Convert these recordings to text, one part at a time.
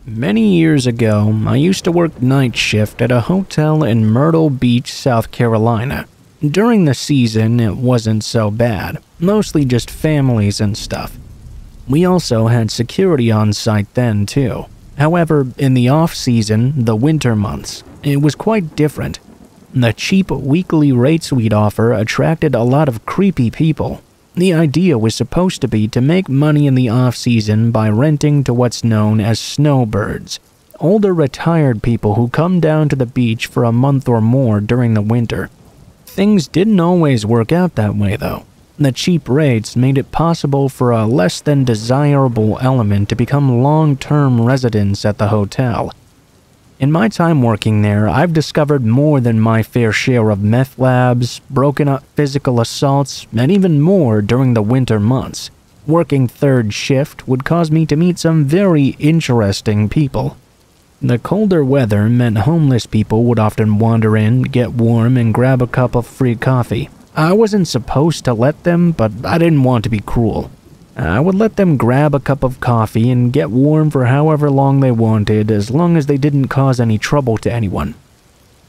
Many years ago, I used to work night shift at a hotel in Myrtle Beach, South Carolina. During the season, it wasn't so bad, mostly just families and stuff. We also had security on site then too. However, in the off-season, the winter months, it was quite different. The cheap weekly rates we'd offer attracted a lot of creepy people. The idea was supposed to be to make money in the off-season by renting to what's known as snowbirds, older retired people who come down to the beach for a month or more during the winter. Things didn't always work out that way though. The cheap rates made it possible for a less than desirable element to become long-term residents at the hotel. In my time working there, I've discovered more than my fair share of meth labs, broken up physical assaults, and even more during the winter months. Working third shift would cause me to meet some very interesting people. The colder weather meant homeless people would often wander in, get warm, and grab a cup of free coffee. I wasn't supposed to let them, but I didn't want to be cruel. I would let them grab a cup of coffee and get warm for however long they wanted, as long as they didn't cause any trouble to anyone.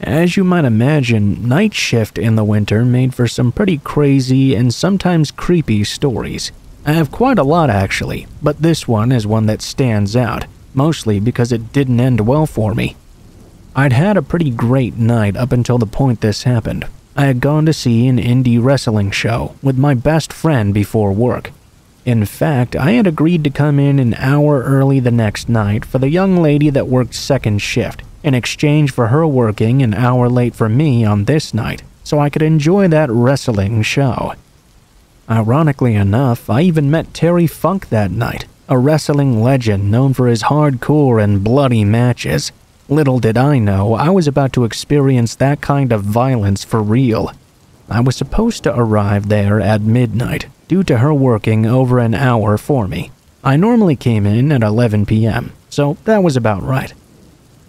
As you might imagine, night shift in the winter made for some pretty crazy and sometimes creepy stories. I have quite a lot actually, but this one is one that stands out, mostly because it didn't end well for me. I'd had a pretty great night up until the point this happened. I had gone to see an indie wrestling show with my best friend before work. In fact, I had agreed to come in an hour early the next night for the young lady that worked second shift, in exchange for her working an hour late for me on this night, so I could enjoy that wrestling show. Ironically enough, I even met Terry Funk that night, a wrestling legend known for his hardcore and bloody matches. Little did I know, I was about to experience that kind of violence for real. I was supposed to arrive there at midnight, due to her working over an hour for me. I normally came in at 11 p.m., so that was about right.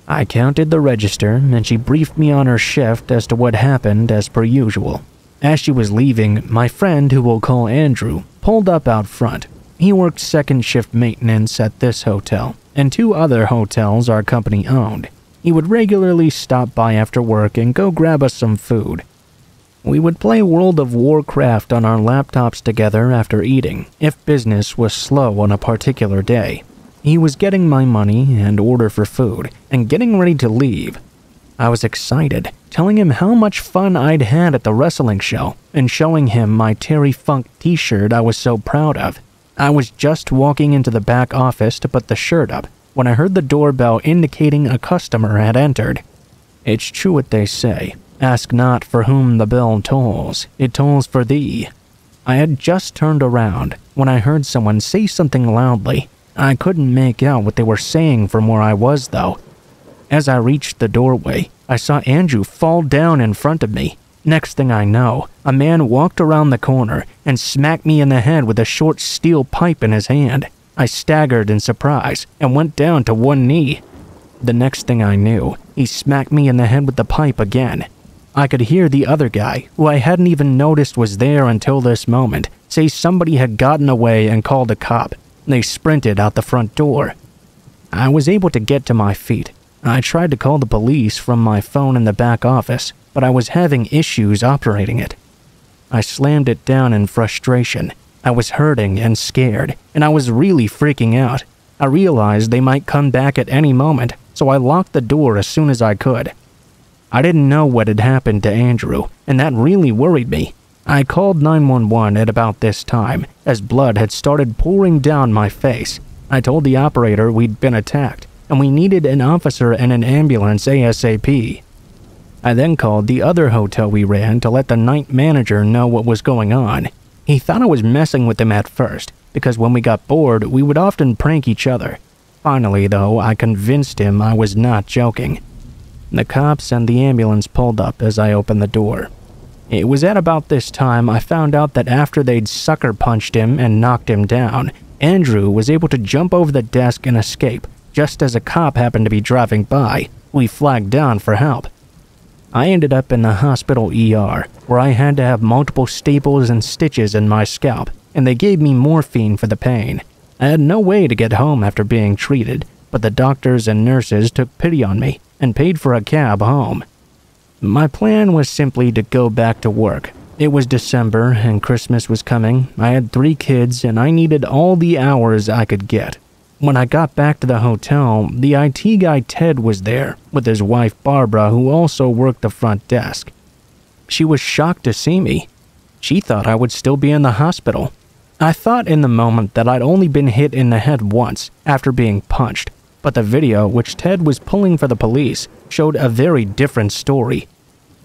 I counted the register, and she briefed me on her shift as to what happened as per usual. As she was leaving, my friend, who we'll call Andrew, pulled up out front. He worked second shift maintenance at this hotel, and 2 other hotels our company owned. He would regularly stop by after work and go grab us some food. We would play World of Warcraft on our laptops together after eating, if business was slow on a particular day. He was getting my money and order for food, and getting ready to leave. I was excited, telling him how much fun I'd had at the wrestling show, and showing him my Terry Funk t-shirt I was so proud of. I was just walking into the back office to put the shirt up, when I heard the doorbell indicating a customer had entered. It's true what they say. Ask not for whom the bell tolls, it tolls for thee. I had just turned around when I heard someone say something loudly. I couldn't make out what they were saying from where I was though. As I reached the doorway, I saw Andrew fall down in front of me. Next thing I know, a man walked around the corner and smacked me in the head with a short steel pipe in his hand. I staggered in surprise and went down to one knee. The next thing I knew, he smacked me in the head with the pipe again. I could hear the other guy, who I hadn't even noticed was there until this moment, say somebody had gotten away and called a cop. They sprinted out the front door. I was able to get to my feet. I tried to call the police from my phone in the back office, but I was having issues operating it. I slammed it down in frustration. I was hurting and scared, and I was really freaking out. I realized they might come back at any moment, so I locked the door as soon as I could. I didn't know what had happened to Andrew, and that really worried me. I called 911 at about this time, as blood had started pouring down my face. I told the operator we'd been attacked, and we needed an officer and an ambulance ASAP. I then called the other hotel we ran to let the night manager know what was going on. He thought I was messing with him at first, because when we got bored, we would often prank each other. Finally, though, I convinced him I was not joking. The cops and the ambulance pulled up as I opened the door. It was at about this time I found out that after they'd sucker punched him and knocked him down, Andrew was able to jump over the desk and escape, just as a cop happened to be driving by, who he flagged down for help. I ended up in the hospital ER, where I had to have multiple staples and stitches in my scalp, and they gave me morphine for the pain. I had no way to get home after being treated, but the doctors and nurses took pity on me and paid for a cab home. My plan was simply to go back to work. It was December and Christmas was coming. I had 3 kids and I needed all the hours I could get. When I got back to the hotel, the IT guy Ted was there with his wife Barbara, who also worked the front desk. She was shocked to see me. She thought I would still be in the hospital. I thought in the moment that I'd only been hit in the head once after being punched, but the video, which Ted was pulling for the police, showed a very different story.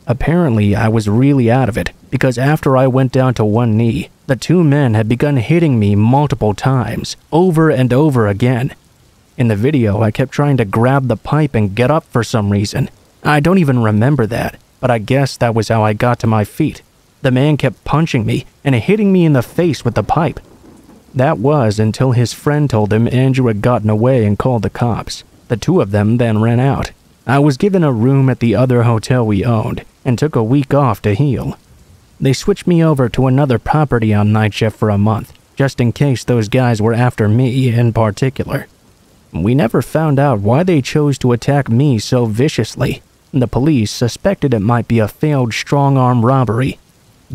Apparently, I was really out of it, because after I went down to one knee, the 2 men had begun hitting me multiple times, over and over again. In the video, I kept trying to grab the pipe and get up for some reason. I don't even remember that, but I guess that was how I got to my feet. The man kept punching me and hitting me in the face with the pipe. That was until his friend told him Andrew had gotten away and called the cops. The 2 of them then ran out. I was given a room at the other hotel we owned and took a week off to heal. They switched me over to another property on night shift for a month, just in case those guys were after me in particular. We never found out why they chose to attack me so viciously. The police suspected it might be a failed strong-arm robbery,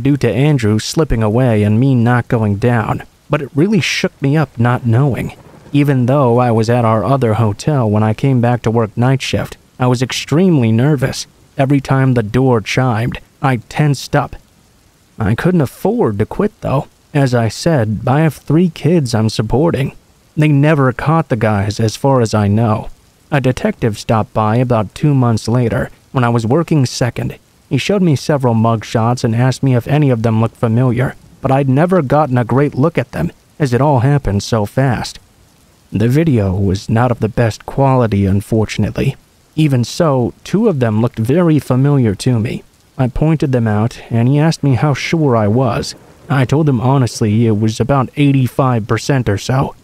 due to Andrew slipping away and me not going down, but it really shook me up not knowing. Even though I was at our other hotel when I came back to work night shift, I was extremely nervous. Every time the door chimed, I tensed up. I couldn't afford to quit though. As I said, I have 3 kids I'm supporting. They never caught the guys as far as I know. A detective stopped by about 2 months later when I was working second. He showed me several mugshots and asked me if any of them looked familiar, but I'd never gotten a great look at them as it all happened so fast. The video was not of the best quality, unfortunately. Even so, 2 of them looked very familiar to me. I pointed them out, and he asked me how sure I was. I told him honestly it was about 85% or so.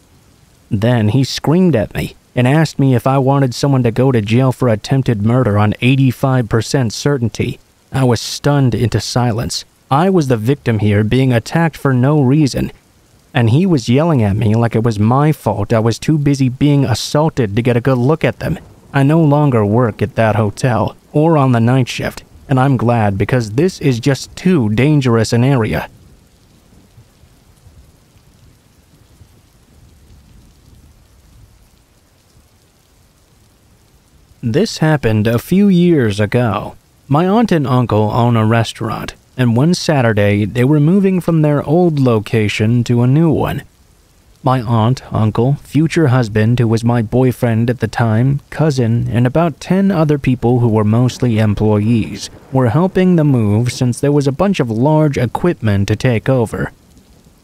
Then he screamed at me and asked me if I wanted someone to go to jail for attempted murder on 85% certainty. I was stunned into silence. I was the victim here, being attacked for no reason, and he was yelling at me like it was my fault I was too busy being assaulted to get a good look at them. I no longer work at that hotel or on the night shift, and I'm glad because this is just too dangerous an area. This happened a few years ago. My aunt and uncle own a restaurant, and one Saturday they were moving from their old location to a new one. My aunt, uncle, future husband who was my boyfriend at the time, cousin, and about 10 other people who were mostly employees were helping the move since there was a bunch of large equipment to take over.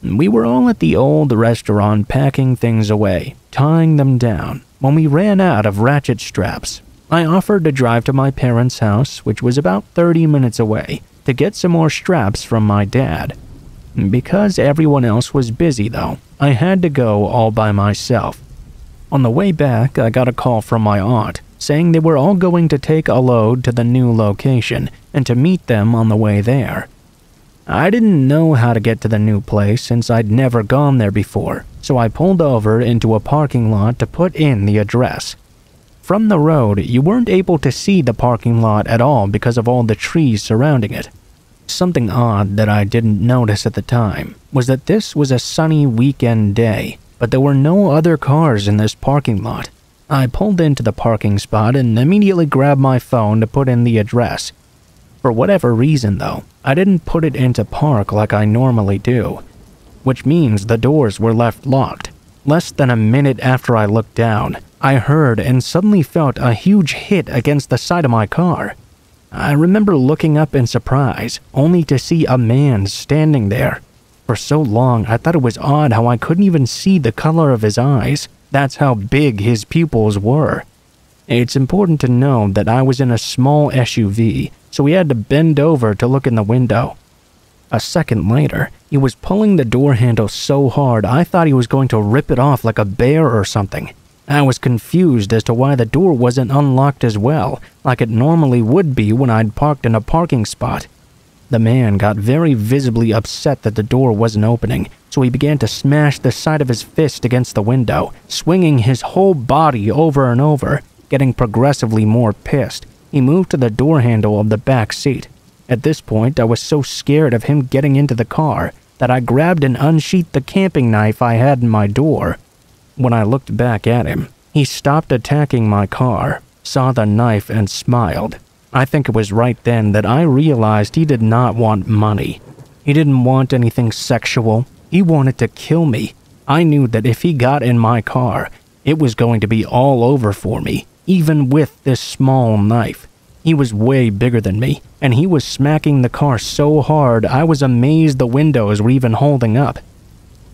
We were all at the old restaurant packing things away, tying them down, when we ran out of ratchet straps. I offered to drive to my parents' house, which was about 30 minutes away, to get some more straps from my dad. Because everyone else was busy though, I had to go all by myself. On the way back, I got a call from my aunt, saying they were all going to take a load to the new location and to meet them on the way there. I didn't know how to get to the new place since I'd never gone there before, so I pulled over into a parking lot to put in the address. From the road, you weren't able to see the parking lot at all because of all the trees surrounding it. Something odd that I didn't notice at the time was that this was a sunny weekend day, but there were no other cars in this parking lot. I pulled into the parking spot and immediately grabbed my phone to put in the address. For whatever reason though, I didn't put it into park like I normally do, which means the doors were left locked. Less than a minute after I looked down, I heard and suddenly felt a huge hit against the side of my car. I remember looking up in surprise, only to see a man standing there. For so long, I thought it was odd how I couldn't even see the color of his eyes. That's how big his pupils were. It's important to know that I was in a small SUV, so we had to bend over to look in the window. A second later, he was pulling the door handle so hard I thought he was going to rip it off like a bear or something. I was confused as to why the door wasn't unlocked as well, like it normally would be when I'd parked in a parking spot. The man got very visibly upset that the door wasn't opening, so he began to smash the side of his fist against the window, swinging his whole body over and over, getting progressively more pissed. He moved to the door handle of the back seat. At this point, I was so scared of him getting into the car that I grabbed and unsheathed the camping knife I had in my door. When I looked back at him, he stopped attacking my car, saw the knife, and smiled. I think it was right then that I realized he did not want money. He didn't want anything sexual. He wanted to kill me. I knew that if he got in my car, it was going to be all over for me, even with this small knife. He was way bigger than me, and he was smacking the car so hard I was amazed the windows were even holding up.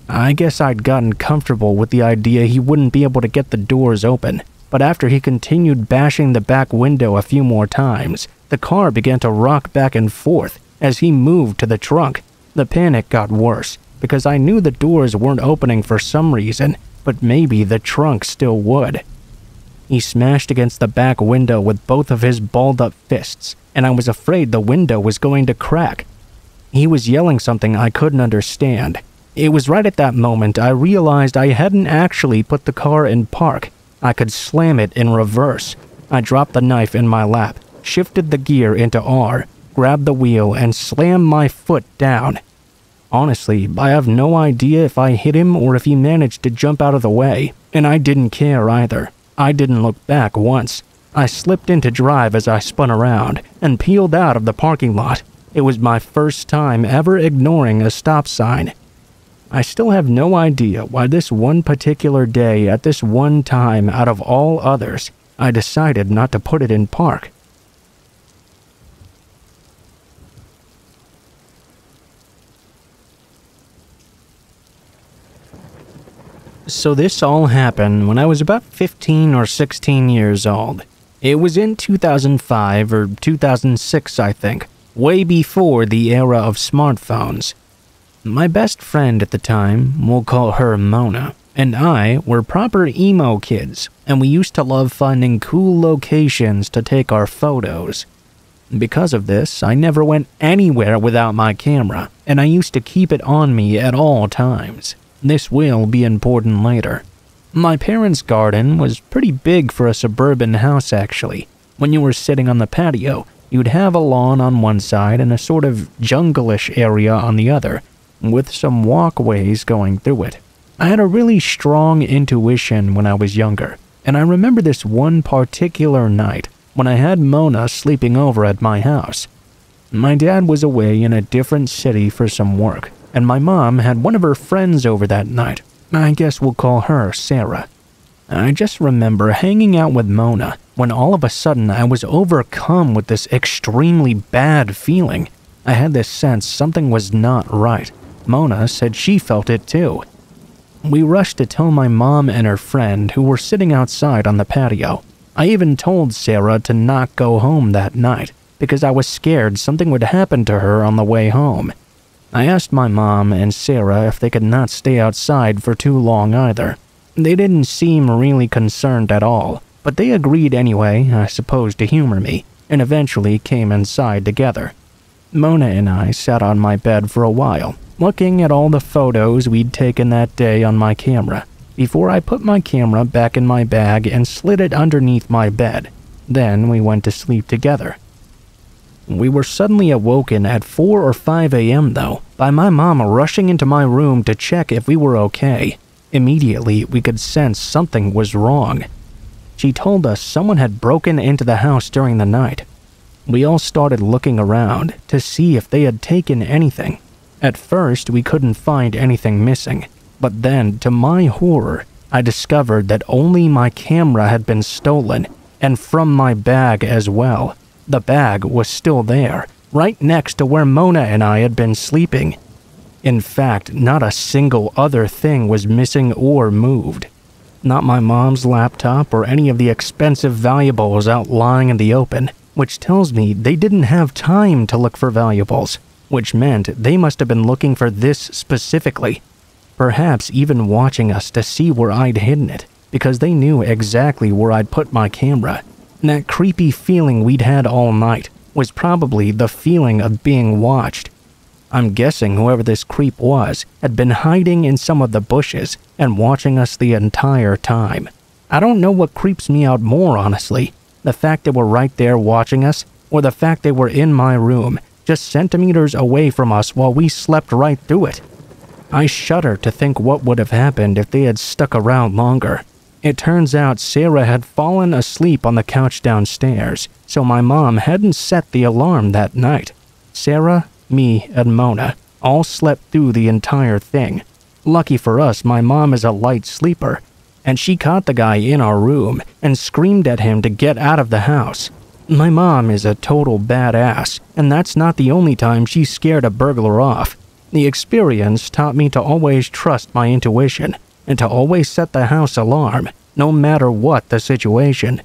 I guess I'd gotten comfortable with the idea he wouldn't be able to get the doors open, but after he continued bashing the back window a few more times, the car began to rock back and forth as he moved to the trunk. The panic got worse, because I knew the doors weren't opening for some reason, but maybe the trunk still would. He smashed against the back window with both of his balled-up fists, and I was afraid the window was going to crack. He was yelling something I couldn't understand. It was right at that moment I realized I hadn't actually put the car in park. I could slam it in reverse. I dropped the knife in my lap, shifted the gear into R, grabbed the wheel, and slammed my foot down. Honestly, I have no idea if I hit him or if he managed to jump out of the way, and I didn't care either. I didn't look back once. I slipped into drive as I spun around and peeled out of the parking lot. It was my first time ever ignoring a stop sign. I still have no idea why this one particular day at this one time out of all others, I decided not to put it in park. So this all happened when I was about 15 or 16 years old. It was in 2005 or 2006, I think, way before the era of smartphones. My best friend at the time, we'll call her Mona, and I were proper emo kids, and we used to love finding cool locations to take our photos. Because of this, I never went anywhere without my camera, and I used to keep it on me at all times. This will be important later. My parents' garden was pretty big for a suburban house, actually. When you were sitting on the patio, you'd have a lawn on one side and a sort of jungle-ish area on the other, with some walkways going through it. I had a really strong intuition when I was younger, and I remember this one particular night when I had Mona sleeping over at my house. My dad was away in a different city for some work, and my mom had one of her friends over that night. I guess we'll call her Sarah. I just remember hanging out with Mona when all of a sudden I was overcome with this extremely bad feeling. I had this sense something was not right. Mona said she felt it too. We rushed to tell my mom and her friend who were sitting outside on the patio. I even told Sarah to not go home that night because I was scared something would happen to her on the way home. I asked my mom and Sarah if they could not stay outside for too long either. They didn't seem really concerned at all, but they agreed anyway, I suppose to humor me, and eventually came inside together. Mona and I sat on my bed for a while, looking at all the photos we'd taken that day on my camera, before I put my camera back in my bag and slid it underneath my bed. Then we went to sleep together. We were suddenly awoken at 4 or 5 a.m. though, by my mom rushing into my room to check if we were okay. Immediately, we could sense something was wrong. She told us someone had broken into the house during the night. We all started looking around to see if they had taken anything. At first, we couldn't find anything missing, but then, to my horror, I discovered that only my camera had been stolen, and from my bag as well. The bag was still there, right next to where Mona and I had been sleeping. In fact, not a single other thing was missing or moved. Not my mom's laptop or any of the expensive valuables out lying in the open, which tells me they didn't have time to look for valuables, which meant they must have been looking for this specifically. Perhaps even watching us to see where I'd hidden it, because they knew exactly where I'd put my camera. That creepy feeling we'd had all night was probably the feeling of being watched. I'm guessing whoever this creep was had been hiding in some of the bushes and watching us the entire time. I don't know what creeps me out more, honestly. The fact they were right there watching us, or the fact they were in my room, just centimeters away from us while we slept right through it. I shudder to think what would have happened if they had stuck around longer. It turns out Sarah had fallen asleep on the couch downstairs, so my mom hadn't set the alarm that night. Sarah, me, and Mona all slept through the entire thing. Lucky for us, my mom is a light sleeper, and she caught the guy in our room and screamed at him to get out of the house. My mom is a total badass, and that's not the only time she scared a burglar off. The experience taught me to always trust my intuition and to always set the house alarm, no matter what the situation.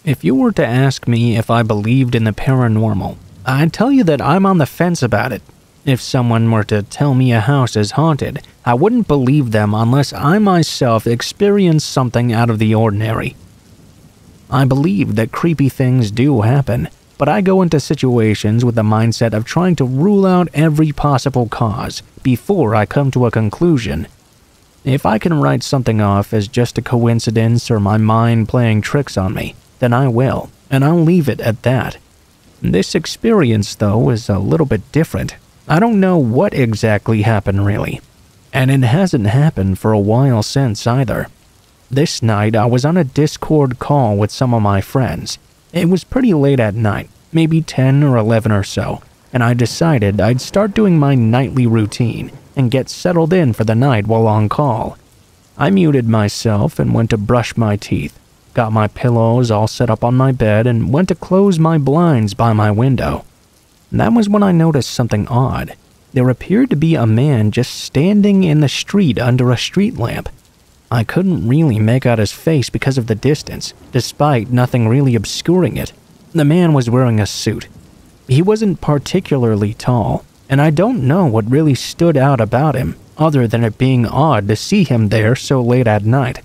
If you were to ask me if I believed in the paranormal, I'd tell you that I'm on the fence about it. If someone were to tell me a house is haunted, I wouldn't believe them unless I myself experienced something out of the ordinary. I believe that creepy things do happen, but I go into situations with the mindset of trying to rule out every possible cause before I come to a conclusion. If I can write something off as just a coincidence or my mind playing tricks on me, then I will, and I'll leave it at that. This experience, though, is a little bit different. I don't know what exactly happened really, and it hasn't happened for a while since either. This night, I was on a Discord call with some of my friends. It was pretty late at night, maybe 10 or 11 or so, and I decided I'd start doing my nightly routine and get settled in for the night while on call. I muted myself and went to brush my teeth, got my pillows all set up on my bed, and went to close my blinds by my window. That was when I noticed something odd. There appeared to be a man just standing in the street under a street lamp. I couldn't really make out his face because of the distance, despite nothing really obscuring it. The man was wearing a suit. He wasn't particularly tall, and I don't know what really stood out about him, other than it being odd to see him there so late at night.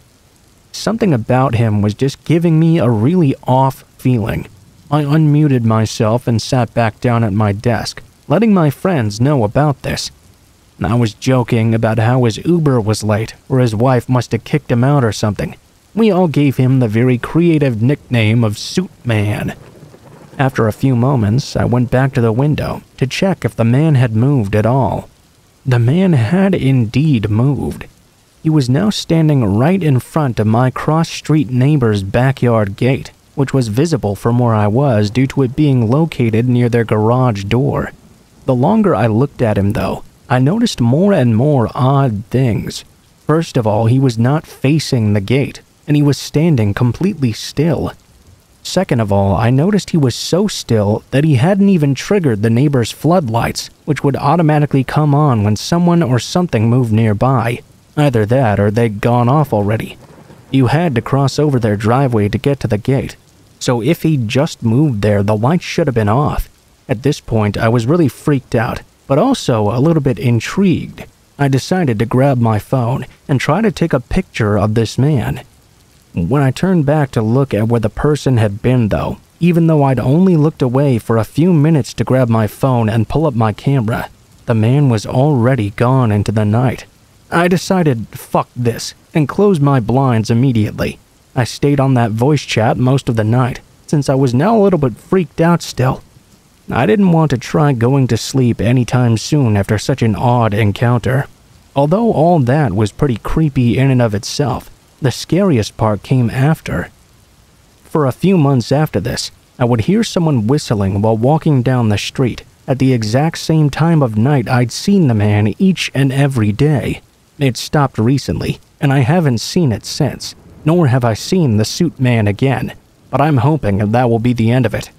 Something about him was just giving me a really off feeling. I unmuted myself and sat back down at my desk, letting my friends know about this. I was joking about how his Uber was late, or his wife must have kicked him out or something. We all gave him the very creative nickname of Suit Man. After a few moments, I went back to the window to check if the man had moved at all. The man had indeed moved. He was now standing right in front of my cross-street neighbor's backyard gate, which was visible from where I was due to it being located near their garage door. The longer I looked at him, though, I noticed more and more odd things. First of all, he was not facing the gate, and he was standing completely still. Second of all, I noticed he was so still that he hadn't even triggered the neighbor's floodlights, which would automatically come on when someone or something moved nearby. Either that or they'd gone off already. You had to cross over their driveway to get to the gate. So if he'd just moved there, the lights should have been off. At this point, I was really freaked out, but also a little bit intrigued. I decided to grab my phone and try to take a picture of this man. When I turned back to look at where the person had been, though, even though I'd only looked away for a few minutes to grab my phone and pull up my camera, the man was already gone into the night. I decided, fuck this, and closed my blinds immediately. I stayed on that voice chat most of the night, since I was now a little bit freaked out still. I didn't want to try going to sleep anytime soon after such an odd encounter. Although all that was pretty creepy in and of itself, the scariest part came after. For a few months after this, I would hear someone whistling while walking down the street at the exact same time of night I'd seen the man each and every day. It stopped recently, and I haven't seen it since, nor have I seen the Suit Man again, but I'm hoping that will be the end of it.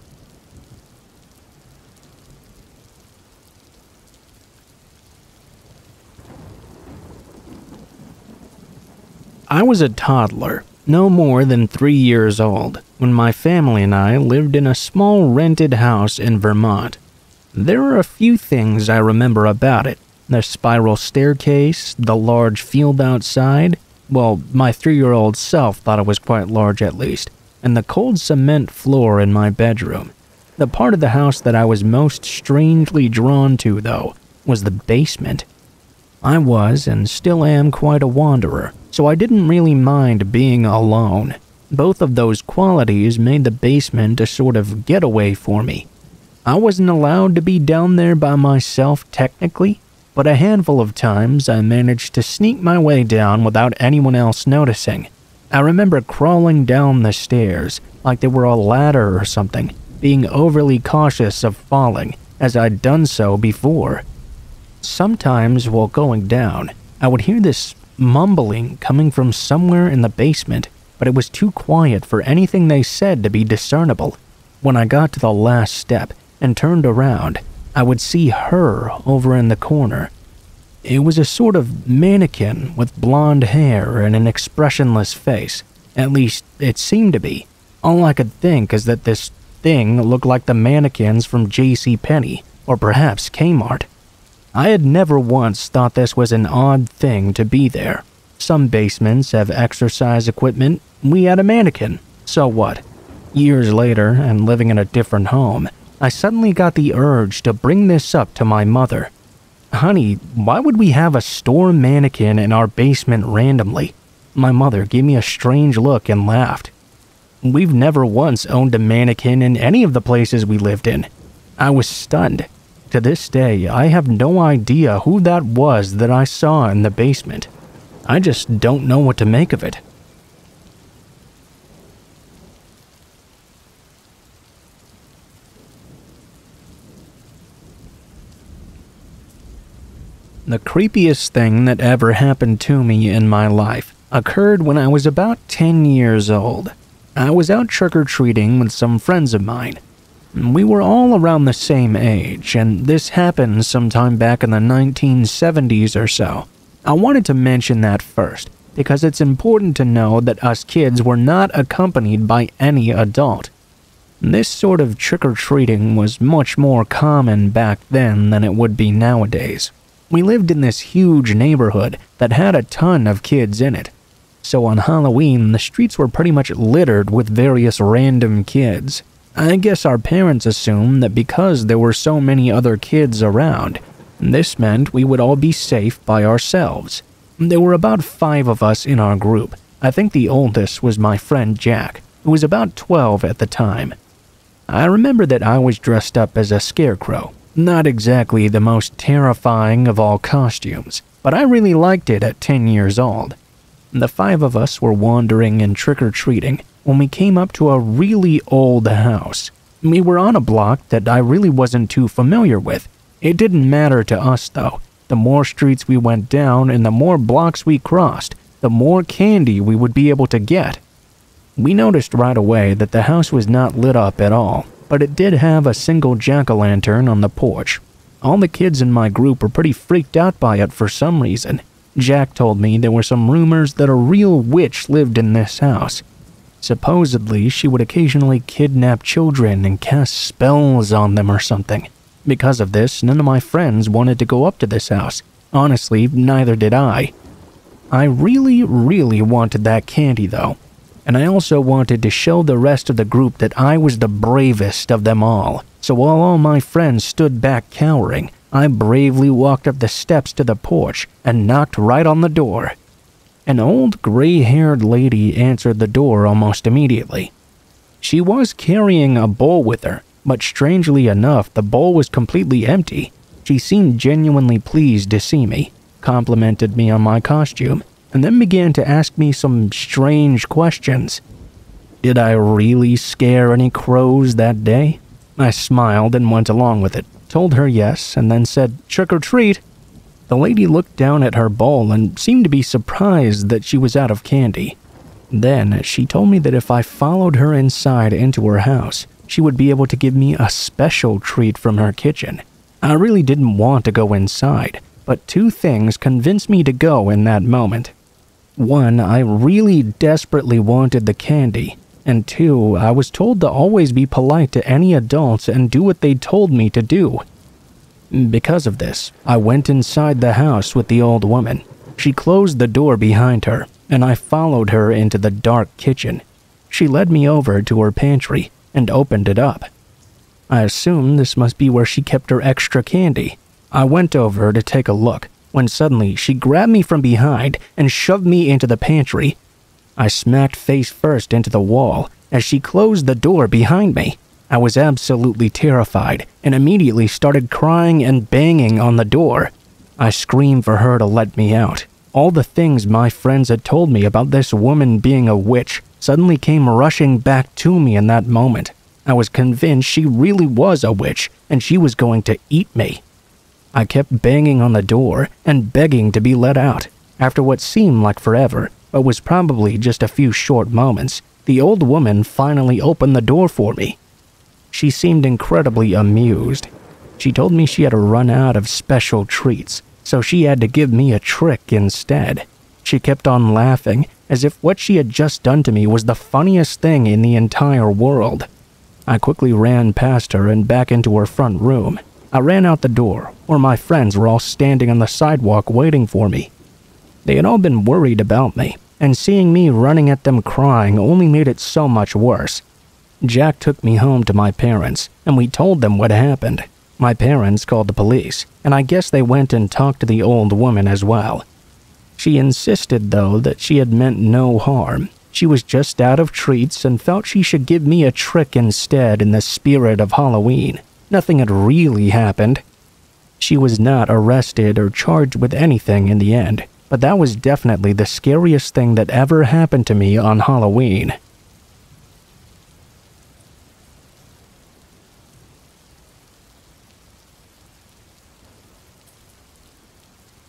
I was a toddler, no more than 3 years old, when my family and I lived in a small rented house in Vermont. There are a few things I remember about it. The spiral staircase, the large field outside, Well, my 3-year-old self thought it was quite large at least, and the cold cement floor in my bedroom. The part of the house that I was most strangely drawn to, though, was the basement. I was and still am quite a wanderer, so I didn't really mind being alone. Both of those qualities made the basement a sort of getaway for me. I wasn't allowed to be down there by myself technically, but a handful of times I managed to sneak my way down without anyone else noticing. I remember crawling down the stairs like they were a ladder or something, being overly cautious of falling, as I'd done so before. Sometimes while going down, I would hear this mumbling coming from somewhere in the basement, but it was too quiet for anything they said to be discernible. When I got to the last step and turned around, I would see her over in the corner. It was a sort of mannequin with blonde hair and an expressionless face. At least, it seemed to be. All I could think is that this thing looked like the mannequins from JCPenney, or perhaps Kmart. I had never once thought this was an odd thing to be there. Some basements have exercise equipment. We had a mannequin. So what? Years later, and living in a different home, I suddenly got the urge to bring this up to my mother. "Honey, why would we have a store mannequin in our basement randomly?" My mother gave me a strange look and laughed. "We've never once owned a mannequin in any of the places we lived in." I was stunned. To this day, I have no idea who that was that I saw in the basement. I just don't know what to make of it. The creepiest thing that ever happened to me in my life occurred when I was about 10 years old. I was out trick-or-treating with some friends of mine. We were all around the same age, and this happened sometime back in the 1970s or so. I wanted to mention that first, because it's important to know that us kids were not accompanied by any adult. This sort of trick-or-treating was much more common back then than it would be nowadays. We lived in this huge neighborhood that had a ton of kids in it. So on Halloween, the streets were pretty much littered with various random kids. I guess our parents assumed that because there were so many other kids around, this meant we would all be safe by ourselves. There were about 5 of us in our group. I think the oldest was my friend Jack, who was about 12 at the time. I remember that I was dressed up as a scarecrow. Not exactly the most terrifying of all costumes, but I really liked it at 10 years old. The 5 of us were wandering and trick-or-treating when we came up to a really old house. We were on a block that I really wasn't too familiar with. It didn't matter to us though. The more streets we went down and the more blocks we crossed, the more candy we would be able to get. We noticed right away that the house was not lit up at all, but it did have a single jack-o'-lantern on the porch. All the kids in my group were pretty freaked out by it for some reason. Jack told me there were some rumors that a real witch lived in this house. Supposedly, she would occasionally kidnap children and cast spells on them or something. Because of this, none of my friends wanted to go up to this house. Honestly, neither did I. I really wanted that candy though. And I also wanted to show the rest of the group that I was the bravest of them all. So while all my friends stood back cowering, I bravely walked up the steps to the porch and knocked right on the door. An old gray-haired lady answered the door almost immediately. She was carrying a bowl with her, but strangely enough, the bowl was completely empty. She seemed genuinely pleased to see me, complimented me on my costume, and then began to ask me some strange questions. Did I really scare any crows that day? I smiled and went along with it, told her yes, and then said, "Trick or treat." The lady looked down at her bowl and seemed to be surprised that she was out of candy. Then she told me that if I followed her inside into her house, she would be able to give me a special treat from her kitchen. I really didn't want to go inside, but 2 things convinced me to go in that moment. 1, I really desperately wanted the candy, and 2, I was told to always be polite to any adults and do what they told me to do. Because of this, I went inside the house with the old woman. She closed the door behind her, and I followed her into the dark kitchen. She led me over to her pantry and opened it up. I assumed this must be where she kept her extra candy. I went over to take a look when suddenly she grabbed me from behind and shoved me into the pantry. I smacked face first into the wall as she closed the door behind me. I was absolutely terrified and immediately started crying and banging on the door. I screamed for her to let me out. All the things my friends had told me about this woman being a witch suddenly came rushing back to me in that moment. I was convinced she really was a witch and she was going to eat me. I kept banging on the door and begging to be let out. After what seemed like forever, but was probably just a few short moments, the old woman finally opened the door for me. She seemed incredibly amused. She told me she had run out of special treats, so she had to give me a trick instead. She kept on laughing as if what she had just done to me was the funniest thing in the entire world. I quickly ran past her and back into her front room. I ran out the door, where my friends were all standing on the sidewalk waiting for me. They had all been worried about me, and seeing me running at them crying only made it so much worse. Jack took me home to my parents, and we told them what happened. My parents called the police, and I guess they went and talked to the old woman as well. She insisted, though, that she had meant no harm. She was just out of treats and felt she should give me a trick instead in the spirit of Halloween. Nothing had really happened. She was not arrested or charged with anything in the end, but that was definitely the scariest thing that ever happened to me on Halloween.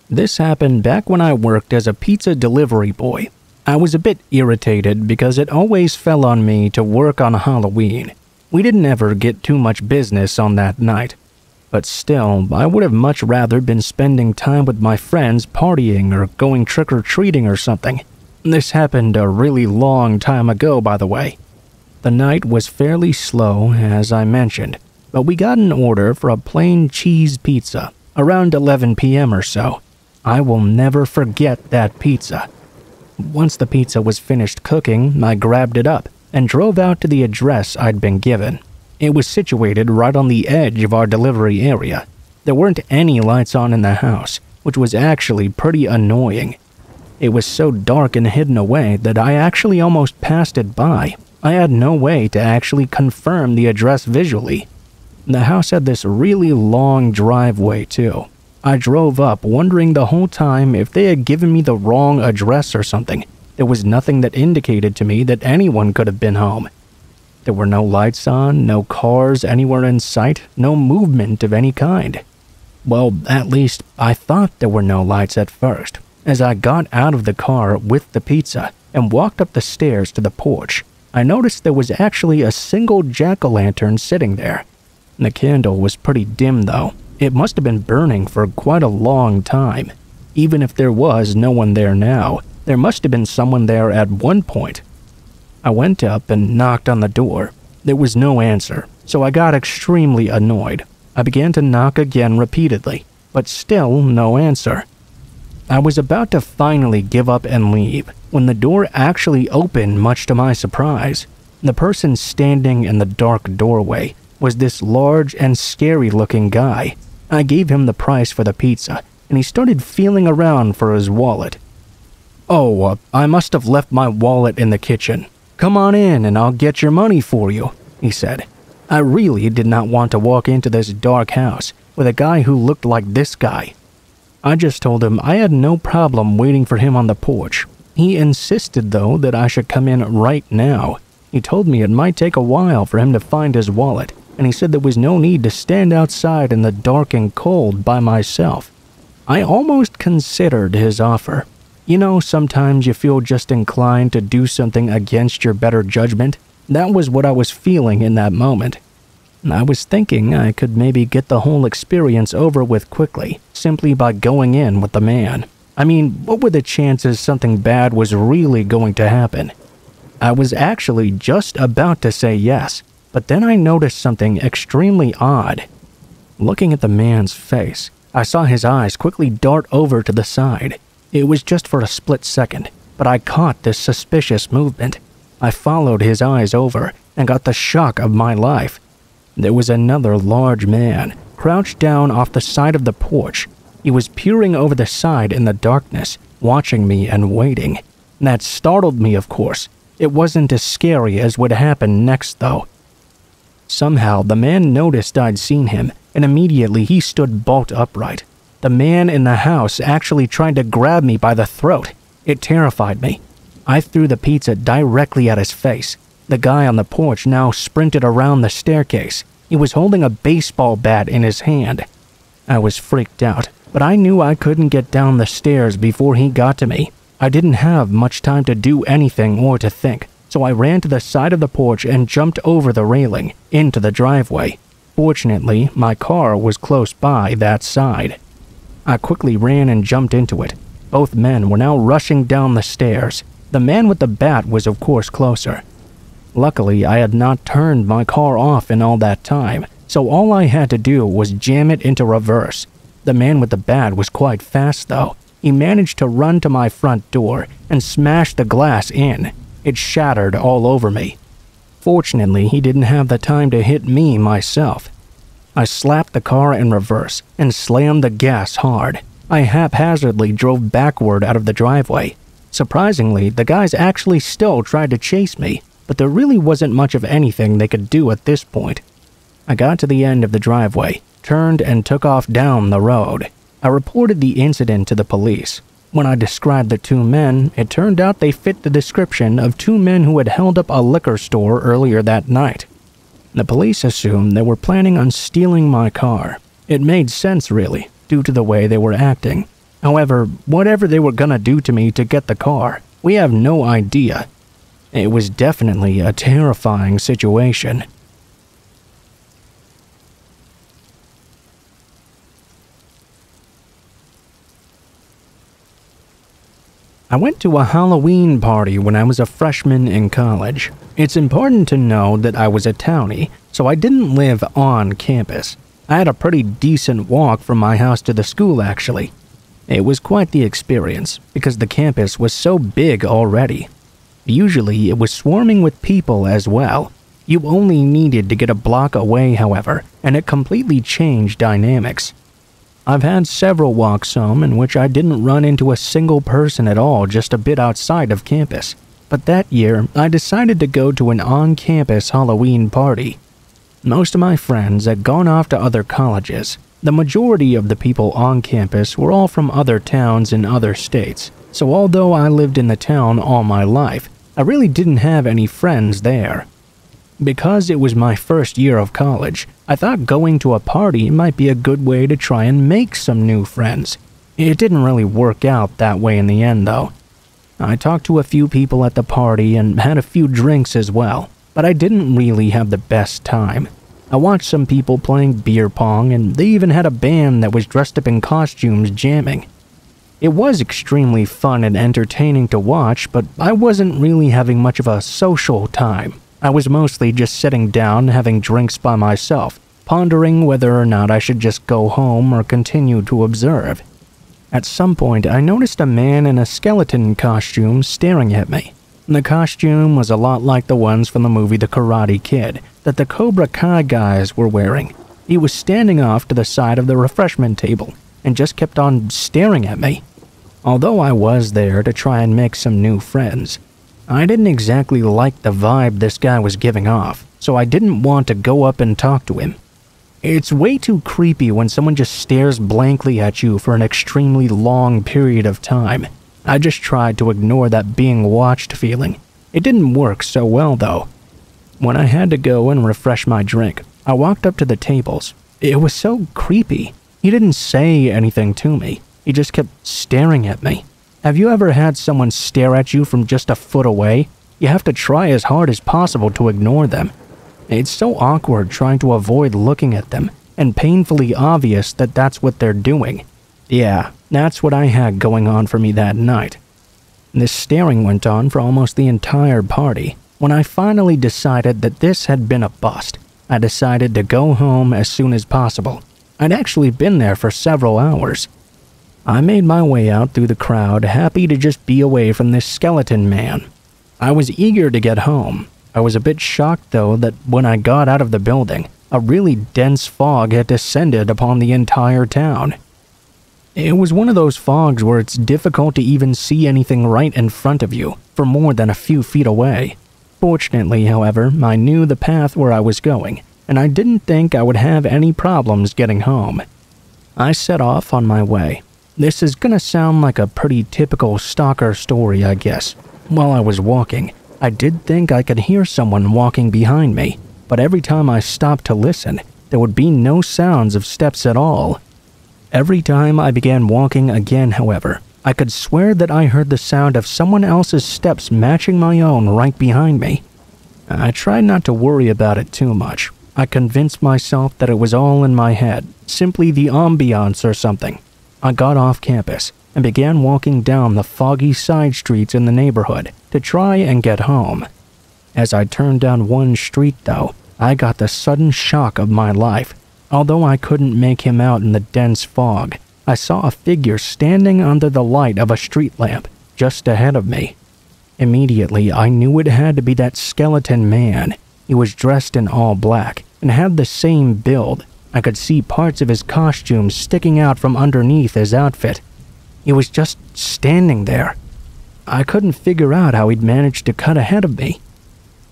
This happened back when I worked as a pizza delivery boy. I was a bit irritated because it always fell on me to work on Halloween. We didn't ever get too much business on that night. But still, I would have much rather been spending time with my friends partying or going trick-or-treating or something. This happened a really long time ago, by the way. The night was fairly slow, as I mentioned, but we got an order for a plain cheese pizza around 11 p.m. or so. I will never forget that pizza. Once the pizza was finished cooking, I grabbed it up and drove out to the address I'd been given. It was situated right on the edge of our delivery area. There weren't any lights on in the house, which was actually pretty annoying. It was so dark and hidden away that I actually almost passed it by. I had no way to actually confirm the address visually. The house had this really long driveway too. I drove up wondering the whole time if they had given me the wrong address or something. There was nothing that indicated to me that anyone could have been home. There were no lights on, no cars anywhere in sight, no movement of any kind. Well, at least I thought there were no lights at first. As I got out of the car with the pizza and walked up the stairs to the porch, I noticed there was actually a single jack-o'-lantern sitting there. The candle was pretty dim though. It must have been burning for quite a long time. Even if there was no one there now, there must have been someone there at one point. I went up and knocked on the door. There was no answer, so I got extremely annoyed. I began to knock again repeatedly, but still no answer. I was about to finally give up and leave when the door actually opened, much to my surprise. The person standing in the dark doorway was this large and scary-looking guy. I gave him the price for the pizza, and he started feeling around for his wallet. "Oh, I must have left my wallet in the kitchen. Come on in and I'll get your money for you," he said. I really did not want to walk into this dark house with a guy who looked like this guy. I just told him I had no problem waiting for him on the porch. He insisted, though, that I should come in right now. He told me it might take a while for him to find his wallet, and he said there was no need to stand outside in the dark and cold by myself. I almost considered his offer. You know, sometimes you feel just inclined to do something against your better judgment. That was what I was feeling in that moment. I was thinking I could maybe get the whole experience over with quickly, simply by going in with the man. I mean, what were the chances something bad was really going to happen? I was actually just about to say yes, but then I noticed something extremely odd. Looking at the man's face, I saw his eyes quickly dart over to the side. It was just for a split second. but I caught this suspicious movement. I followed his eyes over and got the shock of my life. There was another large man, crouched down off the side of the porch. He was peering over the side in the darkness, watching me and waiting. That startled me, of course. It wasn't as scary as would happen next, though. Somehow, the man noticed I'd seen him, and immediately he stood bolt upright. The man in the house actually tried to grab me by the throat. It terrified me. I threw the pizza directly at his face. The guy on the porch now sprinted around the staircase. He was holding a baseball bat in his hand. I was freaked out, but I knew I couldn't get down the stairs before he got to me. I didn't have much time to do anything or to think, so I ran to the side of the porch and jumped over the railing, into the driveway. Fortunately, my car was close by that side. I quickly ran and jumped into it. Both men were now rushing down the stairs. The man with the bat was of course closer. Luckily, I had not turned my car off in all that time, so all I had to do was jam it into reverse. The man with the bat was quite fast though. He managed to run to my front door and smash the glass in. It shattered all over me. Fortunately, he didn't have the time to hit me myself. I slapped the car in reverse and slammed the gas hard. I haphazardly drove backward out of the driveway. Surprisingly, the guys actually still tried to chase me, but there really wasn't much of anything they could do at this point. I got to the end of the driveway, turned and took off down the road. I reported the incident to the police. When I described the two men, it turned out they fit the description of two men who had held up a liquor store earlier that night. The police assumed they were planning on stealing my car. It made sense, really, due to the way they were acting. However, whatever they were gonna do to me to get the car, we have no idea. It was definitely a terrifying situation. I went to a Halloween party when I was a freshman in college. It's important to know that I was a townie, so I didn't live on campus. I had a pretty decent walk from my house to the school, actually. It was quite the experience, because the campus was so big already. Usually, it was swarming with people as well. You only needed to get a block away, however, and it completely changed dynamics. I've had several walks home in which I didn't run into a single person at all just a bit outside of campus. But that year, I decided to go to an on-campus Halloween party. Most of my friends had gone off to other colleges. The majority of the people on campus were all from other towns in other states, so although I lived in the town all my life, I really didn't have any friends there. Because it was my first year of college, I thought going to a party might be a good way to try and make some new friends. It didn't really work out that way in the end, though. I talked to a few people at the party and had a few drinks as well, but I didn't really have the best time. I watched some people playing beer pong, and they even had a band that was dressed up in costumes jamming. It was extremely fun and entertaining to watch, but I wasn't really having much of a social time. I was mostly just sitting down having drinks by myself, pondering whether or not I should just go home or continue to observe. At some point, I noticed a man in a skeleton costume staring at me. The costume was a lot like the ones from the movie The Karate Kid that the Cobra Kai guys were wearing. He was standing off to the side of the refreshment table and just kept on staring at me. Although I was there to try and make some new friends, I didn't exactly like the vibe this guy was giving off, so I didn't want to go up and talk to him. It's way too creepy when someone just stares blankly at you for an extremely long period of time. I just tried to ignore that being watched feeling. It didn't work so well, though. When I had to go and refresh my drink, I walked up to the tables. It was so creepy. He didn't say anything to me. He just kept staring at me. Have you ever had someone stare at you from just a foot away? You have to try as hard as possible to ignore them. It's so awkward trying to avoid looking at them, and painfully obvious that that's what they're doing. Yeah, that's what I had going on for me that night. This staring went on for almost the entire party. When I finally decided that this had been a bust, I decided to go home as soon as possible. I'd actually been there for several hours. I made my way out through the crowd, happy to just be away from this skeleton man. I was eager to get home. I was a bit shocked, though, that when I got out of the building, a really dense fog had descended upon the entire town. It was one of those fogs where it's difficult to even see anything right in front of you for more than a few feet away. Fortunately, however, I knew the path where I was going, and I didn't think I would have any problems getting home. I set off on my way. This is gonna sound like a pretty typical stalker story, I guess. While I was walking, I did think I could hear someone walking behind me, but every time I stopped to listen, there would be no sounds of steps at all. Every time I began walking again, however, I could swear that I heard the sound of someone else's steps matching my own right behind me. I tried not to worry about it too much. I convinced myself that it was all in my head, simply the ambiance or something. I got off campus and began walking down the foggy side streets in the neighborhood to try and get home. As I turned down one street, though, I got the sudden shock of my life. Although I couldn't make him out in the dense fog, I saw a figure standing under the light of a street lamp just ahead of me. Immediately, I knew it had to be that skeleton man. He was dressed in all black and had the same build. I could see parts of his costume sticking out from underneath his outfit. He was just standing there. I couldn't figure out how he'd managed to cut ahead of me.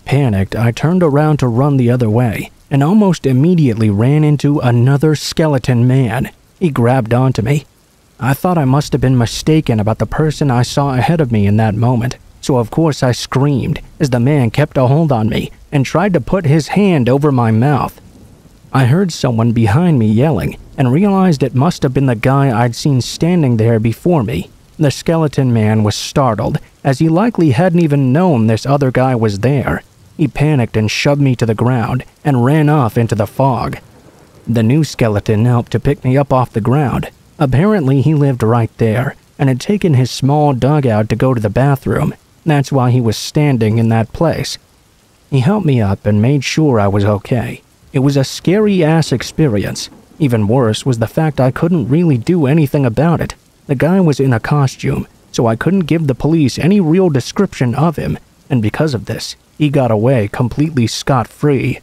Panicked, I turned around to run the other way, and almost immediately ran into another skeleton man. He grabbed onto me. I thought I must have been mistaken about the person I saw ahead of me in that moment, so of course I screamed as the man kept a hold on me and tried to put his hand over my mouth. I heard someone behind me yelling and realized it must have been the guy I'd seen standing there before me. The skeleton man was startled, as he likely hadn't even known this other guy was there. He panicked and shoved me to the ground and ran off into the fog. The new skeleton helped to pick me up off the ground. Apparently he lived right there and had taken his small dugout to go to the bathroom. That's why he was standing in that place. He helped me up and made sure I was okay. It was a scary-ass experience. Even worse was the fact I couldn't really do anything about it. The guy was in a costume, so I couldn't give the police any real description of him, and because of this, he got away completely scot-free.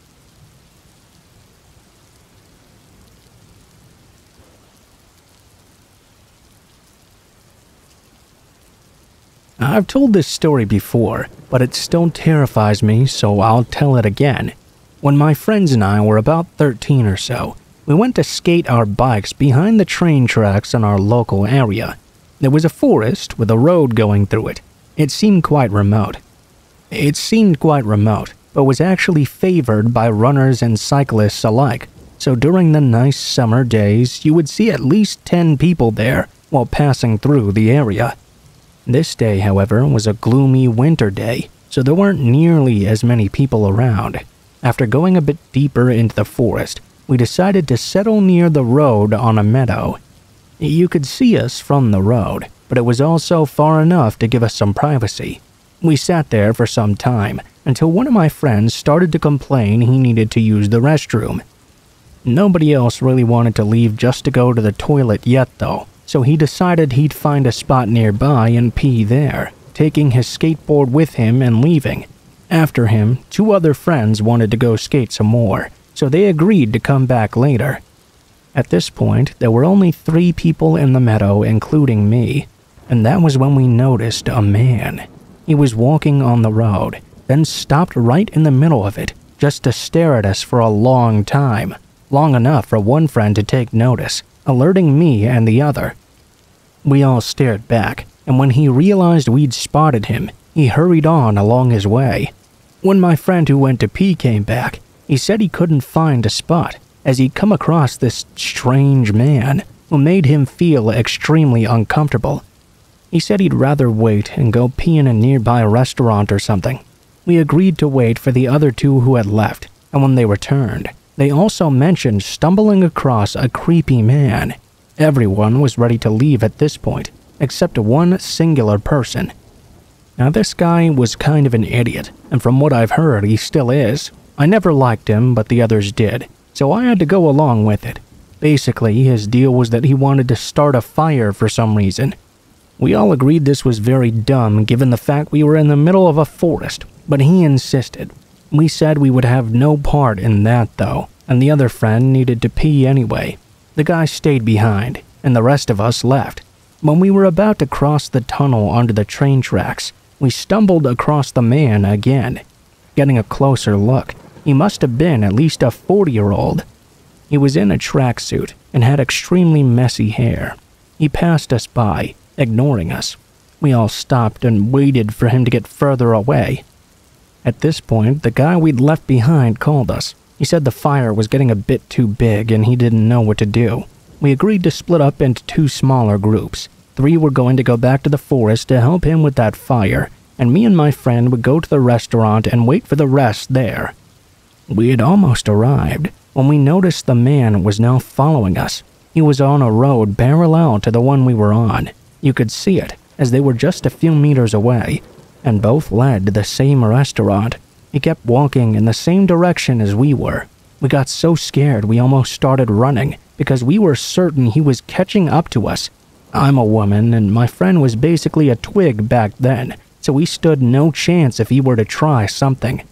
I've told this story before, but it still terrifies me, so I'll tell it again. When my friends and I were about 13 or so, we went to skate our bikes behind the train tracks in our local area. There was a forest with a road going through it. It seemed quite remote, but was actually favored by runners and cyclists alike. So during the nice summer days, you would see at least 10 people there while passing through the area. This day, however, was a gloomy winter day, so there weren't nearly as many people around. After going a bit deeper into the forest, we decided to settle near the road on a meadow. You could see us from the road, but it was also far enough to give us some privacy. We sat there for some time until one of my friends started to complain he needed to use the restroom. Nobody else really wanted to leave just to go to the toilet yet though, so he decided he'd find a spot nearby and pee there, taking his skateboard with him and leaving. After him, 2 other friends wanted to go skate some more, so they agreed to come back later. At this point, there were only 3 people in the meadow, including me, and that was when we noticed a man. He was walking on the road, then stopped right in the middle of it, just to stare at us for a long time, long enough for one friend to take notice, alerting me and the other. We all stared back, and when he realized we'd spotted him, he hurried on along his way. When my friend who went to pee came back, he said he couldn't find a spot, as he'd come across this strange man who made him feel extremely uncomfortable. He said he'd rather wait and go pee in a nearby restaurant or something. We agreed to wait for the other 2 who had left, and when they returned, they also mentioned stumbling across a creepy man. Everyone was ready to leave at this point, except one singular person. Now this guy was kind of an idiot, and from what I've heard he still is. I never liked him, but the others did, so I had to go along with it. Basically, his deal was that he wanted to start a fire for some reason. We all agreed this was very dumb given the fact we were in the middle of a forest, but he insisted. We said we would have no part in that though, and the other friend needed to pee anyway. The guy stayed behind, and the rest of us left. When we were about to cross the tunnel onto the train tracks, we stumbled across the man again. Getting a closer look, he must have been at least a 40-year-old. He was in a tracksuit and had extremely messy hair. He passed us by, ignoring us. We all stopped and waited for him to get further away. At this point, the guy we'd left behind called us. He said the fire was getting a bit too big and he didn't know what to do. We agreed to split up into 2 smaller groups. 3 were going to go back to the forest to help him with that fire, and me and my friend would go to the restaurant and wait for the rest there. We had almost arrived when we noticed the man was now following us. He was on a road parallel to the one we were on. You could see it, as they were just a few meters away, and both led to the same restaurant. He kept walking in the same direction as we were. We got so scared we almost started running, because we were certain he was catching up to us. I'm a woman, and my friend was basically a twig back then, so we stood no chance if he were to try something.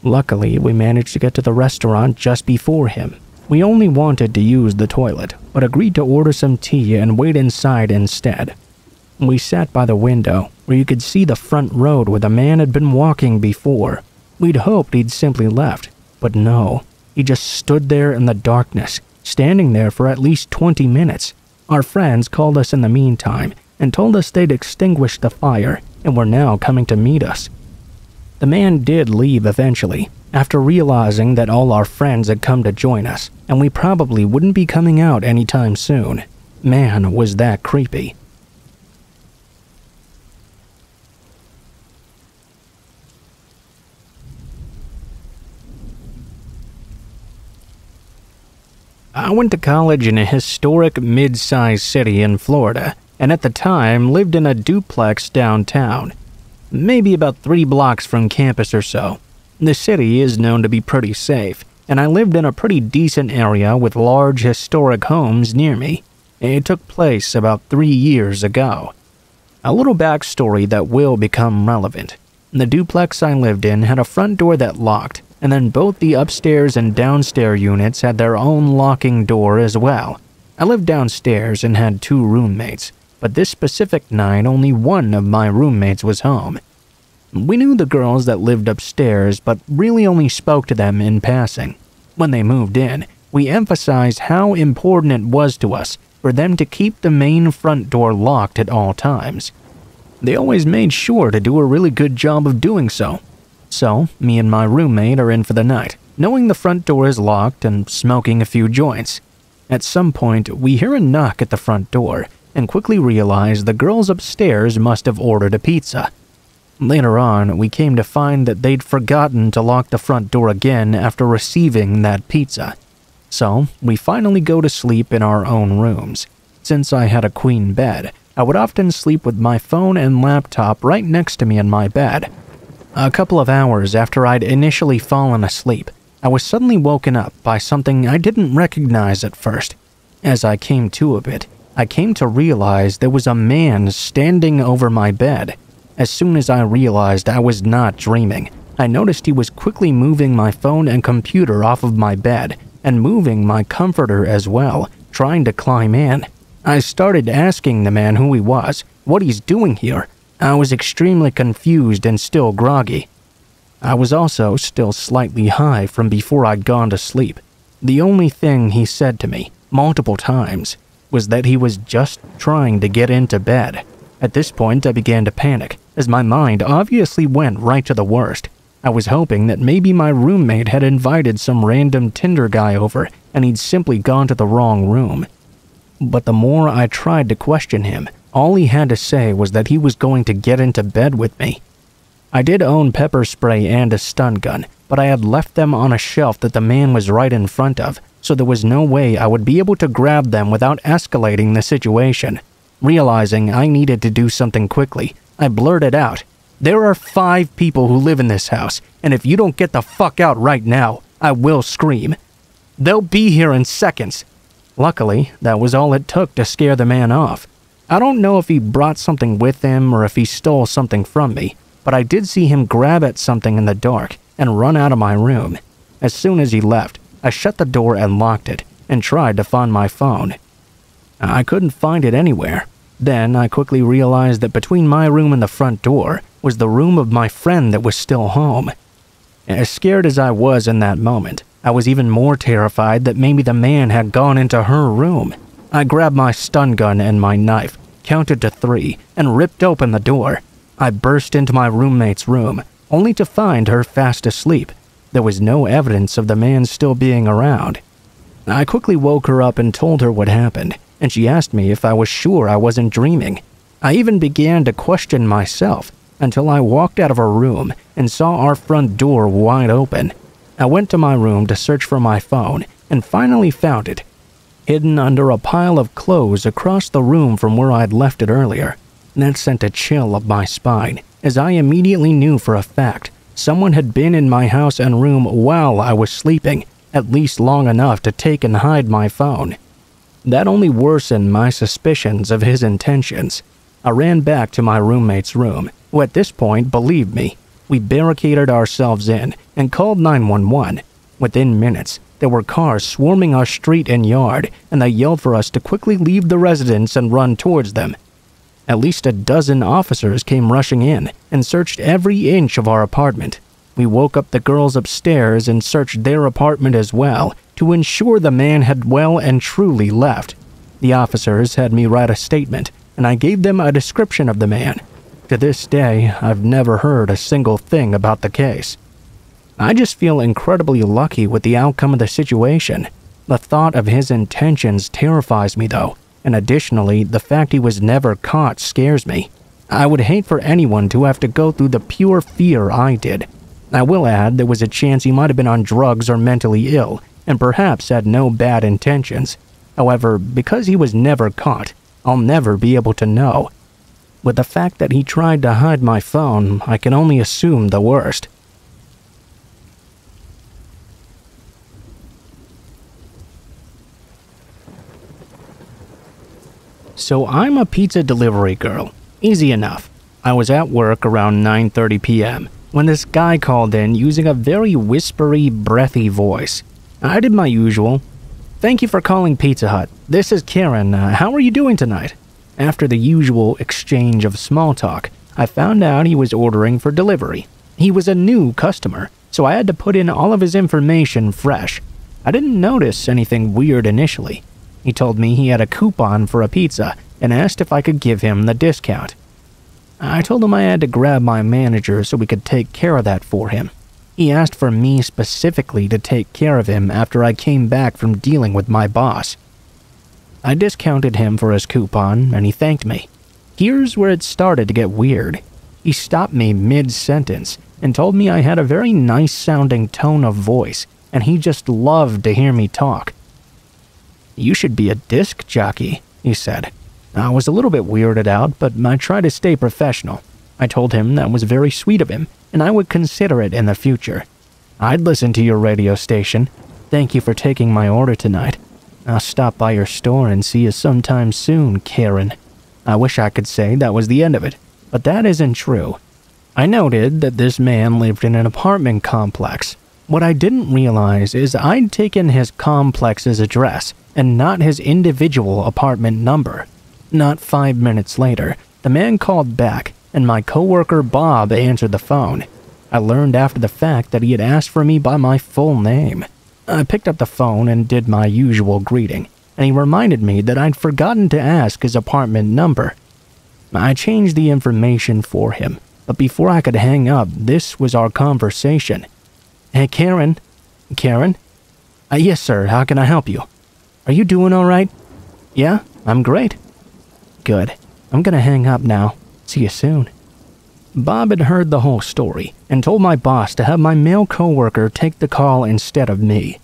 Luckily, we managed to get to the restaurant just before him. We only wanted to use the toilet, but agreed to order some tea and wait inside instead. We sat by the window, where you could see the front road where the man had been walking before. We'd hoped he'd simply left, but no. He just stood there in the darkness, standing there for at least 20 minutes. Our friends called us in the meantime and told us they'd extinguished the fire and were now coming to meet us. The man did leave eventually, after realizing that all our friends had come to join us, and we probably wouldn't be coming out anytime soon. Man, was that creepy. I went to college in a historic mid-sized city in Florida, and at the time lived in a duplex downtown, maybe about 3 blocks from campus or so. The city is known to be pretty safe, and I lived in a pretty decent area with large historic homes near me. It took place about 3 years ago. A little backstory that will become relevant. The duplex I lived in had a front door that locked, and then both the upstairs and downstairs units had their own locking door as well. I lived downstairs and had 2 roommates, but this specific night only one of my roommates was home. We knew the girls that lived upstairs, but really only spoke to them in passing. When they moved in, we emphasized how important it was to us for them to keep the main front door locked at all times. They always made sure to do a really good job of doing so. So, me and my roommate are in for the night, knowing the front door is locked and smoking a few joints. At some point, we hear a knock at the front door and quickly realize the girls upstairs must have ordered a pizza. Later on, we came to find that they'd forgotten to lock the front door again after receiving that pizza. So, we finally go to sleep in our own rooms. Since I had a queen bed, I would often sleep with my phone and laptop right next to me in my bed. A couple of hours after I'd initially fallen asleep, I was suddenly woken up by something I didn't recognize at first. As I came to a bit, I came to realize there was a man standing over my bed. As soon as I realized I was not dreaming, I noticed he was quickly moving my phone and computer off of my bed and moving my comforter as well, trying to climb in. I started asking the man who he was, what he's doing here. I was extremely confused and still groggy. I was also still slightly high from before I'd gone to sleep. The only thing he said to me, multiple times, was that he was just trying to get into bed. At this point, I began to panic, as my mind obviously went right to the worst. I was hoping that maybe my roommate had invited some random Tinder guy over and he'd simply gone to the wrong room. But the more I tried to question him, all he had to say was that he was going to get into bed with me. I did own pepper spray and a stun gun, but I had left them on a shelf that the man was right in front of, so there was no way I would be able to grab them without escalating the situation. Realizing I needed to do something quickly, I blurted out, "There are 5 people who live in this house, and if you don't get the fuck out right now, I will scream. They'll be here in seconds." Luckily, that was all it took to scare the man off. I don't know if he brought something with him or if he stole something from me, but I did see him grab at something in the dark and run out of my room. As soon as he left, I shut the door and locked it and tried to find my phone. I couldn't find it anywhere. Then I quickly realized that between my room and the front door was the room of my friend that was still home. As scared as I was in that moment, I was even more terrified that maybe the man had gone into her room. I grabbed my stun gun and my knife, counted to 3, and ripped open the door. I burst into my roommate's room, only to find her fast asleep. There was no evidence of the man still being around. I quickly woke her up and told her what happened, and she asked me if I was sure I wasn't dreaming. I even began to question myself until I walked out of her room and saw our front door wide open. I went to my room to search for my phone and finally found it, hidden under a pile of clothes across the room from where I'd left it earlier. That sent a chill up my spine, as I immediately knew for a fact someone had been in my house and room while I was sleeping, at least long enough to take and hide my phone. That only worsened my suspicions of his intentions. I ran back to my roommate's room, who at this point believed me. We barricaded ourselves in and called 911. Within minutes, there were cars swarming our street and yard, and they yelled for us to quickly leave the residence and run towards them. At least a dozen officers came rushing in and searched every inch of our apartment. We woke up the girls upstairs and searched their apartment as well to ensure the man had well and truly left. The officers had me write a statement, and I gave them a description of the man. To this day, I've never heard a single thing about the case. I just feel incredibly lucky with the outcome of the situation. The thought of his intentions terrifies me though, and additionally, the fact he was never caught scares me. I would hate for anyone to have to go through the pure fear I did. I will add there was a chance he might have been on drugs or mentally ill, and perhaps had no bad intentions. However, because he was never caught, I'll never be able to know. With the fact that he tried to hide my phone, I can only assume the worst. So I'm a pizza delivery girl. Easy enough. I was at work around 9:30 p.m. when this guy called in using a very whispery, breathy voice. I did my usual. "Thank you for calling Pizza Hut. This is Karen. How are you doing tonight?" After the usual exchange of small talk, I found out he was ordering for delivery. He was a new customer, so I had to put in all of his information fresh. I didn't notice anything weird initially. He told me he had a coupon for a pizza and asked if I could give him the discount. I told him I had to grab my manager so we could take care of that for him. He asked for me specifically to take care of him after I came back from dealing with my boss. I discounted him for his coupon and he thanked me. Here's where it started to get weird. He stopped me mid-sentence and told me I had a very nice-sounding tone of voice and he just loved to hear me talk. "You should be a disc jockey," he said. I was a little bit weirded out, but I tried to stay professional. I told him that was very sweet of him, and I would consider it in the future. "I'd listen to your radio station. Thank you for taking my order tonight. I'll stop by your store and see you sometime soon, Karen." I wish I could say that was the end of it, but that isn't true. I noted that this man lived in an apartment complex. What I didn't realize is I'd taken his complex's address and not his individual apartment number. Not 5 minutes later, the man called back, and my coworker Bob answered the phone. I learned after the fact that he had asked for me by my full name. I picked up the phone and did my usual greeting, and he reminded me that I'd forgotten to ask his apartment number. I changed the information for him, but before I could hang up, this was our conversation. "Hey, Karen? Karen? Yes, sir, how can I help you? Are you doing all right?" "Yeah, I'm great." "Good. I'm gonna hang up now. See you soon." Bob had heard the whole story and told my boss to have my male coworker take the call instead of me.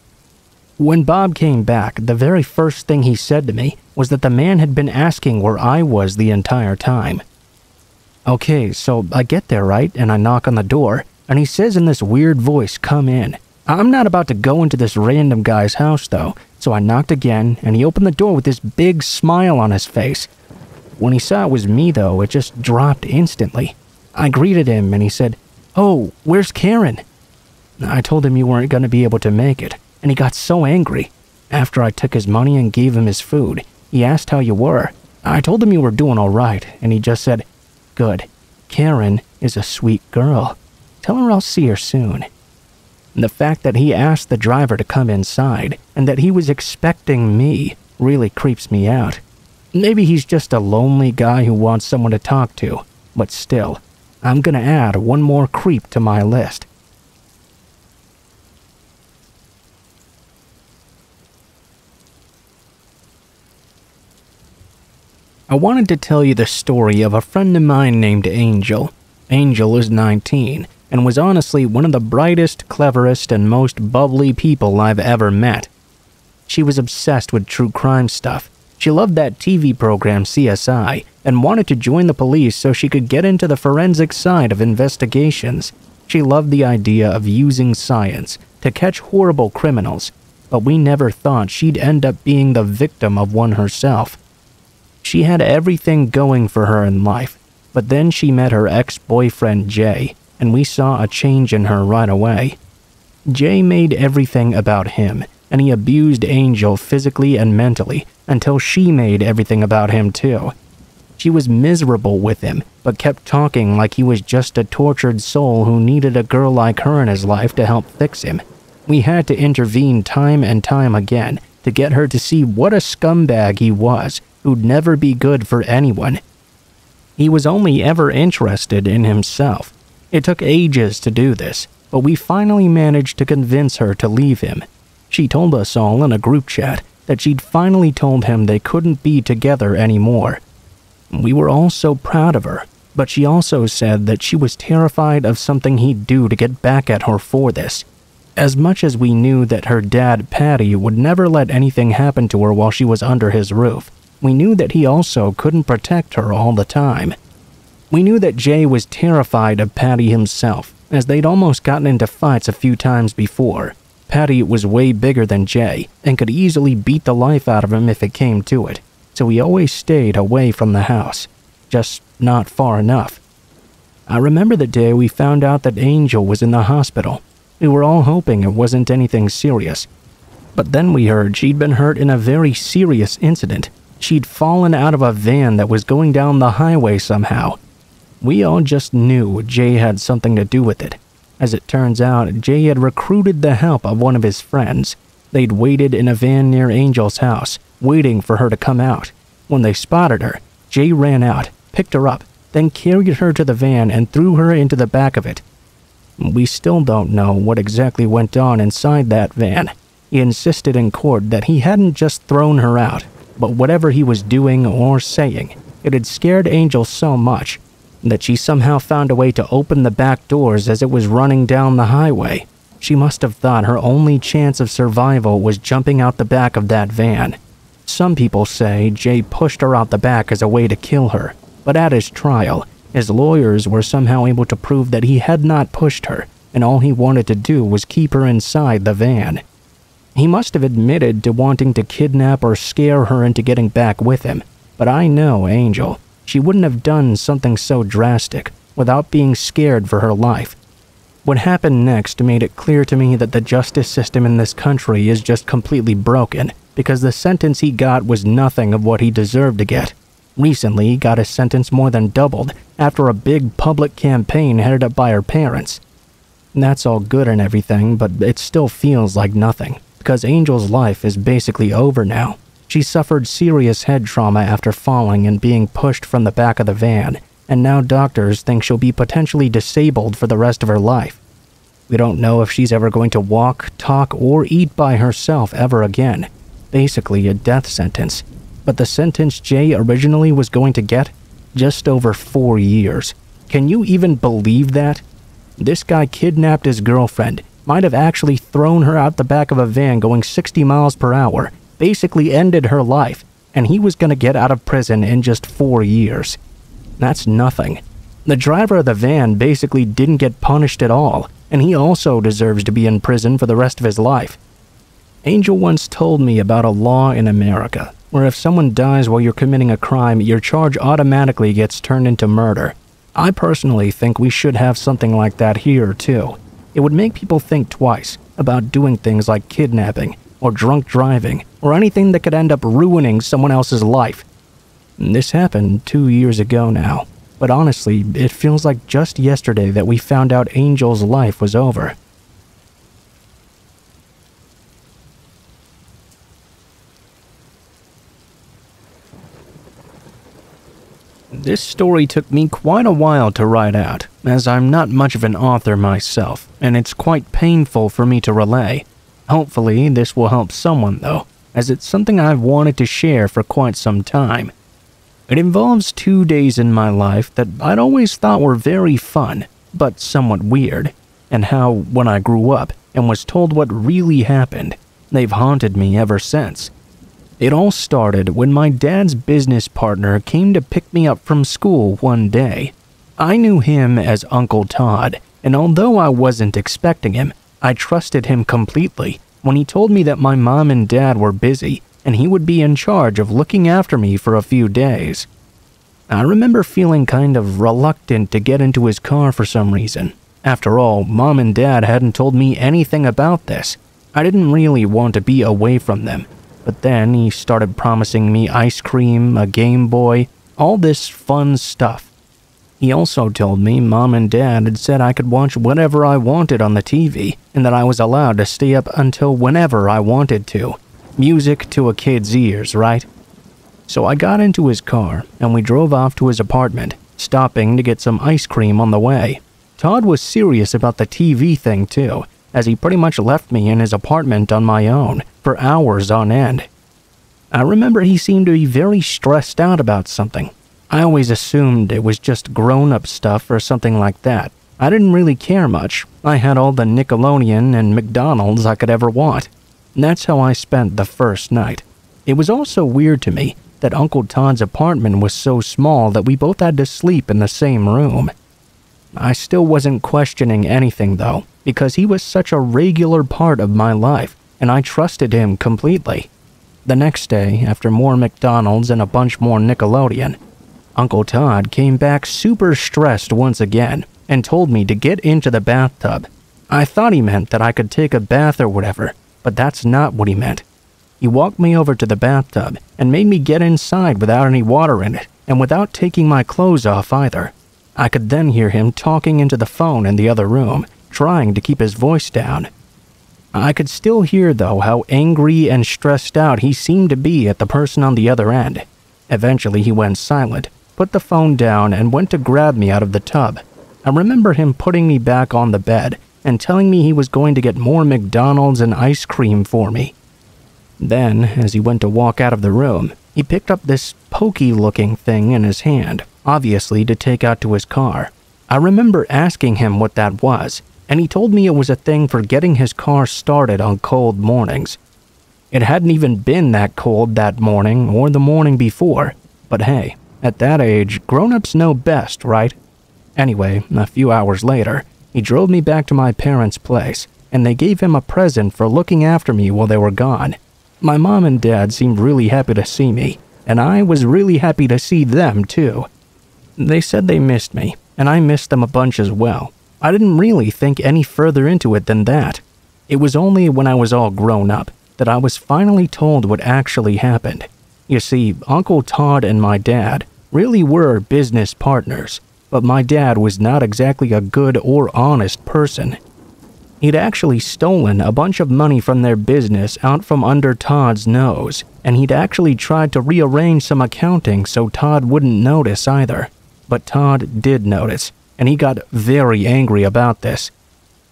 When Bob came back, the very first thing he said to me was that the man had been asking where I was the entire time. Okay, so I get there, right, and I knock on the door, and he says in this weird voice, "Come in." I'm not about to go into this random guy's house though, so I knocked again and he opened the door with this big smile on his face. When he saw it was me though, it just dropped instantly. I greeted him and he said, "Oh, where's Karen?" I told him you weren't going to be able to make it, and he got so angry. After I took his money and gave him his food, he asked how you were. I told him you were doing all right, and he just said, "Good. Karen is a sweet girl. Tell her I'll see her soon." The fact that he asked the driver to come inside and that he was expecting me really creeps me out. Maybe he's just a lonely guy who wants someone to talk to, but still, I'm gonna add one more creep to my list. I wanted to tell you the story of a friend of mine named Angel. Angel is 19 and was honestly one of the brightest, cleverest, and most bubbly people I've ever met. She was obsessed with true crime stuff. She loved that TV program CSI and wanted to join the police so she could get into the forensic side of investigations. She loved the idea of using science to catch horrible criminals, but we never thought she'd end up being the victim of one herself. She had everything going for her in life, but then she met her ex-boyfriend Jay, and we saw a change in her right away. Jay made everything about him, and he abused Angel physically and mentally until she made everything about him too. She was miserable with him, but kept talking like he was just a tortured soul who needed a girl like her in his life to help fix him. We had to intervene time and time again to get her to see what a scumbag he was, who'd never be good for anyone. He was only ever interested in himself. It took ages to do this, but we finally managed to convince her to leave him. She told us all in a group chat that she'd finally told him they couldn't be together anymore. We were all so proud of her, but she also said that she was terrified of something he'd do to get back at her for this. As much as we knew that her dad, Patty, would never let anything happen to her while she was under his roof, we knew that he also couldn't protect her all the time. We knew that Jay was terrified of Patty himself, as they'd almost gotten into fights a few times before. Patty was way bigger than Jay and could easily beat the life out of him if it came to it, so he always stayed away from the house, just not far enough. I remember the day we found out that Angel was in the hospital. We were all hoping it wasn't anything serious, but then we heard she'd been hurt in a very serious incident. She'd fallen out of a van that was going down the highway somehow. We all just knew Jay had something to do with it. As it turns out, Jay had recruited the help of one of his friends. They'd waited in a van near Angel's house, waiting for her to come out. When they spotted her, Jay ran out, picked her up, then carried her to the van and threw her into the back of it. We still don't know what exactly went on inside that van. He insisted in court that he hadn't just thrown her out, but whatever he was doing or saying, it had scared Angel so much that she somehow found a way to open the back doors as it was running down the highway. She must have thought her only chance of survival was jumping out the back of that van. Some people say Jay pushed her out the back as a way to kill her, but at his trial, his lawyers were somehow able to prove that he had not pushed her, and all he wanted to do was keep her inside the van. He must have admitted to wanting to kidnap or scare her into getting back with him, but I know Angel. She wouldn't have done something so drastic without being scared for her life. What happened next made it clear to me that the justice system in this country is just completely broken, because the sentence he got was nothing of what he deserved to get. Recently, he got his sentence more than doubled after a big public campaign headed up by her parents. That's all good and everything, but it still feels like nothing, because Angel's life is basically over now. She suffered serious head trauma after falling and being pushed from the back of the van, and now doctors think she'll be potentially disabled for the rest of her life. We don't know if she's ever going to walk, talk, or eat by herself ever again. Basically a death sentence. But the sentence Jay originally was going to get? Just over 4 years. Can you even believe that? This guy kidnapped his girlfriend, might have actually thrown her out the back of a van going 60 miles per hour, basically ended her life, and he was going to get out of prison in just 4 years. That's nothing. The driver of the van basically didn't get punished at all. and he also deserves to be in prison for the rest of his life. Angel once told me about a law in America where if someone dies while you're committing a crime, your charge automatically gets turned into murder. I personally think we should have something like that here too. It would make people think twice about doing things like kidnapping or drunk driving or anything that could end up ruining someone else's life. This happened 2 years ago now, but honestly, it feels like just yesterday that we found out Angel's life was over. This story took me quite a while to write out, as I'm not much of an author myself, and it's quite painful for me to relay. Hopefully, this will help someone though, as it's something I've wanted to share for quite some time. It involves 2 days in my life that I'd always thought were very fun, but somewhat weird, and how, when I grew up and was told what really happened, they've haunted me ever since. It all started when my dad's business partner came to pick me up from school one day. I knew him as Uncle Todd, and although I wasn't expecting him, I trusted him completely when he told me that my mom and dad were busy and he would be in charge of looking after me for a few days. I remember feeling kind of reluctant to get into his car for some reason. After all, Mom and Dad hadn't told me anything about this. I didn't really want to be away from them. But then he started promising me ice cream, a Game Boy, all this fun stuff. He also told me Mom and Dad had said I could watch whatever I wanted on the TV and that I was allowed to stay up until whenever I wanted to. Music to a kid's ears, right? So I got into his car and we drove off to his apartment, stopping to get some ice cream on the way. Todd was serious about the TV thing too, as he pretty much left me in his apartment on my own for hours on end. I remember he seemed to be very stressed out about something. I always assumed it was just grown-up stuff or something like that. I didn't really care much. I had all the Nickelodeon and McDonald's I could ever want. That's how I spent the first night. It was also weird to me that Uncle Todd's apartment was so small that we both had to sleep in the same room. I still wasn't questioning anything though, because he was such a regular part of my life, and I trusted him completely. The next day, after more McDonald's and a bunch more Nickelodeon, Uncle Todd came back super stressed once again and told me to get into the bathtub. I thought he meant that I could take a bath or whatever, but that's not what he meant. He walked me over to the bathtub and made me get inside without any water in it and without taking my clothes off either. I could then hear him talking into the phone in the other room, trying to keep his voice down. I could still hear, though, how angry and stressed out he seemed to be at the person on the other end. Eventually, he went silent, put the phone down, and went to grab me out of the tub. I remember him putting me back on the bed and telling me he was going to get more McDonald's and ice cream for me. Then, as he went to walk out of the room, he picked up this pokey-looking thing in his hand, obviously to take out to his car. I remember asking him what that was, and he told me it was a thing for getting his car started on cold mornings. It hadn't even been that cold that morning or the morning before, but hey, at that age, grown-ups know best, right? Anyway, a few hours later, he drove me back to my parents' place, and they gave him a present for looking after me while they were gone. My mom and dad seemed really happy to see me, and I was really happy to see them too. They said they missed me, and I missed them a bunch as well. I didn't really think any further into it than that. It was only when I was all grown up that I was finally told what actually happened. You see, Uncle Todd and my dad really were business partners, but my dad was not exactly a good or honest person. He'd actually stolen a bunch of money from their business out from under Todd's nose, and he'd actually tried to rearrange some accounting so Todd wouldn't notice either. But Todd did notice, and he got very angry about this.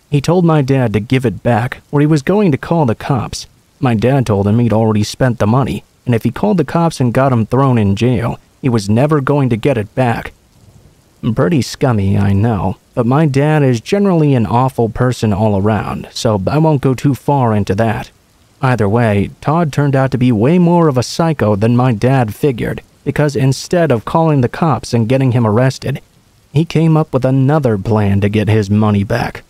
He told my dad to give it back, or he was going to call the cops. My dad told him he'd already spent the money, and if he called the cops and got him thrown in jail, he was never going to get it back. Pretty scummy, I know, but my dad is generally an awful person all around, so I won't go too far into that. Either way, Todd turned out to be way more of a psycho than my dad figured, because instead of calling the cops and getting him arrested, he came up with another plan to get his money back.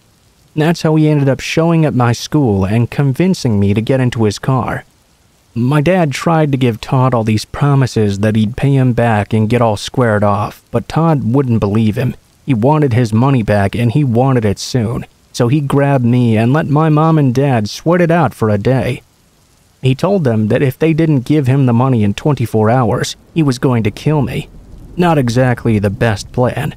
That's how he ended up showing at my school and convincing me to get into his car. My dad tried to give Todd all these promises that he'd pay him back and get all squared off, but Todd wouldn't believe him. He wanted his money back and he wanted it soon, so he grabbed me and let my mom and dad sweat it out for a day. He told them that if they didn't give him the money in 24 hours, he was going to kill me. Not exactly the best plan.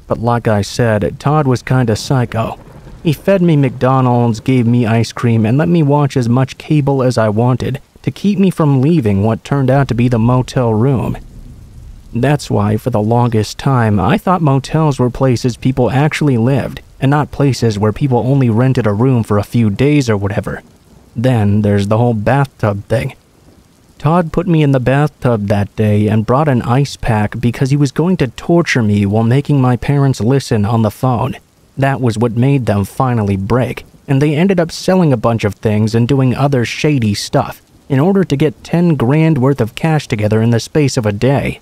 But like I said, Todd was kinda psycho. He fed me McDonald's, gave me ice cream, and let me watch as much cable as I wanted to keep me from leaving what turned out to be the motel room. That's why, for the longest time, I thought motels were places people actually lived, and not places where people only rented a room for a few days or whatever. Then there's the whole bathtub thing. Todd put me in the bathtub that day and brought an ice pack because he was going to torture me while making my parents listen on the phone. That was what made them finally break, and they ended up selling a bunch of things and doing other shady stuff in order to get 10 grand worth of cash together in the space of a day.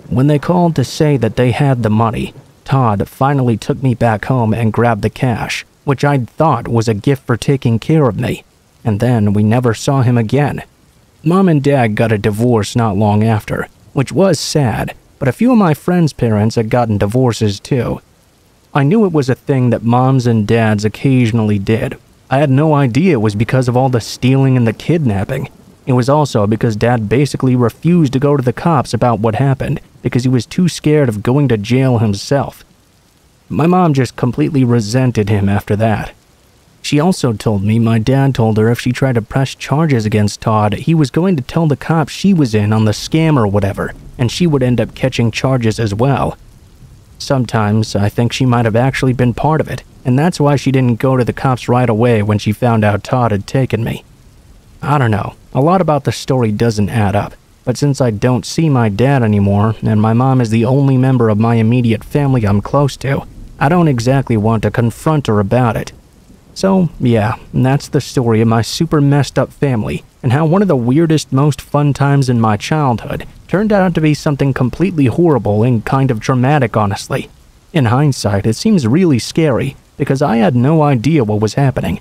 When they called to say that they had the money, Todd finally took me back home and grabbed the cash, which I'd thought was a gift for taking care of me, and then we never saw him again. Mom and Dad got a divorce not long after, which was sad, but a few of my friends' parents had gotten divorces too. I knew it was a thing that moms and dads occasionally did. I had no idea it was because of all the stealing and the kidnapping. It was also because Dad basically refused to go to the cops about what happened because he was too scared of going to jail himself. My mom just completely resented him after that. She also told me my dad told her if she tried to press charges against Todd, he was going to tell the cops she was in on the scam or whatever, and she would end up catching charges as well. Sometimes I think she might have actually been part of it, and that's why she didn't go to the cops right away when she found out Todd had taken me. I don't know, a lot about the story doesn't add up, but since I don't see my dad anymore, and my mom is the only member of my immediate family I'm close to, I don't exactly want to confront her about it. So, yeah, that's the story of my super messed up family, and how one of the weirdest, most fun times in my childhood turned out to be something completely horrible and kind of traumatic, honestly. In hindsight, it seems really scary, because I had no idea what was happening.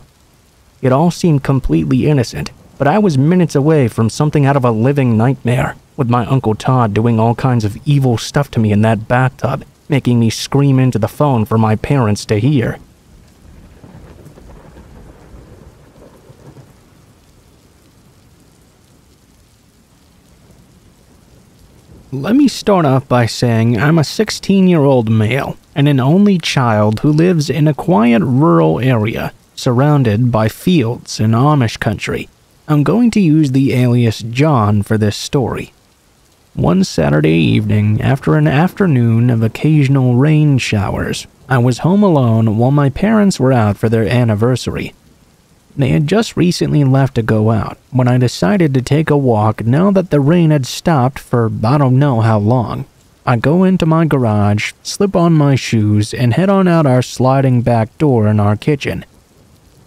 It all seemed completely innocent, but I was minutes away from something out of a living nightmare, with my Uncle Todd doing all kinds of evil stuff to me in that bathtub, making me scream into the phone for my parents to hear. Let me start off by saying I'm a 16-year-old male and an only child who lives in a quiet rural area surrounded by fields in Amish country. I'm going to use the alias John for this story. One Saturday evening, after an afternoon of occasional rain showers, I was home alone while my parents were out for their anniversary. They had just recently left to go out when I decided to take a walk now that the rain had stopped for I don't know how long. I go into my garage, slip on my shoes, and head on out our sliding back door in our kitchen.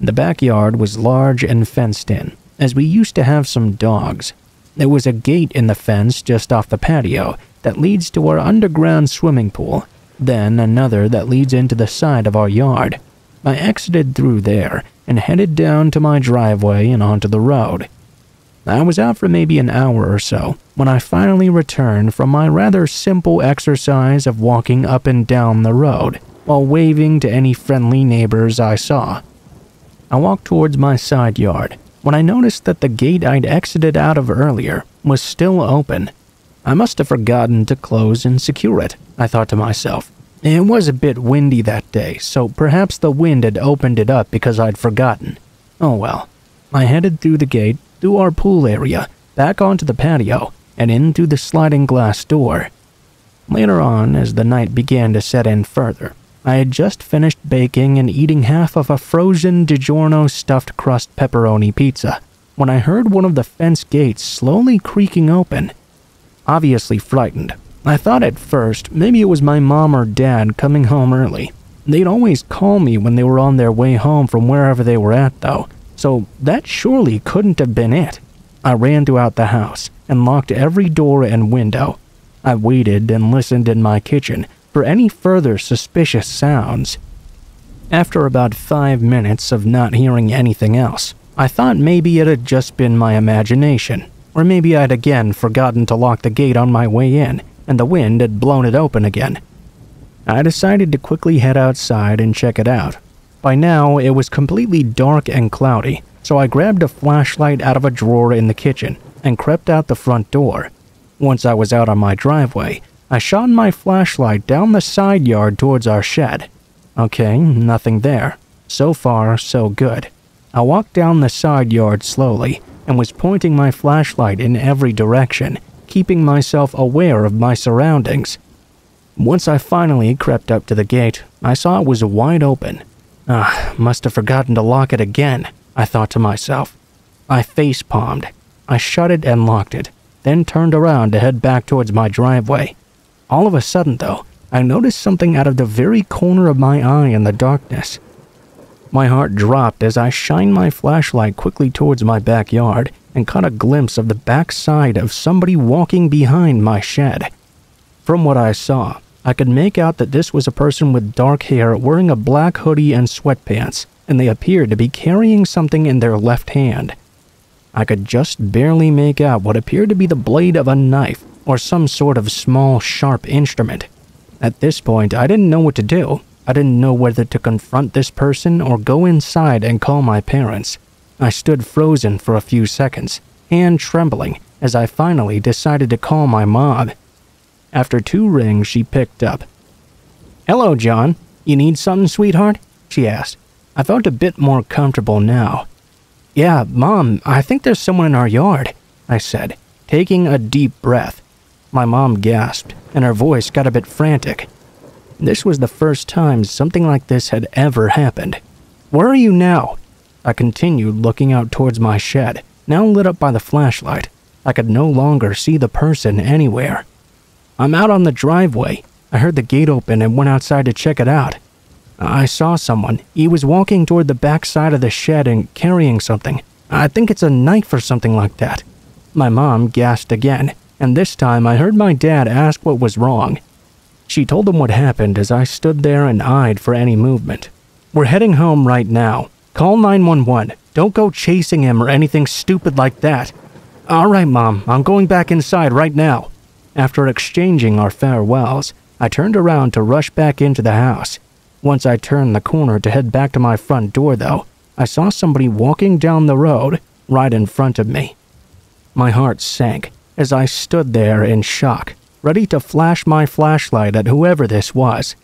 The backyard was large and fenced in, as we used to have some dogs. There was a gate in the fence just off the patio that leads to our underground swimming pool, then another that leads into the side of our yard. I exited through there and headed down to my driveway and onto the road. I was out for maybe an hour or so when I finally returned from my rather simple exercise of walking up and down the road while waving to any friendly neighbors I saw. I walked towards my side yard when I noticed that the gate I'd exited out of earlier was still open. I must have forgotten to close and secure it, I thought to myself. It was a bit windy that day, so perhaps the wind had opened it up because I'd forgotten. Oh well. I headed through the gate, through our pool area, back onto the patio, and in through the sliding glass door. Later on, as the night began to set in further, I had just finished baking and eating half of a frozen DiGiorno stuffed crust pepperoni pizza when I heard one of the fence gates slowly creaking open. Obviously frightened, I thought at first maybe it was my mom or dad coming home early. They'd always call me when they were on their way home from wherever they were at though, so that surely couldn't have been it. I ran throughout the house and locked every door and window. I waited and listened in my kitchen for any further suspicious sounds. After about 5 minutes of not hearing anything else, I thought maybe it had just been my imagination, or maybe I'd again forgotten to lock the gate on my way in, and the wind had blown it open again. I decided to quickly head outside and check it out. By now, it was completely dark and cloudy, so I grabbed a flashlight out of a drawer in the kitchen and crept out the front door. Once I was out on my driveway, I shone my flashlight down the side yard towards our shed. Okay, nothing there. So far, so good. I walked down the side yard slowly and was pointing my flashlight in every direction, keeping myself aware of my surroundings. Once I finally crept up to the gate, I saw it was wide open. Must have forgotten to lock it again, I thought to myself. I face-palmed. I shut it and locked it, then turned around to head back towards my driveway. All of a sudden, though, I noticed something out of the very corner of my eye in the darkness. My heart dropped as I shined my flashlight quickly towards my backyard and caught a glimpse of the backside of somebody walking behind my shed. From what I saw, I could make out that this was a person with dark hair wearing a black hoodie and sweatpants, and they appeared to be carrying something in their left hand. I could just barely make out what appeared to be the blade of a knife or some sort of small, sharp instrument. At this point, I didn't know what to do. I didn't know whether to confront this person or go inside and call my parents. I stood frozen for a few seconds, hand trembling, as I finally decided to call my mom. After 2 rings, she picked up. "Hello, John. You need something, sweetheart?" she asked. I felt a bit more comfortable now. "Yeah, Mom, I think there's someone in our yard," I said, taking a deep breath. My mom gasped, and her voice got a bit frantic. This was the first time something like this had ever happened. "Where are you now?" I continued looking out towards my shed, now lit up by the flashlight. I could no longer see the person anywhere. "I'm out on the driveway. I heard the gate open and went outside to check it out. I saw someone. He was walking toward the back side of the shed and carrying something. I think it's a knife or something like that." My mom gasped again, and this time I heard my dad ask what was wrong. She told him what happened as I stood there and eyed for any movement. "We're heading home right now. Call 911. Don't go chasing him or anything stupid like that." "All right, Mom. I'm going back inside right now." After exchanging our farewells, I turned around to rush back into the house. Once I turned the corner to head back to my front door, though, I saw somebody walking down the road right in front of me. My heart sank as I stood there in shock, ready to flash my flashlight at whoever this was.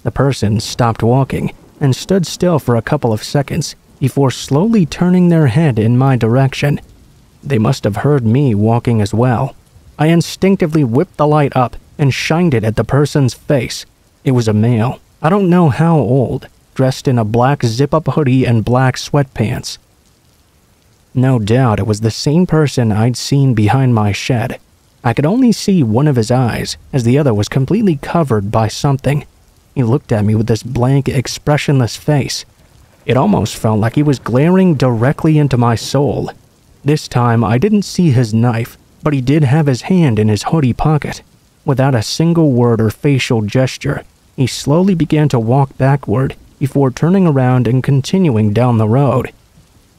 The person stopped walking and stood still for a couple of seconds before slowly turning their head in my direction. They must have heard me walking as well. I instinctively whipped the light up and shined it at the person's face. It was a male, I don't know how old, dressed in a black zip-up hoodie and black sweatpants. No doubt it was the same person I'd seen behind my shed. I could only see one of his eyes, as the other was completely covered by something. He looked at me with this blank, expressionless face. It almost felt like he was glaring directly into my soul. This time, I didn't see his knife, but he did have his hand in his hoodie pocket. Without a single word or facial gesture, he slowly began to walk backward before turning around and continuing down the road.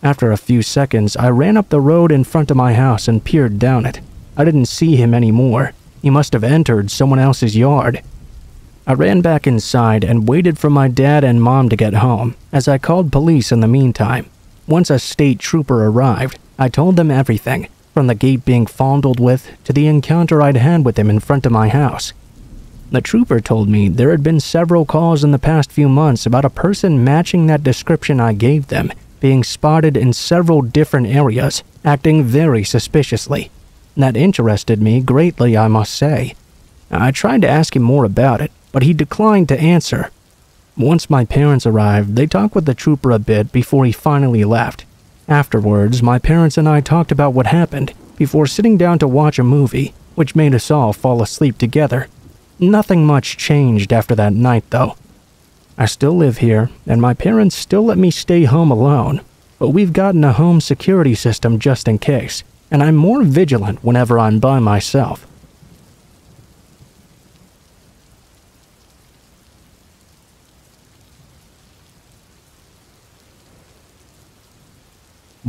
After a few seconds, I ran up the road in front of my house and peered down it. I didn't see him anymore. He must have entered someone else's yard. I ran back inside and waited for my dad and mom to get home, as I called police in the meantime. Once a state trooper arrived, I told them everything, from the gate being fondled with to the encounter I'd had with him in front of my house. The trooper told me there had been several calls in the past few months about a person matching that description I gave them, being spotted in several different areas, acting very suspiciously. That interested me greatly, I must say. I tried to ask him more about it, but he declined to answer. Once my parents arrived, they talked with the trooper a bit before he finally left. Afterwards, my parents and I talked about what happened before sitting down to watch a movie, which made us all fall asleep together. Nothing much changed after that night, though. I still live here, and my parents still let me stay home alone, but we've gotten a home security system just in case, and I'm more vigilant whenever I'm by myself.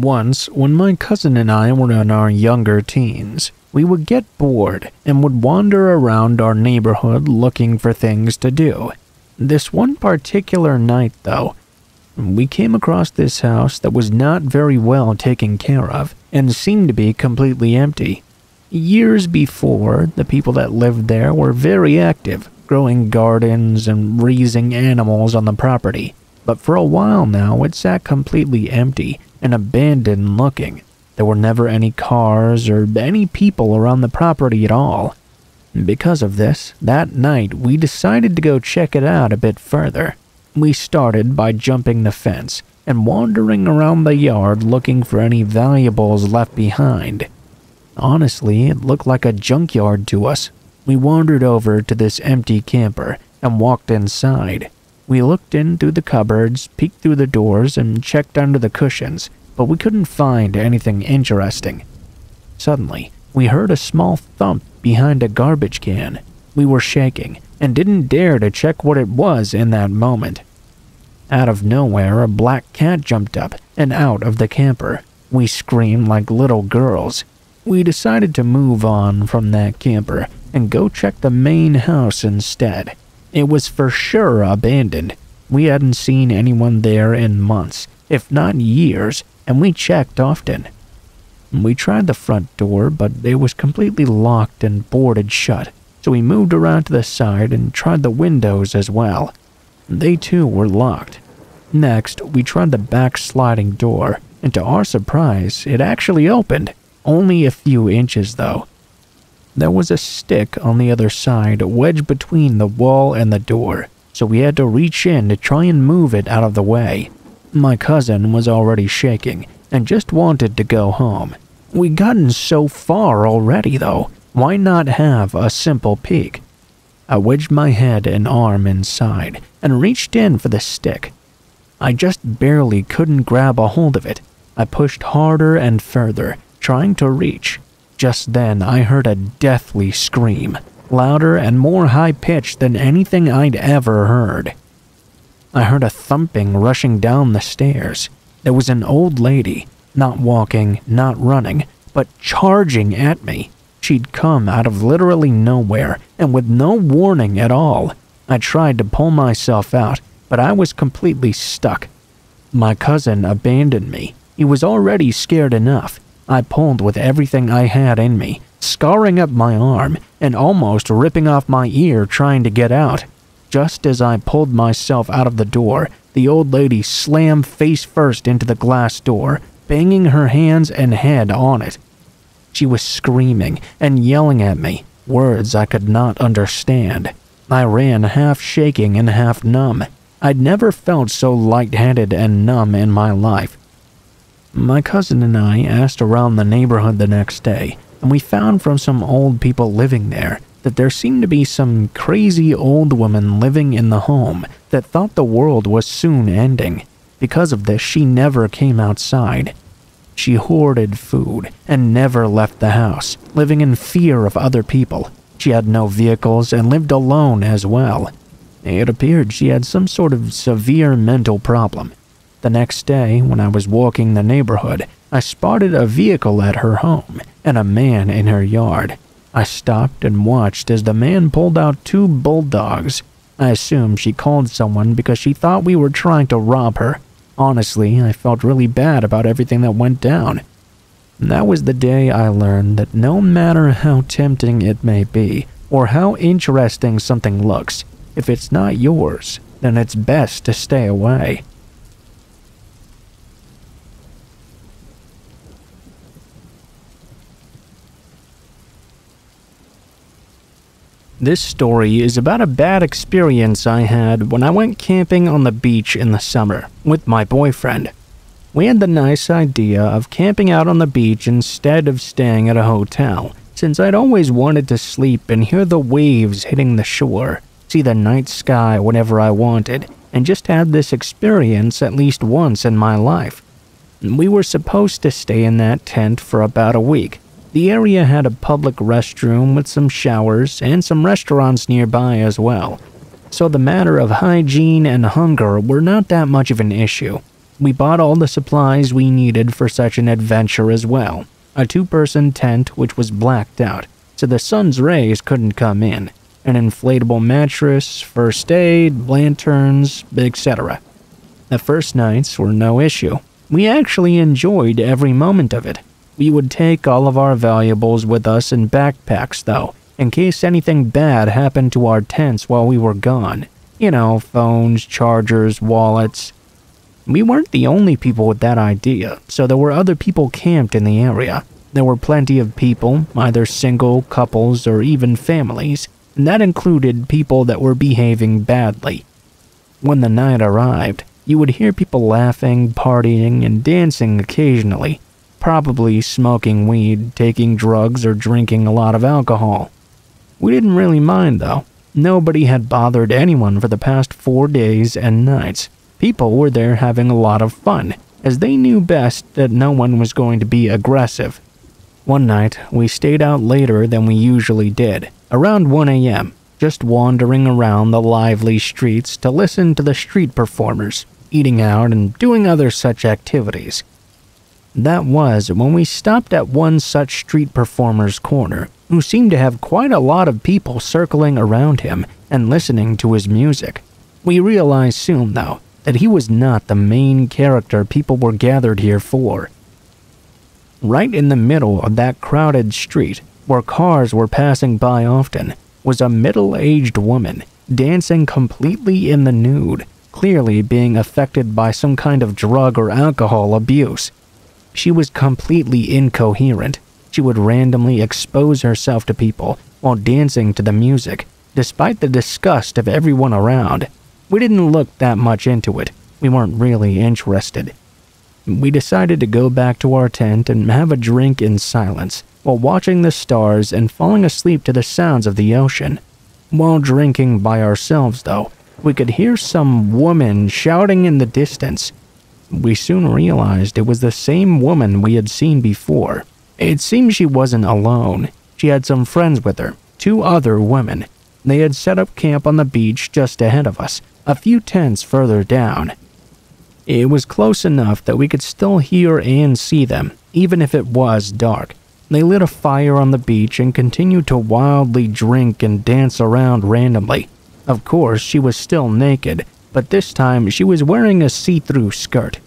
Once, when my cousin and I were in our younger teens, we would get bored and would wander around our neighborhood looking for things to do. This one particular night, though, we came across this house that was not very well taken care of and seemed to be completely empty. Years before, the people that lived there were very active, growing gardens and raising animals on the property. But for a while now, it sat completely empty and abandoned looking. There were never any cars or any people around the property at all. Because of this, that night we decided to go check it out a bit further. We started by jumping the fence and wandering around the yard looking for any valuables left behind. Honestly, it looked like a junkyard to us. We wandered over to this empty camper and walked inside. We looked in through the cupboards, peeked through the doors, and checked under the cushions, but we couldn't find anything interesting. Suddenly, we heard a small thump behind a garbage can. We were shaking and didn't dare to check what it was in that moment. Out of nowhere, a black cat jumped up and out of the camper. We screamed like little girls. We decided to move on from that camper and go check the main house instead. It was for sure abandoned. We hadn't seen anyone there in months, if not years, and we checked often. We tried the front door, but it was completely locked and boarded shut, so we moved around to the side and tried the windows as well. They too were locked. Next, we tried the back sliding door, and to our surprise, it actually opened. Only a few inches though. There was a stick on the other side wedged between the wall and the door, so we had to reach in to try and move it out of the way. My cousin was already shaking and just wanted to go home. We'd gotten so far already though, why not have a simple peek? I wedged my head and arm inside and reached in for the stick. I just barely couldn't grab a hold of it. I pushed harder and further, trying to reach. Just then, I heard a deathly scream, louder and more high-pitched than anything I'd ever heard. I heard a thumping rushing down the stairs. There was an old lady, not walking, not running, but charging at me. She'd come out of literally nowhere, and with no warning at all. I tried to pull myself out, but I was completely stuck. My cousin abandoned me. He was already scared enough. I pulled with everything I had in me, scarring up my arm and almost ripping off my ear trying to get out. Just as I pulled myself out of the door, the old lady slammed face first into the glass door, banging her hands and head on it. She was screaming and yelling at me, words I could not understand. I ran half shaking and half numb. I'd never felt so lightheaded and numb in my life. My cousin and I asked around the neighborhood the next day, and we found from some old people living there that there seemed to be some crazy old woman living in the home that thought the world was soon ending. Because of this, she never came outside. She hoarded food and never left the house, living in fear of other people. She had no vehicles and lived alone as well. It appeared she had some sort of severe mental problem. The next day, when I was walking the neighborhood, I spotted a vehicle at her home and a man in her yard. I stopped and watched as the man pulled out 2 bulldogs. I assumed she called someone because she thought we were trying to rob her. Honestly, I felt really bad about everything that went down. That was the day I learned that no matter how tempting it may be, or how interesting something looks, if it's not yours, then it's best to stay away. This story is about a bad experience I had when I went camping on the beach in the summer with my boyfriend. We had the nice idea of camping out on the beach instead of staying at a hotel, since I'd always wanted to sleep and hear the waves hitting the shore, see the night sky whenever I wanted, and just had this experience at least once in my life. We were supposed to stay in that tent for about a week. The area had a public restroom with some showers and some restaurants nearby as well, so the matter of hygiene and hunger were not that much of an issue. We bought all the supplies we needed for such an adventure as well. A 2-person tent which was blacked out, so the sun's rays couldn't come in, an inflatable mattress, first aid, lanterns, etc. The first nights were no issue. We actually enjoyed every moment of it. We would take all of our valuables with us in backpacks though, in case anything bad happened to our tents while we were gone. You know, phones, chargers, wallets. We weren't the only people with that idea, so there were other people camped in the area. There were plenty of people, either single, couples, or even families, and that included people that were behaving badly. When the night arrived, you would hear people laughing, partying, and dancing occasionally, probably smoking weed, taking drugs, or drinking a lot of alcohol. We didn't really mind though. Nobody had bothered anyone for the past 4 days and nights. People were there having a lot of fun, as they knew best that no one was going to be aggressive. One night, we stayed out later than we usually did, around 1 a.m., just wandering around the lively streets to listen to the street performers, eating out and doing other such activities. That was when we stopped at one such street performer's corner, who seemed to have quite a lot of people circling around him and listening to his music. We realized soon, though, that he was not the main character people were gathered here for. Right in the middle of that crowded street, where cars were passing by often, was a middle-aged woman, dancing completely in the nude, clearly being affected by some kind of drug or alcohol abuse. She was completely incoherent. She would randomly expose herself to people while dancing to the music, despite the disgust of everyone around. We didn't look that much into it. We weren't really interested. We decided to go back to our tent and have a drink in silence, while watching the stars and falling asleep to the sounds of the ocean. While drinking by ourselves, though, we could hear some woman shouting in the distance. We soon realized it was the same woman we had seen before. It seemed she wasn't alone. She had some friends with her, 2 other women. They had set up camp on the beach just ahead of us, a few tents further down. It was close enough that we could still hear and see them, even if it was dark. They lit a fire on the beach and continued to wildly drink and dance around randomly. Of course, she was still naked, but this time she was wearing a see-through skirt.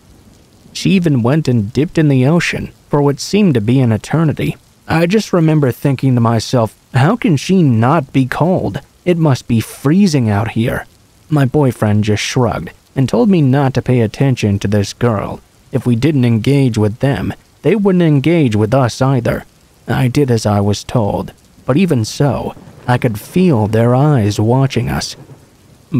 She even went and dipped in the ocean for what seemed to be an eternity. I just remember thinking to myself, how can she not be cold? It must be freezing out here. My boyfriend just shrugged and told me not to pay attention to this girl. If we didn't engage with them, they wouldn't engage with us either. I did as I was told, but even so, I could feel their eyes watching us.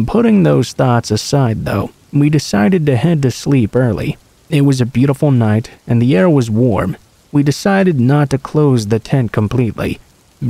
Putting those thoughts aside though, we decided to head to sleep early. It was a beautiful night and the air was warm. We decided not to close the tent completely,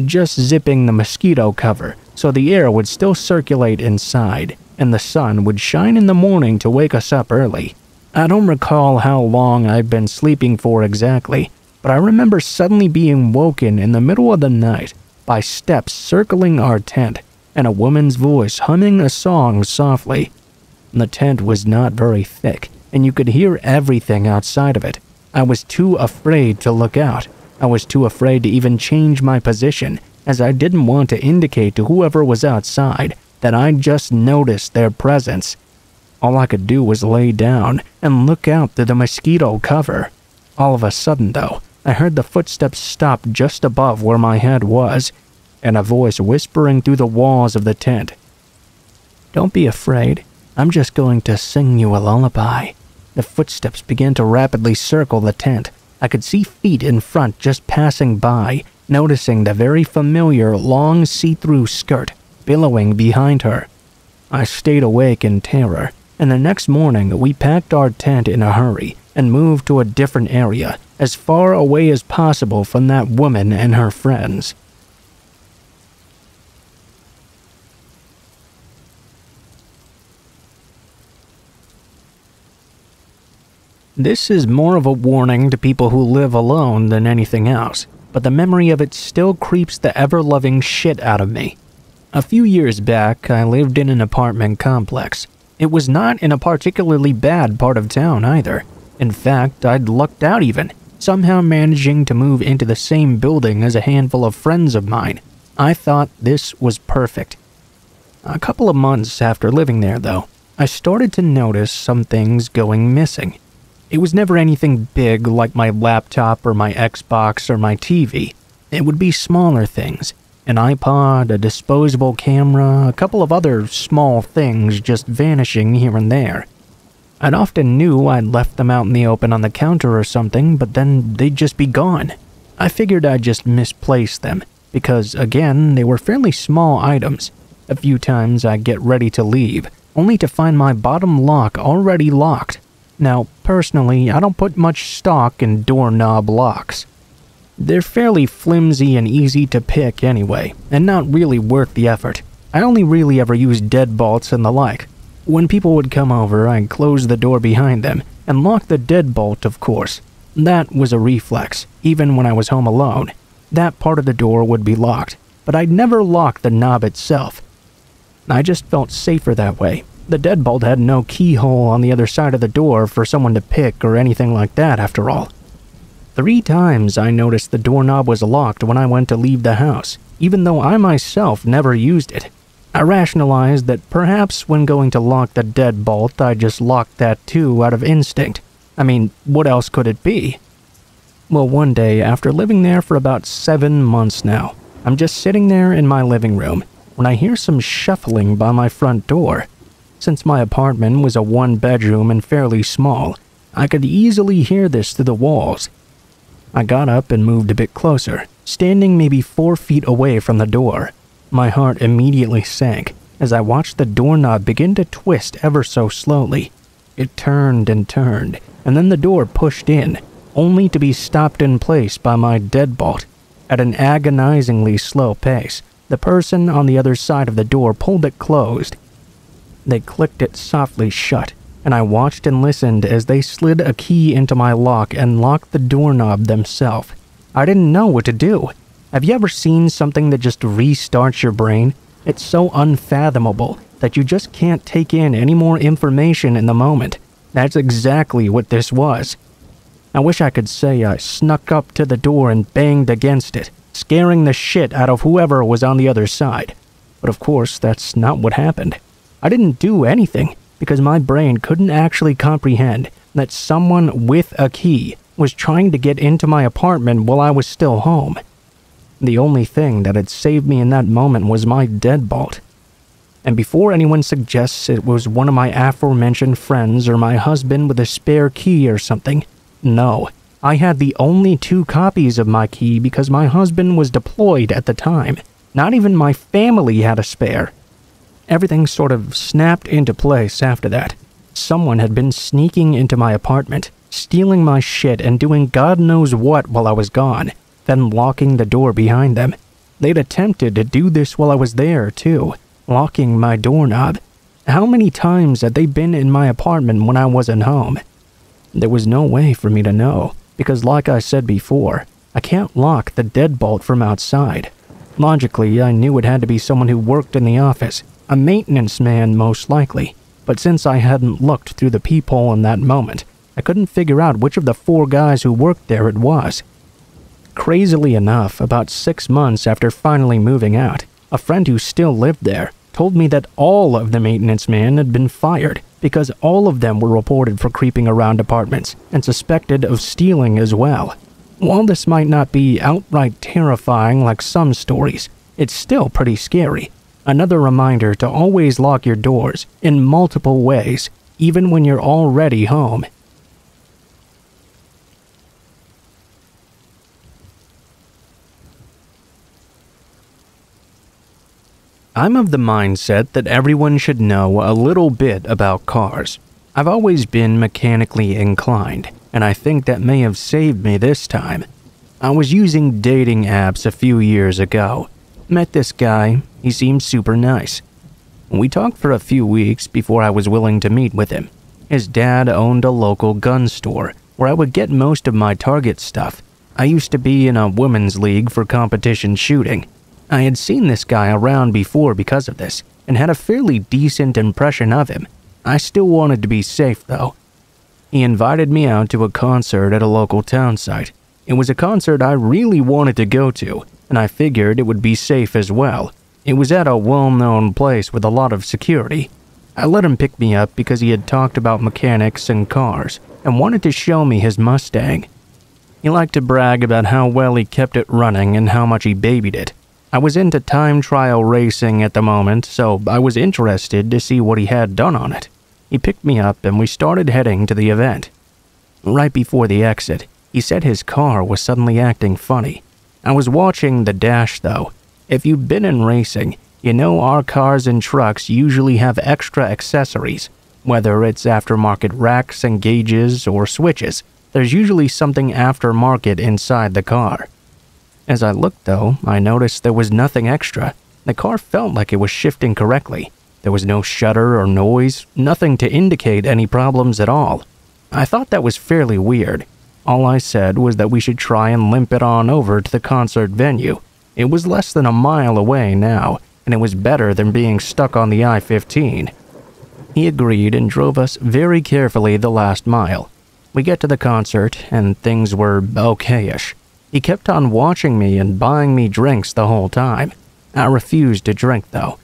just zipping the mosquito cover so the air would still circulate inside and the sun would shine in the morning to wake us up early. I don't recall how long I'd been sleeping for exactly, but I remember suddenly being woken in the middle of the night by steps circling our tent and a woman's voice humming a song softly. The tent was not very thick, and you could hear everything outside of it. I was too afraid to look out. I was too afraid to even change my position, as I didn't want to indicate to whoever was outside that I just noticed their presence. All I could do was lay down and look out through the mosquito cover. All of a sudden, though, I heard the footsteps stop just above where my head was, and a voice whispering through the walls of the tent. "Don't be afraid. I'm just going to sing you a lullaby." The footsteps began to rapidly circle the tent. I could see feet in front just passing by, noticing the very familiar long see-through skirt billowing behind her. I stayed awake in terror, and the next morning we packed our tent in a hurry and moved to a different area, as far away as possible from that woman and her friends. This is more of a warning to people who live alone than anything else, but the memory of it still creeps the ever-loving shit out of me. A few years back, I lived in an apartment complex. It was not in a particularly bad part of town either. In fact, I'd lucked out even, somehow managing to move into the same building as a handful of friends of mine. I thought this was perfect. A couple of months after living there, though, I started to notice some things going missing. It was never anything big like my laptop or my Xbox or my TV. It would be smaller things. An iPod, a disposable camera, a couple of other small things just vanishing here and there. I'd often knew I'd left them out in the open on the counter or something, but then they'd just be gone. I figured I'd just misplaced them, because again, they were fairly small items. A few times I'd get ready to leave, only to find my bottom lock already locked. Now, personally, I don't put much stock in doorknob locks. They're fairly flimsy and easy to pick anyway, and not really worth the effort. I only really ever use deadbolts and the like. When people would come over, I'd close the door behind them, and lock the deadbolt, of course. That was a reflex, even when I was home alone. That part of the door would be locked, but I'd never lock the knob itself. I just felt safer that way. The deadbolt had no keyhole on the other side of the door for someone to pick or anything like that, after all. 3 times I noticed the doorknob was locked when I went to leave the house, even though I myself never used it. I rationalized that perhaps when going to lock the deadbolt, I just locked that too out of instinct. I mean, what else could it be? Well, one day, after living there for about 7 months now, I'm just sitting there in my living room when I hear some shuffling by my front door. Since my apartment was a 1-bedroom and fairly small, I could easily hear this through the walls. I got up and moved a bit closer, standing maybe 4 feet away from the door. My heart immediately sank as I watched the doorknob begin to twist ever so slowly. It turned and turned, and then the door pushed in, only to be stopped in place by my deadbolt. At an agonizingly slow pace, the person on the other side of the door pulled it closed. They clicked it softly shut, and I watched and listened as they slid a key into my lock and locked the doorknob themselves. I didn't know what to do. Have you ever seen something that just restarts your brain? It's so unfathomable that you just can't take in any more information in the moment. That's exactly what this was. I wish I could say I snuck up to the door and banged against it, scaring the shit out of whoever was on the other side. But of course, that's not what happened. I didn't do anything because my brain couldn't actually comprehend that someone with a key was trying to get into my apartment while I was still home. The only thing that had saved me in that moment was my deadbolt. And before anyone suggests it was one of my aforementioned friends or my husband with a spare key or something, no. I had the only 2 copies of my key because my husband was deployed at the time. Not even my family had a spare. Everything sort of snapped into place after that. Someone had been sneaking into my apartment, stealing my shit and doing God knows what while I was gone, then locking the door behind them. They'd attempted to do this while I was there, too, locking my doorknob. How many times had they been in my apartment when I wasn't home? There was no way for me to know, because like I said before, I can't lock the deadbolt from outside. Logically, I knew it had to be someone who worked in the office, a maintenance man most likely, but since I hadn't looked through the peephole in that moment, I couldn't figure out which of the 4 guys who worked there it was. Crazily enough, about 6 months after finally moving out, a friend who still lived there told me that all of the maintenance men had been fired because all of them were reported for creeping around apartments and suspected of stealing as well. While this might not be outright terrifying like some stories, it's still pretty scary. Another reminder to always lock your doors in multiple ways, even when you're already home. I'm of the mindset that everyone should know a little bit about cars. I've always been mechanically inclined, and I think that may have saved me this time. I was using dating apps a few years ago. Met this guy, he seemed super nice. We talked for a few weeks before I was willing to meet with him. His dad owned a local gun store, where I would get most of my target stuff. I used to be in a women's league for competition shooting. I had seen this guy around before because of this, and had a fairly decent impression of him. I still wanted to be safe though. He invited me out to a concert at a local town site. It was a concert I really wanted to go to, and I figured it would be safe as well. It was at a well-known place with a lot of security. I let him pick me up because he had talked about mechanics and cars and wanted to show me his Mustang. He liked to brag about how well he kept it running and how much he babied it. I was into time trial racing at the moment, so I was interested to see what he had done on it. He picked me up and we started heading to the event. Right before the exit, he said his car was suddenly acting funny. I was watching the dash though. If you've been in racing, you know our cars and trucks usually have extra accessories. Whether it's aftermarket racks and gauges or switches, there's usually something aftermarket inside the car. As I looked though, I noticed there was nothing extra. The car felt like it was shifting correctly. There was no shudder or noise, nothing to indicate any problems at all. I thought that was fairly weird. All I said was that we should try and limp it on over to the concert venue. It was less than a mile away now, and it was better than being stuck on the I-15. He agreed and drove us very carefully the last mile. We get to the concert, and things were okay-ish. He kept on watching me and buying me drinks the whole time. I refused to drink though.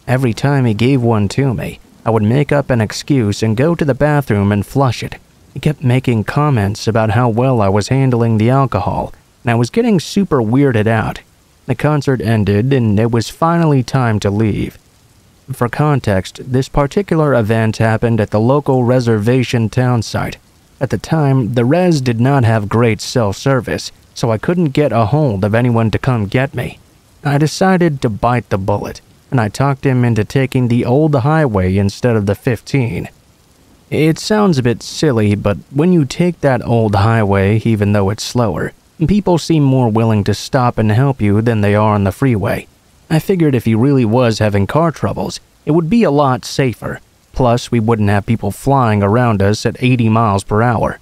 Every time he gave one to me, I would make up an excuse and go to the bathroom and flush it. He kept making comments about how well I was handling the alcohol, and I was getting super weirded out. The concert ended and it was finally time to leave. For context, this particular event happened at the local reservation town site. At the time, the res did not have great self-service, so I couldn't get a hold of anyone to come get me. I decided to bite the bullet, and I talked him into taking the old highway instead of the 15. It sounds a bit silly, but when you take that old highway, even though it's slower, people seem more willing to stop and help you than they are on the freeway. I figured if he really was having car troubles, it would be a lot safer. Plus, we wouldn't have people flying around us at 80 miles per hour.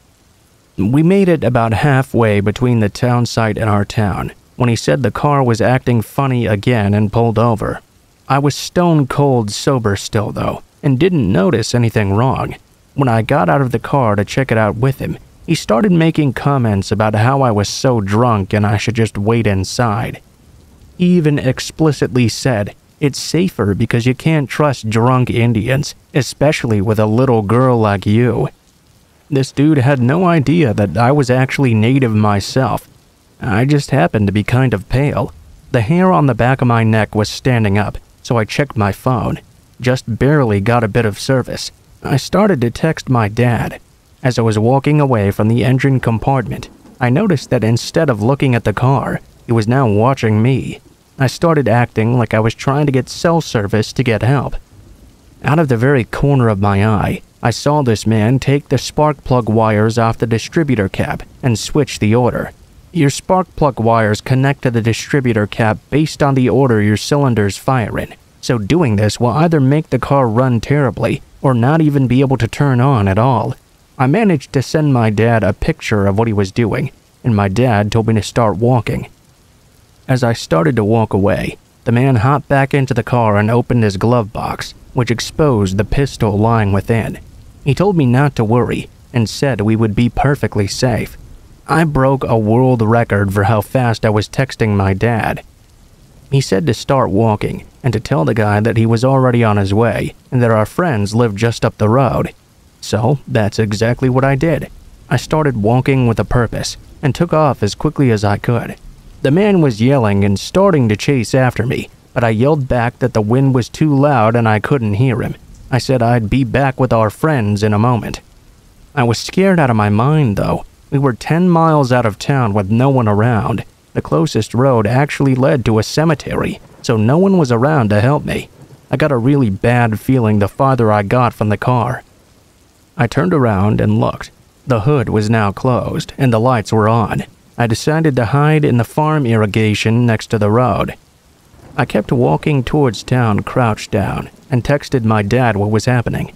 We made it about halfway between the town site and our town, when he said the car was acting funny again and pulled over. I was stone cold sober still though, and didn't notice anything wrong. When I got out of the car to check it out with him, he started making comments about how I was so drunk and I should just wait inside. He even explicitly said, "It's safer because you can't trust drunk Indians, especially with a little girl like you." This dude had no idea that I was actually native myself. I just happened to be kind of pale. The hair on the back of my neck was standing up, so I checked my phone. Just barely got a bit of service. I started to text my dad. As I was walking away from the engine compartment, I noticed that instead of looking at the car, he was now watching me. I started acting like I was trying to get cell service to get help. Out of the very corner of my eye, I saw this man take the spark plug wires off the distributor cap and switch the order. Your spark plug wires connect to the distributor cap based on the order your cylinders fire in, so doing this will either make the car run terribly or not even be able to turn on at all. I managed to send my dad a picture of what he was doing, and my dad told me to start walking. As I started to walk away, the man hopped back into the car and opened his glove box, which exposed the pistol lying within. He told me not to worry and said we would be perfectly safe. I broke a world record for how fast I was texting my dad. He said to start walking and to tell the guy that he was already on his way and that our friends lived just up the road. So that's exactly what I did. I started walking with a purpose and took off as quickly as I could. The man was yelling and starting to chase after me, but I yelled back that the wind was too loud and I couldn't hear him. I said I'd be back with our friends in a moment. I was scared out of my mind though. We were 10 miles out of town with no one around. The closest road actually led to a cemetery, so no one was around to help me. I got a really bad feeling the farther I got from the car. I turned around and looked. The hood was now closed and the lights were on. I decided to hide in the farm irrigation next to the road. I kept walking towards town crouched down and texted my dad what was happening.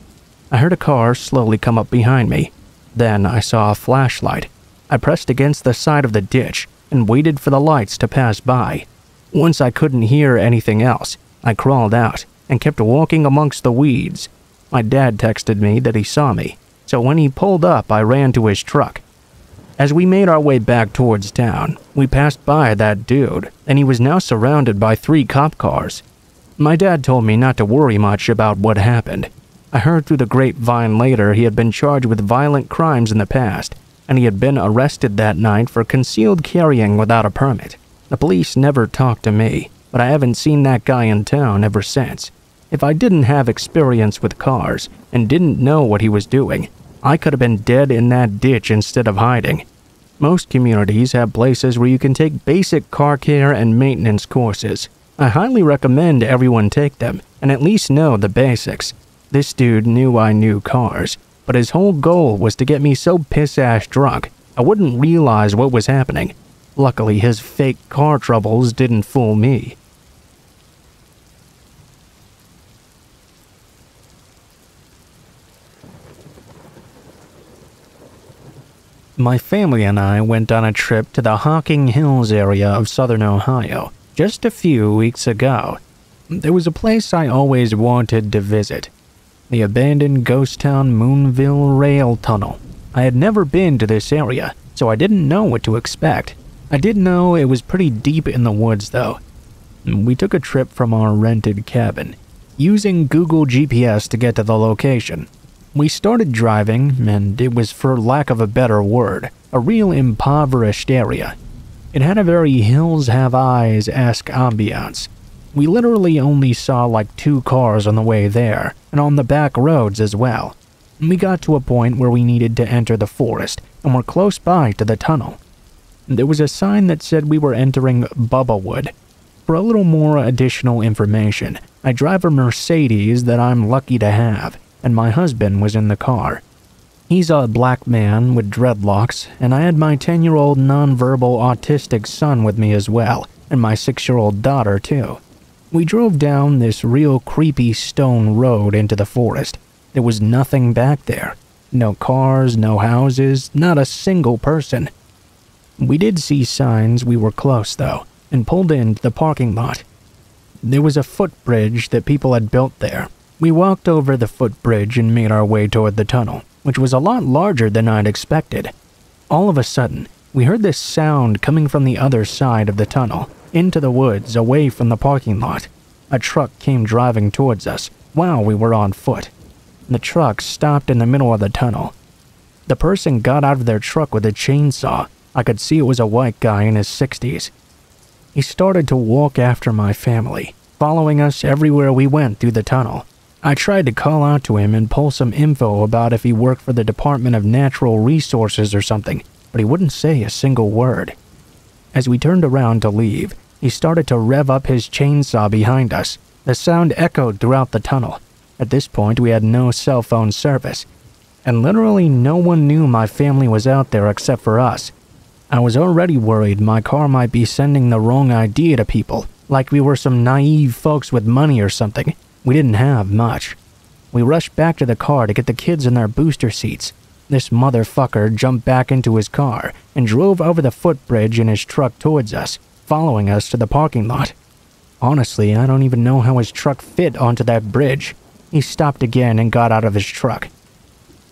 I heard a car slowly come up behind me. Then I saw a flashlight. I pressed against the side of the ditch and waited for the lights to pass by. Once I couldn't hear anything else, I crawled out and kept walking amongst the weeds. My dad texted me that he saw me, so when he pulled up, I ran to his truck. As we made our way back towards town, we passed by that dude, and he was now surrounded by 3 cop cars. My dad told me not to worry much about what happened. I heard through the grapevine later he had been charged with violent crimes in the past, and he had been arrested that night for concealed carrying without a permit. The police never talked to me, but I haven't seen that guy in town ever since. If I didn't have experience with cars and didn't know what he was doing, I could have been dead in that ditch instead of hiding. Most communities have places where you can take basic car care and maintenance courses. I highly recommend everyone take them and at least know the basics. This dude knew I knew cars, but his whole goal was to get me so piss-ass drunk I wouldn't realize what was happening. Luckily, his fake car troubles didn't fool me. My family and I went on a trip to the Hocking Hills area of southern Ohio just a few weeks ago. There was a place I always wanted to visit, the abandoned ghost town Moonville Rail Tunnel. I had never been to this area, so I didn't know what to expect. I did know it was pretty deep in the woods though. We took a trip from our rented cabin, using Google GPS to get to the location. We started driving, and it was, for lack of a better word, a real impoverished area. It had a very Hills Have Eyes-esque ambiance. We literally only saw like 2 cars on the way there, and on the back roads as well. We got to a point where we needed to enter the forest, and were close by to the tunnel. There was a sign that said we were entering Bubblewood. For a little more additional information, I drive a Mercedes that I'm lucky to have, and my husband was in the car. He's a black man with dreadlocks, and I had my 10-year-old nonverbal autistic son with me as well, and my 6-year-old daughter too. We drove down this real creepy stone road into the forest. There was nothing back there. No cars, no houses, not a single person. We did see signs we were close though, and pulled into the parking lot. There was a footbridge that people had built there. We walked over the footbridge and made our way toward the tunnel, which was a lot larger than I'd expected. All of a sudden, we heard this sound coming from the other side of the tunnel, into the woods away from the parking lot. A truck came driving towards us while we were on foot. The truck stopped in the middle of the tunnel. The person got out of their truck with a chainsaw. I could see it was a white guy in his 60s. He started to walk after my family, following us everywhere we went through the tunnel. I tried to call out to him and pull some info about if he worked for the Department of Natural Resources or something, but he wouldn't say a single word. As we turned around to leave, he started to rev up his chainsaw behind us. The sound echoed throughout the tunnel. At this point, we had no cell phone service, and literally no one knew my family was out there except for us. I was already worried my car might be sending the wrong idea to people, like we were some naive folks with money or something. We didn't have much. We rushed back to the car to get the kids in their booster seats. This motherfucker jumped back into his car and drove over the footbridge in his truck towards us, following us to the parking lot. Honestly, I don't even know how his truck fit onto that bridge. He stopped again and got out of his truck.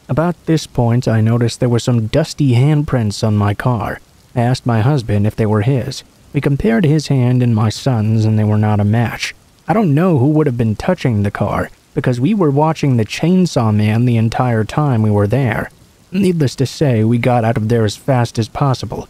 About this point, I noticed there were some dusty handprints on my car. I asked my husband if they were his. We compared his hand and my son's, and they were not a match. I don't know who would have been touching the car, because we were watching the Chainsaw Man the entire time we were there. Needless to say, we got out of there as fast as possible.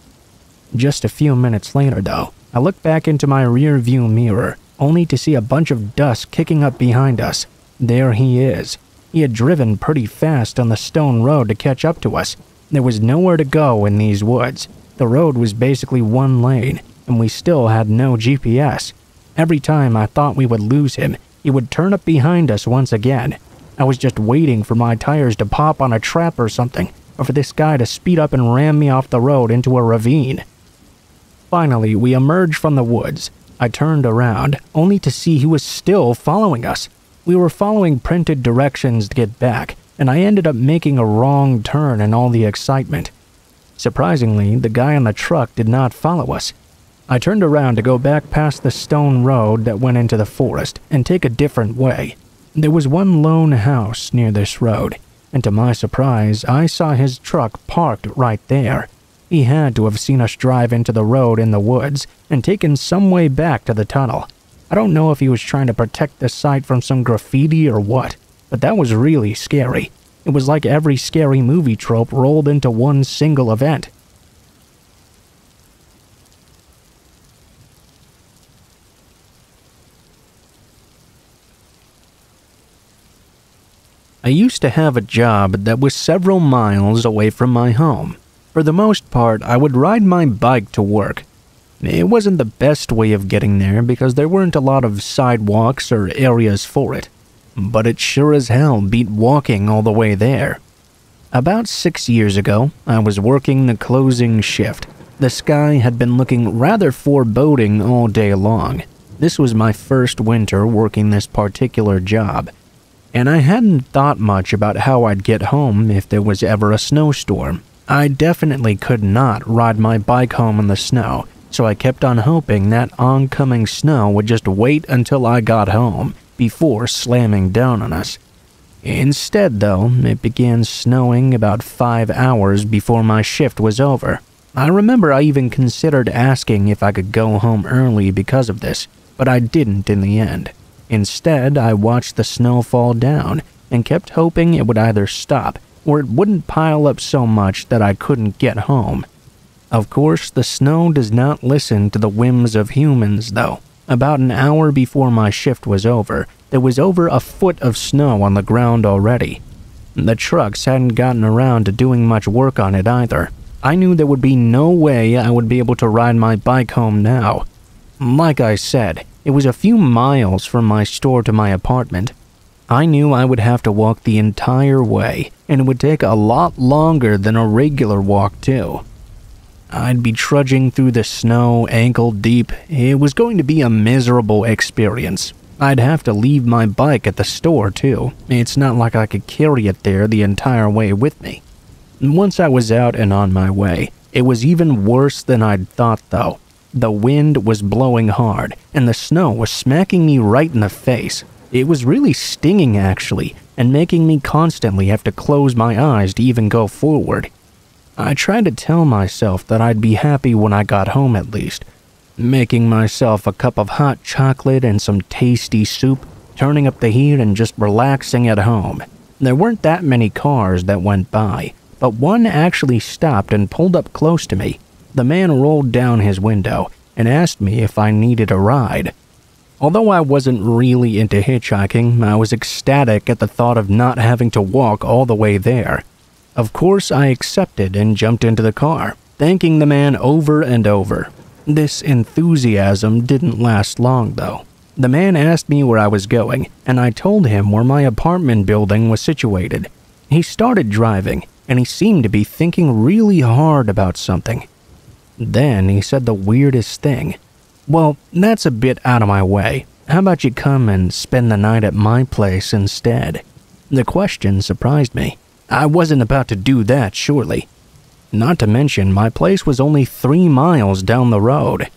Just a few minutes later, though, I looked back into my rear-view mirror, only to see a bunch of dust kicking up behind us. There he is. He had driven pretty fast on the stone road to catch up to us. There was nowhere to go in these woods. The road was basically one lane, and we still had no GPS. Every time I thought we would lose him, he would turn up behind us once again. I was just waiting for my tires to pop on a trap or something, or for this guy to speed up and ram me off the road into a ravine. Finally, we emerged from the woods. I turned around, only to see he was still following us. We were following printed directions to get back, and I ended up making a wrong turn in all the excitement. Surprisingly, the guy on the truck did not follow us. I turned around to go back past the stone road that went into the forest and take a different way. There was one lone house near this road, and to my surprise, I saw his truck parked right there. He had to have seen us drive into the road in the woods and taken some way back to the tunnel. I don't know if he was trying to protect the site from some graffiti or what, but that was really scary. It was like every scary movie trope rolled into one single event. I used to have a job that was several miles away from my home. For the most part, I would ride my bike to work. It wasn't the best way of getting there because there weren't a lot of sidewalks or areas for it, but it sure as hell beat walking all the way there. About 6 years ago, I was working the closing shift. The sky had been looking rather foreboding all day long. This was my first winter working this particular job, and I hadn't thought much about how I'd get home if there was ever a snowstorm. I definitely could not ride my bike home in the snow, so I kept on hoping that oncoming snow would just wait until I got home before slamming down on us. Instead, though, it began snowing about 5 hours before my shift was over. I remember I even considered asking if I could go home early because of this, but I didn't in the end. Instead, I watched the snow fall down and kept hoping it would either stop or it wouldn't pile up so much that I couldn't get home. Of course, the snow does not listen to the whims of humans, though. About an hour before my shift was over, there was over a foot of snow on the ground already. The trucks hadn't gotten around to doing much work on it either. I knew there would be no way I would be able to ride my bike home now. Like I said, it was a few miles from my store to my apartment. I knew I would have to walk the entire way, and it would take a lot longer than a regular walk too. I'd be trudging through the snow ankle deep. It was going to be a miserable experience. I'd have to leave my bike at the store too. It's not like I could carry it there the entire way with me. Once I was out and on my way, it was even worse than I'd thought though. The wind was blowing hard, and the snow was smacking me right in the face. It was really stinging actually, and making me constantly have to close my eyes to even go forward. I tried to tell myself that I'd be happy when I got home at least, making myself a cup of hot chocolate and some tasty soup, turning up the heat and just relaxing at home. There weren't that many cars that went by, but one actually stopped and pulled up close to me. The man rolled down his window and asked me if I needed a ride. Although I wasn't really into hitchhiking, I was ecstatic at the thought of not having to walk all the way there. Of course, I accepted and jumped into the car, thanking the man over and over. This enthusiasm didn't last long, though. The man asked me where I was going, and I told him where my apartment building was situated. He started driving, and he seemed to be thinking really hard about something. Then he said the weirdest thing. "Well, that's a bit out of my way. How about you come and spend the night at my place instead?" The question surprised me. I wasn't about to do that, surely. Not to mention, my place was only 3 miles down the road.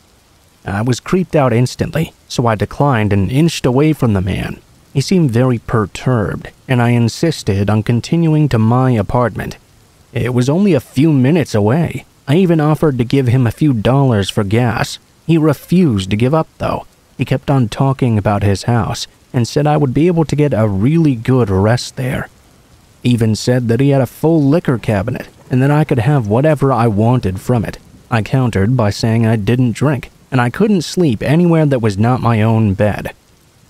I was creeped out instantly, so I declined and inched away from the man. He seemed very perturbed, and I insisted on continuing to my apartment. It was only a few minutes away. I even offered to give him a few dollars for gas. He refused to give up, though. He kept on talking about his house and said I would be able to get a really good rest there. Even said that he had a full liquor cabinet and that I could have whatever I wanted from it. I countered by saying I didn't drink and I couldn't sleep anywhere that was not my own bed.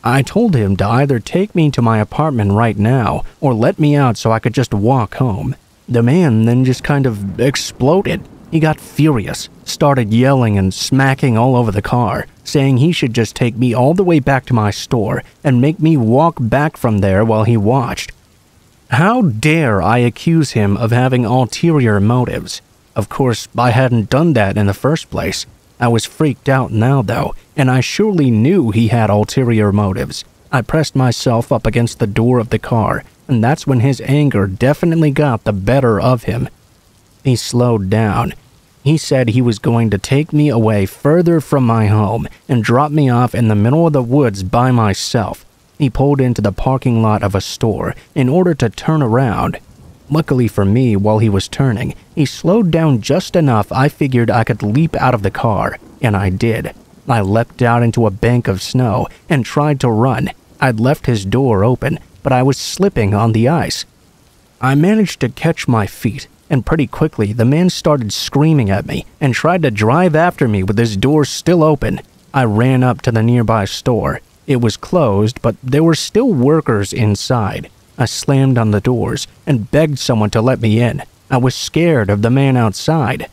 I told him to either take me to my apartment right now or let me out so I could just walk home. The man then just kind of exploded. He got furious, started yelling and smacking all over the car, saying he should just take me all the way back to my store and make me walk back from there while he watched. How dare I accuse him of having ulterior motives? Of course, I hadn't done that in the first place. I was freaked out now, though, and I surely knew he had ulterior motives. I pressed myself up against the door of the car, and that's when his anger definitely got the better of him. He slowed down. He said he was going to take me away further from my home and drop me off in the middle of the woods by myself. He pulled into the parking lot of a store in order to turn around. Luckily for me, while he was turning, he slowed down just enough I figured I could leap out of the car, and I did. I leapt out into a bank of snow and tried to run. I'd left his door open, but I was slipping on the ice. I managed to catch my feet, and pretty quickly the man started screaming at me and tried to drive after me with his door still open. I ran up to the nearby store. It was closed, but there were still workers inside. I slammed on the doors and begged someone to let me in. I was scared of the man outside.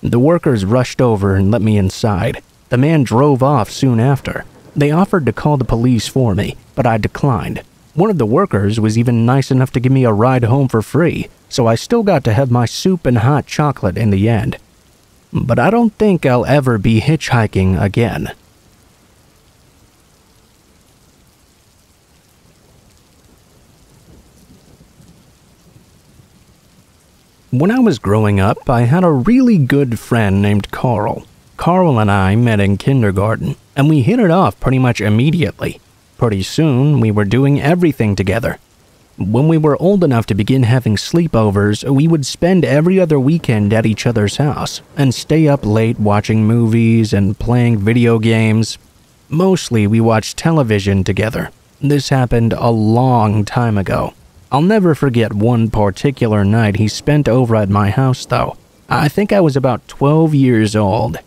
The workers rushed over and let me inside. The man drove off soon after. They offered to call the police for me, but I declined. One of the workers was even nice enough to give me a ride home for free, so I still got to have my soup and hot chocolate in the end. But I don't think I'll ever be hitchhiking again. When I was growing up, I had a really good friend named Carl. Carl and I met in kindergarten, and we hit it off pretty much immediately. Pretty soon, we were doing everything together. When we were old enough to begin having sleepovers, we would spend every other weekend at each other's house and stay up late watching movies and playing video games. Mostly, we watched television together. This happened a long time ago. I'll never forget one particular night he spent over at my house, though. I think I was about 12 years old.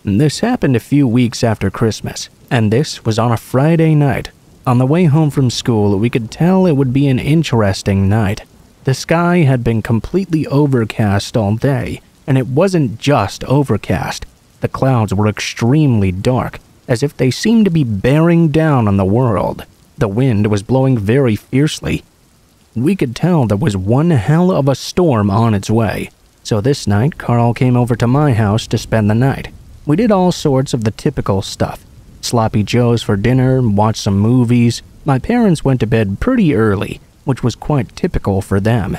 This happened a few weeks after Christmas, and this was on a Friday night. On the way home from school, we could tell it would be an interesting night. The sky had been completely overcast all day, and it wasn't just overcast. The clouds were extremely dark, as if they seemed to be bearing down on the world. The wind was blowing very fiercely. We could tell there was one hell of a storm on its way. So this night, Carl came over to my house to spend the night. We did all sorts of the typical stuff. Sloppy Joes for dinner, watched some movies. My parents went to bed pretty early, which was quite typical for them.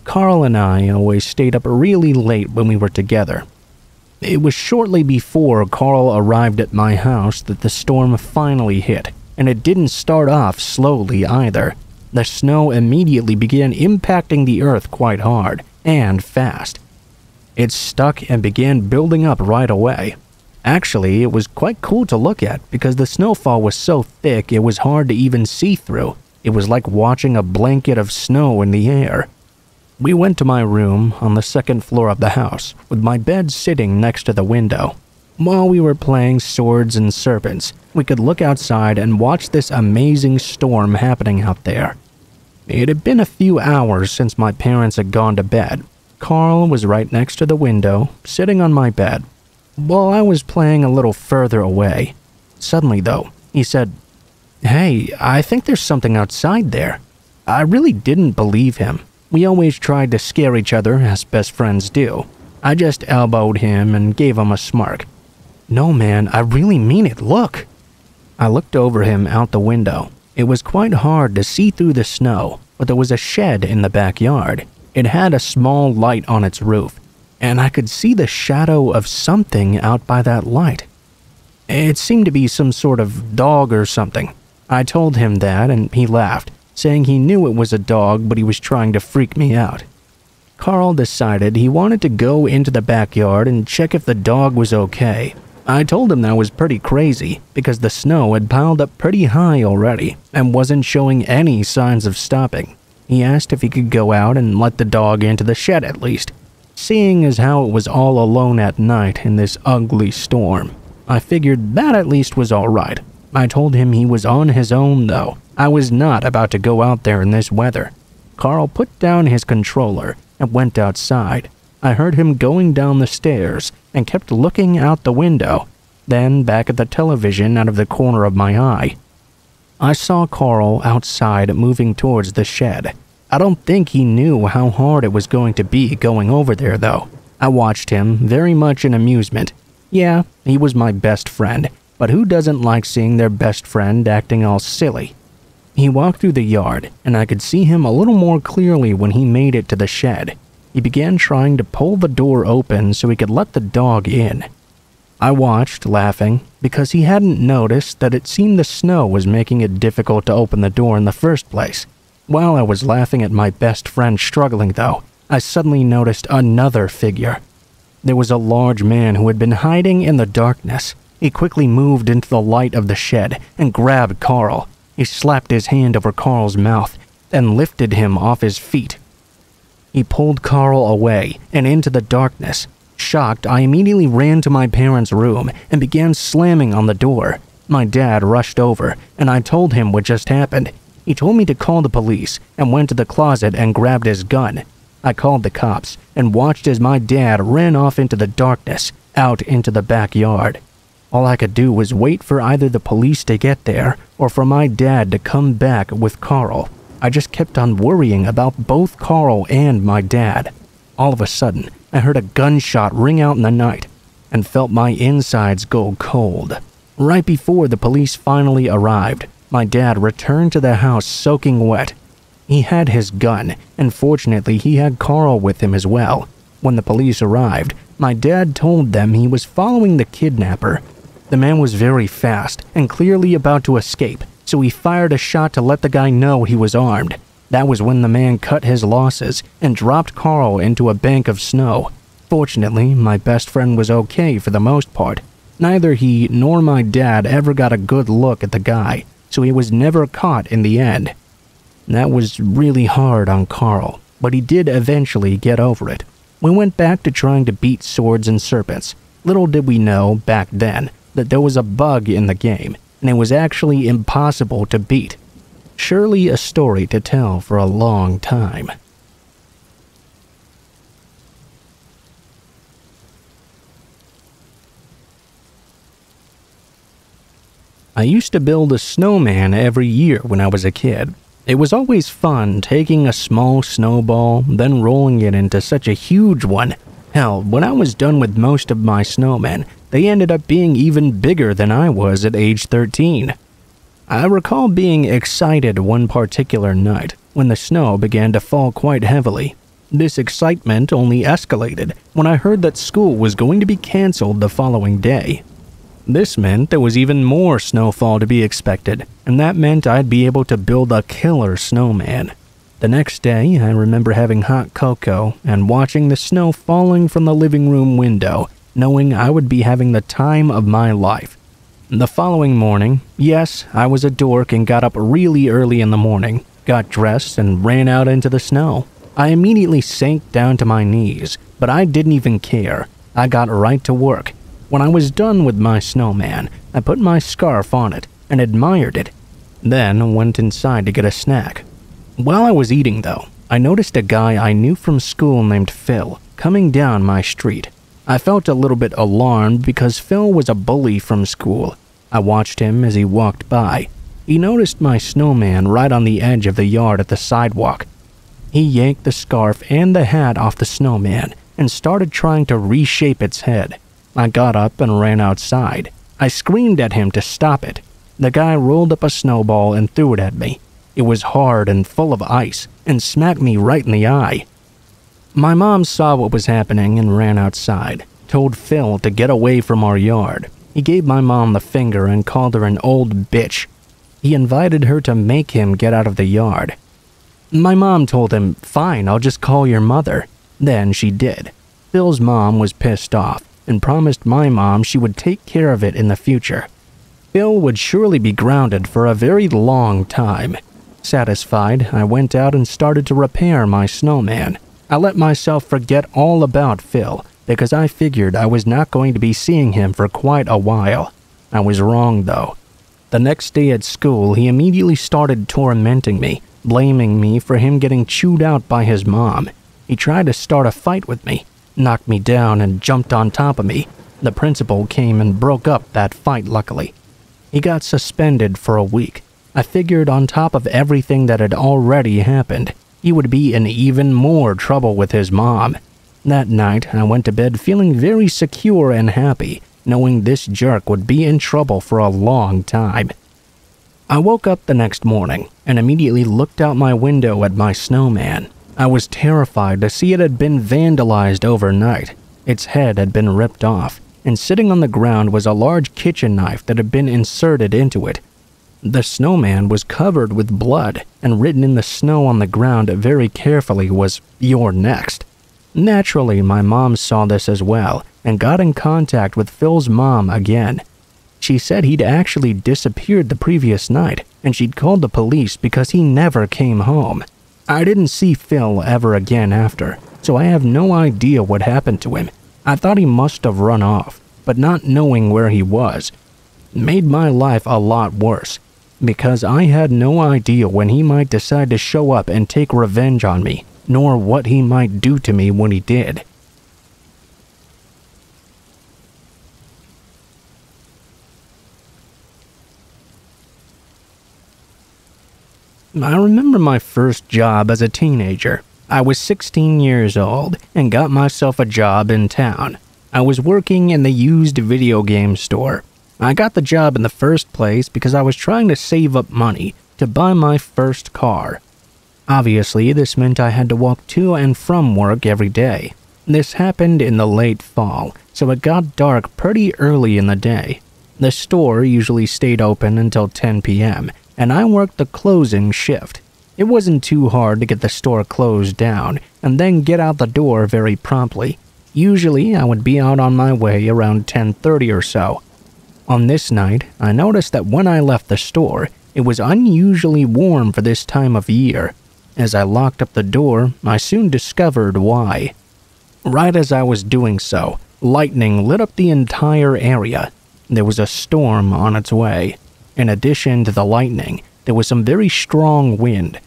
Carl and I always stayed up really late when we were together. It was shortly before Carl arrived at my house that the storm finally hit, and it didn't start off slowly either. The snow immediately began impacting the earth quite hard and fast. It stuck and began building up right away. Actually, it was quite cool to look at because the snowfall was so thick it was hard to even see through. It was like watching a blanket of snow in the air. We went to my room on the second floor of the house, with my bed sitting next to the window. While we were playing Swords and Serpents, we could look outside and watch this amazing storm happening out there. It had been a few hours since my parents had gone to bed. Carl was right next to the window, sitting on my bed, while I was playing a little further away. Suddenly, though, he said, "Hey, I think there's something outside there." I really didn't believe him. We always tried to scare each other, as best friends do. I just elbowed him and gave him a smirk. "No, man, I really mean it, look." I looked over him out the window. It was quite hard to see through the snow, but there was a shed in the backyard. It had a small light on its roof, and I could see the shadow of something out by that light. It seemed to be some sort of dog or something. I told him that, and he laughed, saying he knew it was a dog, but he was trying to freak me out. Carl decided he wanted to go into the backyard and check if the dog was okay. I told him that was pretty crazy, because the snow had piled up pretty high already and wasn't showing any signs of stopping. He asked if he could go out and let the dog into the shed at least, seeing as how it was all alone at night in this ugly storm. I figured that at least was alright. I told him he was on his own though. I was not about to go out there in this weather. Carl put down his controller and went outside. I heard him going down the stairs and kept looking out the window, then back at the television out of the corner of my eye. I saw Carl outside moving towards the shed. I don't think he knew how hard it was going to be going over there though. I watched him very much in amusement. Yeah, he was my best friend, but who doesn't like seeing their best friend acting all silly? He walked through the yard, and I could see him a little more clearly when he made it to the shed. He began trying to pull the door open so he could let the dog in. I watched, laughing, because he hadn't noticed that it seemed the snow was making it difficult to open the door in the first place. While I was laughing at my best friend struggling, though, I suddenly noticed another figure. There was a large man who had been hiding in the darkness. He quickly moved into the light of the shed and grabbed Carl. He slapped his hand over Carl's mouth and lifted him off his feet. He pulled Carl away and into the darkness. Shocked, I immediately ran to my parents' room and began slamming on the door. My dad rushed over, and I told him what just happened. He told me to call the police and went to the closet and grabbed his gun. I called the cops and watched as my dad ran off into the darkness, out into the backyard. All I could do was wait for either the police to get there or for my dad to come back with Carl. I just kept on worrying about both Carl and my dad. All of a sudden, I heard a gunshot ring out in the night and felt my insides go cold. Right before the police finally arrived, my dad returned to the house soaking wet. He had his gun, and fortunately he had Carl with him as well. When the police arrived, my dad told them he was following the kidnapper. The man was very fast and clearly about to escape, so he fired a shot to let the guy know he was armed. That was when the man cut his losses and dropped Carl into a bank of snow. Fortunately, my best friend was okay for the most part. Neither he nor my dad ever got a good look at the guy, so he was never caught in the end. That was really hard on Carl, but he did eventually get over it. We went back to trying to beat swords and serpents. Little did we know back then that there was a bug in the game, and it was actually impossible to beat. Surely a story to tell for a long time. I used to build a snowman every year when I was a kid. It was always fun taking a small snowball, then rolling it into such a huge one. Hell, when I was done with most of my snowmen, they ended up being even bigger than I was at age 13. I recall being excited one particular night when the snow began to fall quite heavily. This excitement only escalated when I heard that school was going to be canceled the following day. This meant there was even more snowfall to be expected, and that meant I'd be able to build a killer snowman. The next day, I remember having hot cocoa and watching the snow falling from the living room window, knowing I would be having the time of my life. The following morning, yes, I was a dork and got up really early in the morning, got dressed, and ran out into the snow. I immediately sank down to my knees, but I didn't even care. I got right to work. When I was done with my snowman, I put my scarf on it and admired it. Then went inside to get a snack. While I was eating, though, I noticed a guy I knew from school named Phil coming down my street. I felt a little bit alarmed because Phil was a bully from school. I watched him as he walked by. He noticed my snowman right on the edge of the yard at the sidewalk. He yanked the scarf and the hat off the snowman and started trying to reshape its head. I got up and ran outside. I screamed at him to stop it. The guy rolled up a snowball and threw it at me. It was hard and full of ice and smacked me right in the eye. My mom saw what was happening and ran outside, told Phil to get away from our yard. He gave my mom the finger and called her an old bitch. He invited her to make him get out of the yard. My mom told him, "Fine, I'll just call your mother." Then she did. Phil's mom was pissed off and promised my mom she would take care of it in the future. Phil would surely be grounded for a very long time. Satisfied, I went out and started to repair my snowman. I let myself forget all about Phil because I figured I was not going to be seeing him for quite a while. I was wrong, though. The next day at school, he immediately started tormenting me, blaming me for him getting chewed out by his mom. He tried to start a fight with me, knocked me down, and jumped on top of me. The principal came and broke up that fight, luckily. He got suspended for a week. I figured on top of everything that had already happened, he would be in even more trouble with his mom. That night, I went to bed feeling very secure and happy, knowing this jerk would be in trouble for a long time. I woke up the next morning and immediately looked out my window at my snowman. I was terrified to see it had been vandalized overnight. Its head had been ripped off, and sitting on the ground was a large kitchen knife that had been inserted into it. The snowman was covered with blood, and written in the snow on the ground very carefully was, "You're next." Naturally, my mom saw this as well and got in contact with Phil's mom again. She said he'd actually disappeared the previous night, and she'd called the police because he never came home. I didn't see Phil ever again after, so I have no idea what happened to him. I thought he must have run off, but not knowing where he was made my life a lot worse, because I had no idea when he might decide to show up and take revenge on me, nor what he might do to me when he did. I remember my first job as a teenager. I was 16 years old and got myself a job in town. I was working in the used video game store. I got the job in the first place because I was trying to save up money to buy my first car. Obviously, this meant I had to walk to and from work every day. This happened in the late fall, so it got dark pretty early in the day. The store usually stayed open until 10 p.m., and I worked the closing shift. It wasn't too hard to get the store closed down and then get out the door very promptly. Usually, I would be out on my way around 10:30 or so. On this night, I noticed that when I left the store, it was unusually warm for this time of year. As I locked up the door, I soon discovered why. Right as I was doing so, lightning lit up the entire area. There was a storm on its way. In addition to the lightning, there was some very strong wind.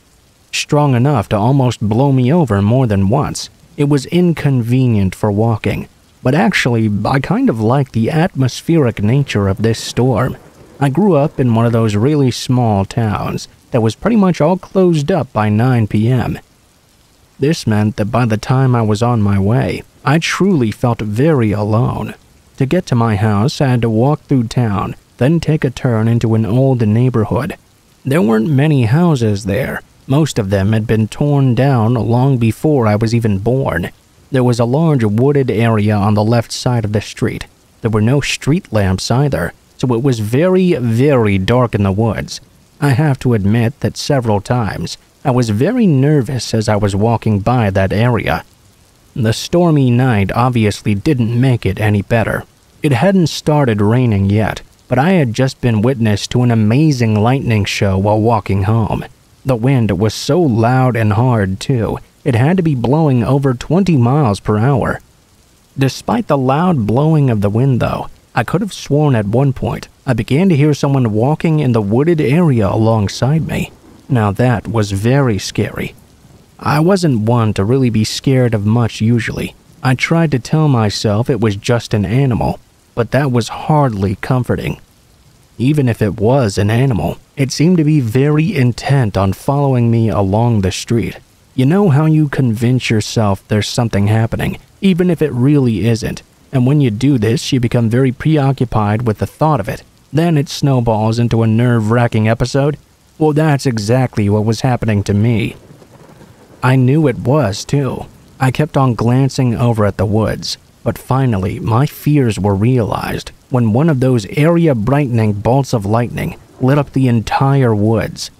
Strong enough to almost blow me over more than once. It was inconvenient for walking, but actually, I kind of liked the atmospheric nature of this storm. I grew up in one of those really small towns that was pretty much all closed up by 9 p.m. This meant that by the time I was on my way, I truly felt very alone. To get to my house, I had to walk through town, then take a turn into an old neighborhood. There weren't many houses there. Most of them had been torn down long before I was even born. There was a large wooded area on the left side of the street. There were no street lamps either, so it was very, very dark in the woods. I have to admit that several times, I was very nervous as I was walking by that area. The stormy night obviously didn't make it any better. It hadn't started raining yet, but I had just been witness to an amazing lightning show while walking home. The wind was so loud and hard, too. It had to be blowing over 20 miles per hour. Despite the loud blowing of the wind, though, I could have sworn at one point I began to hear someone walking in the wooded area alongside me. Now that was very scary. I wasn't one to really be scared of much usually. I tried to tell myself it was just an animal, but that was hardly comforting. Even if it was an animal, it seemed to be very intent on following me along the street. You know how you convince yourself there's something happening, even if it really isn't, and when you do this, you become very preoccupied with the thought of it. Then it snowballs into a nerve-wracking episode. Well, that's exactly what was happening to me. I knew it was, too. I kept on glancing over at the woods, but finally, my fears were realized when one of those area-brightening bolts of lightning lit up the entire woods.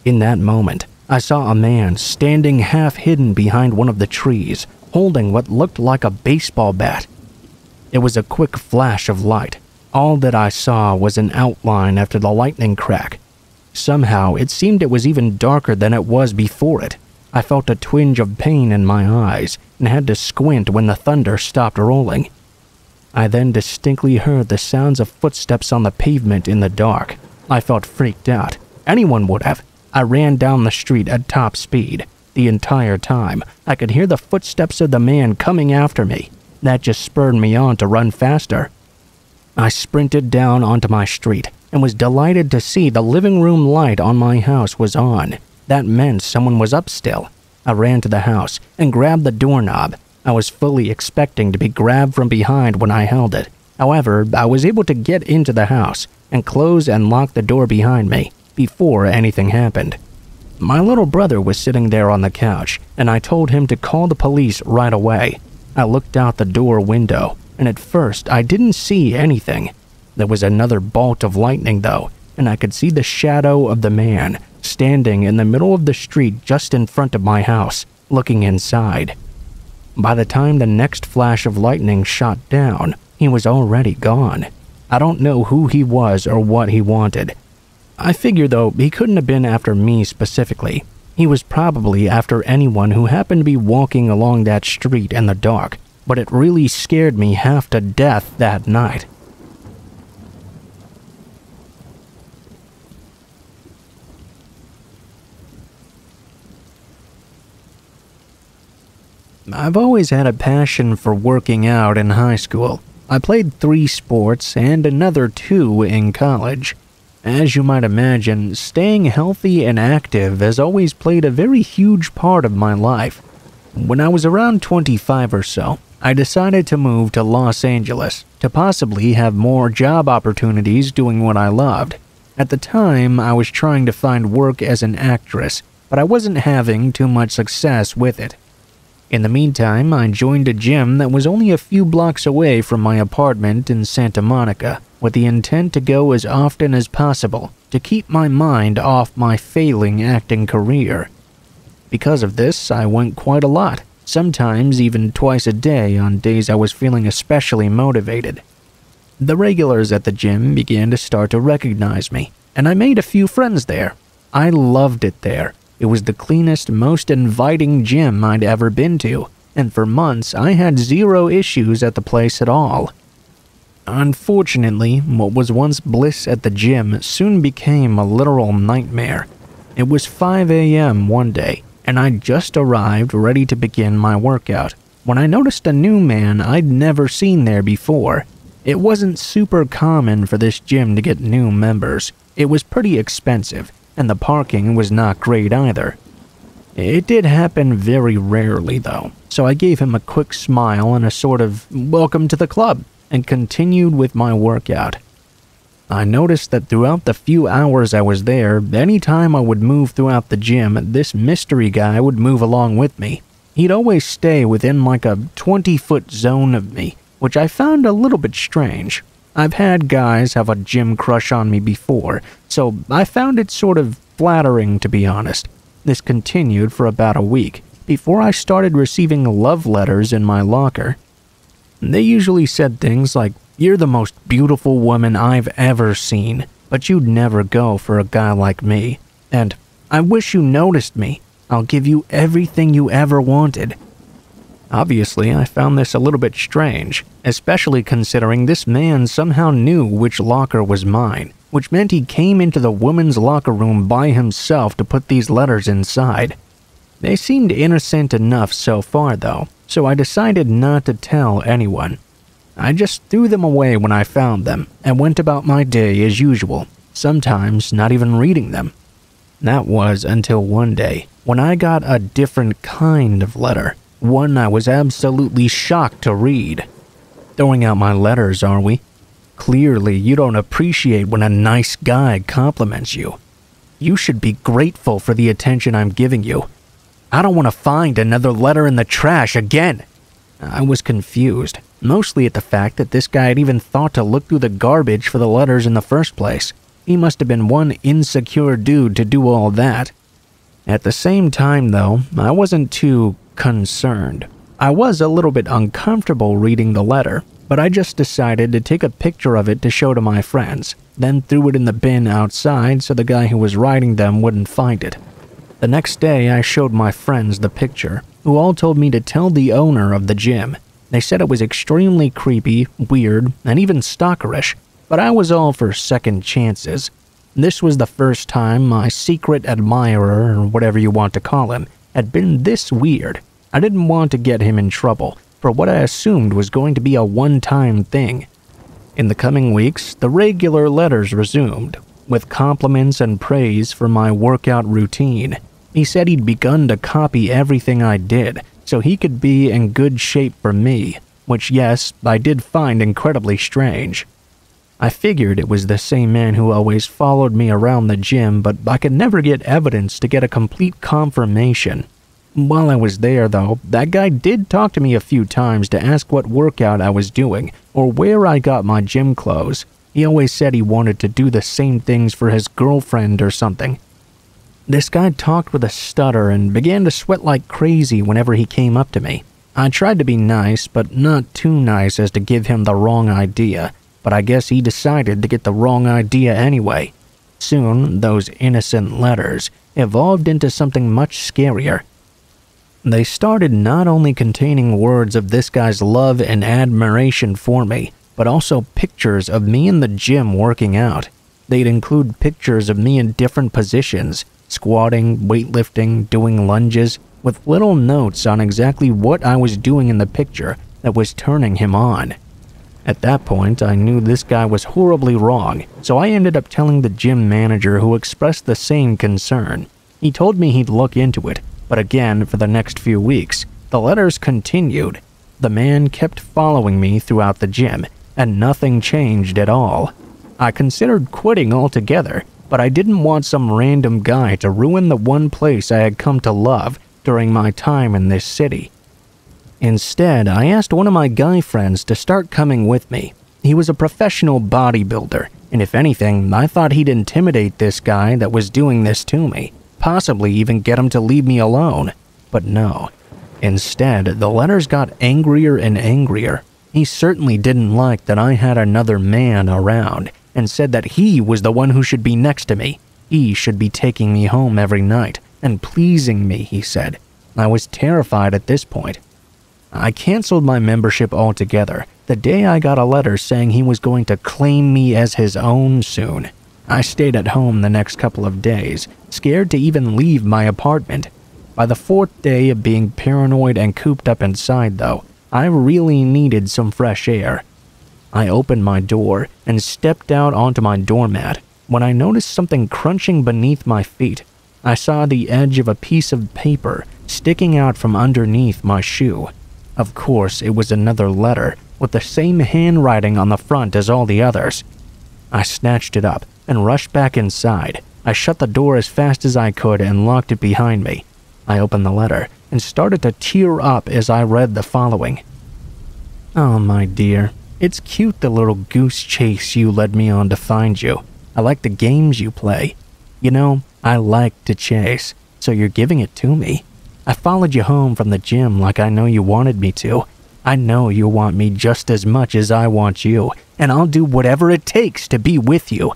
In that moment, I saw a man standing half-hidden behind one of the trees, holding what looked like a baseball bat. It was a quick flash of light. All that I saw was an outline after the lightning crack. Somehow, it seemed it was even darker than it was before it. I felt a twinge of pain in my eyes and had to squint when the thunder stopped rolling. I then distinctly heard the sounds of footsteps on the pavement in the dark. I felt freaked out. Anyone would have. I ran down the street at top speed. The entire time, I could hear the footsteps of the man coming after me. That just spurred me on to run faster. I sprinted down onto my street and was delighted to see the living room light on my house was on. That meant someone was up still. I ran to the house and grabbed the doorknob. I was fully expecting to be grabbed from behind when I held it. However, I was able to get into the house and close and lock the door behind me before anything happened. My little brother was sitting there on the couch, and I told him to call the police right away. I looked out the door window. and at first I didn't see anything. There was another bolt of lightning though, and I could see the shadow of the man standing in the middle of the street just in front of my house, looking inside. By the time the next flash of lightning shot down, he was already gone. I don't know who he was or what he wanted. I figure though he couldn't have been after me specifically. He was probably after anyone who happened to be walking along that street in the dark, but it really scared me half to death that night. I've always had a passion for working out in high school. I played 3 sports and another 2 in college. As you might imagine, staying healthy and active has always played a very huge part of my life. When I was around 25 or so, I decided to move to Los Angeles to possibly have more job opportunities doing what I loved. At the time, I was trying to find work as an actress, but I wasn't having too much success with it. In the meantime, I joined a gym that was only a few blocks away from my apartment in Santa Monica, with the intent to go as often as possible to keep my mind off my failing acting career. Because of this, I went quite a lot, sometimes even twice a day on days I was feeling especially motivated. The regulars at the gym began to start to recognize me, and I made a few friends there. I loved it there. It was the cleanest, most inviting gym I'd ever been to, and for months I had 0 issues at the place at all. Unfortunately, what was once bliss at the gym soon became a literal nightmare. It was 5 a.m. one day, and I'd just arrived ready to begin my workout, when I noticed a new man I'd never seen there before. It wasn't super common for this gym to get new members. It was pretty expensive, and the parking was not great either. It did happen very rarely though, so I gave him a quick smile and a sort of welcome to the club, and continued with my workout. I noticed that throughout the few hours I was there, anytime I would move throughout the gym, this mystery guy would move along with me. He'd always stay within like a 20-foot zone of me, which I found a little bit strange. I've had guys have a gym crush on me before, so I found it sort of flattering to be honest. This continued for about a week, before I started receiving love letters in my locker. They usually said things like, "You're the most beautiful woman I've ever seen, but you'd never go for a guy like me," and "I wish you noticed me. I'll give you everything you ever wanted." Obviously, I found this a little bit strange, especially considering this man somehow knew which locker was mine, which meant he came into the women's locker room by himself to put these letters inside. They seemed innocent enough so far though, so I decided not to tell anyone. I just threw them away when I found them, and went about my day as usual, sometimes not even reading them. That was until one day, when I got a different kind of letter. One I was absolutely shocked to read. "Throwing out my letters, are we? Clearly, you don't appreciate when a nice guy compliments you. You should be grateful for the attention I'm giving you. I don't want to find another letter in the trash again." I was confused, mostly at the fact that this guy had even thought to look through the garbage for the letters in the first place. He must have been one insecure dude to do all that. At the same time though, I wasn't too concerned. I was a little bit uncomfortable reading the letter, but I just decided to take a picture of it to show to my friends, then threw it in the bin outside so the guy who was writing them wouldn't find it. The next day I showed my friends the picture, who all told me to tell the owner of the gym. They said it was extremely creepy, weird, and even stalkerish, but I was all for second chances. This was the first time my secret admirer, or whatever you want to call him, had been this weird. I didn't want to get him in trouble for what I assumed was going to be a one-time thing. In the coming weeks, the regular letters resumed, with compliments and praise for my workout routine. He said he'd begun to copy everything I did, so he could be in good shape for me, which yes, I did find incredibly strange. I figured it was the same man who always followed me around the gym, but I could never get evidence to get a complete confirmation. While I was there, though, that guy did talk to me a few times to ask what workout I was doing or where I got my gym clothes. He always said he wanted to do the same things for his girlfriend or something. This guy talked with a stutter and began to sweat like crazy whenever he came up to me. I tried to be nice, but not too nice as to give him the wrong idea, but I guess he decided to get the wrong idea anyway. Soon, those innocent letters evolved into something much scarier. They started not only containing words of this guy's love and admiration for me, but also pictures of me in the gym working out. They'd include pictures of me in different positions, squatting, weightlifting, doing lunges, with little notes on exactly what I was doing in the picture that was turning him on. At that point, I knew this guy was horribly wrong, so I ended up telling the gym manager, who expressed the same concern. He told me he'd look into it, but again, for the next few weeks, the letters continued. The man kept following me throughout the gym, and nothing changed at all. I considered quitting altogether, but I didn't want some random guy to ruin the one place I had come to love during my time in this city. Instead, I asked one of my guy friends to start coming with me. He was a professional bodybuilder, and if anything, I thought he'd intimidate this guy that was doing this to me, possibly even get him to leave me alone. But no. Instead, the letters got angrier and angrier. He certainly didn't like that I had another man around, and said that he was the one who should be next to me. He should be taking me home every night and pleasing me, he said. I was terrified at this point. I canceled my membership altogether the day I got a letter saying he was going to claim me as his own soon. I stayed at home the next couple of days, scared to even leave my apartment. By the fourth day of being paranoid and cooped up inside, though, I really needed some fresh air. I opened my door and stepped out onto my doormat when I noticed something crunching beneath my feet. I saw the edge of a piece of paper sticking out from underneath my shoe. Of course, it was another letter with the same handwriting on the front as all the others. I snatched it up and rushed back inside. I shut the door as fast as I could and locked it behind me. I opened the letter and started to tear up as I read the following. "Oh, my dear, it's cute the little goose chase you led me on to find you. I like the games you play. You know, I like to chase, so you're giving it to me. I followed you home from the gym like I know you wanted me to. I know you want me just as much as I want you, and I'll do whatever it takes to be with you.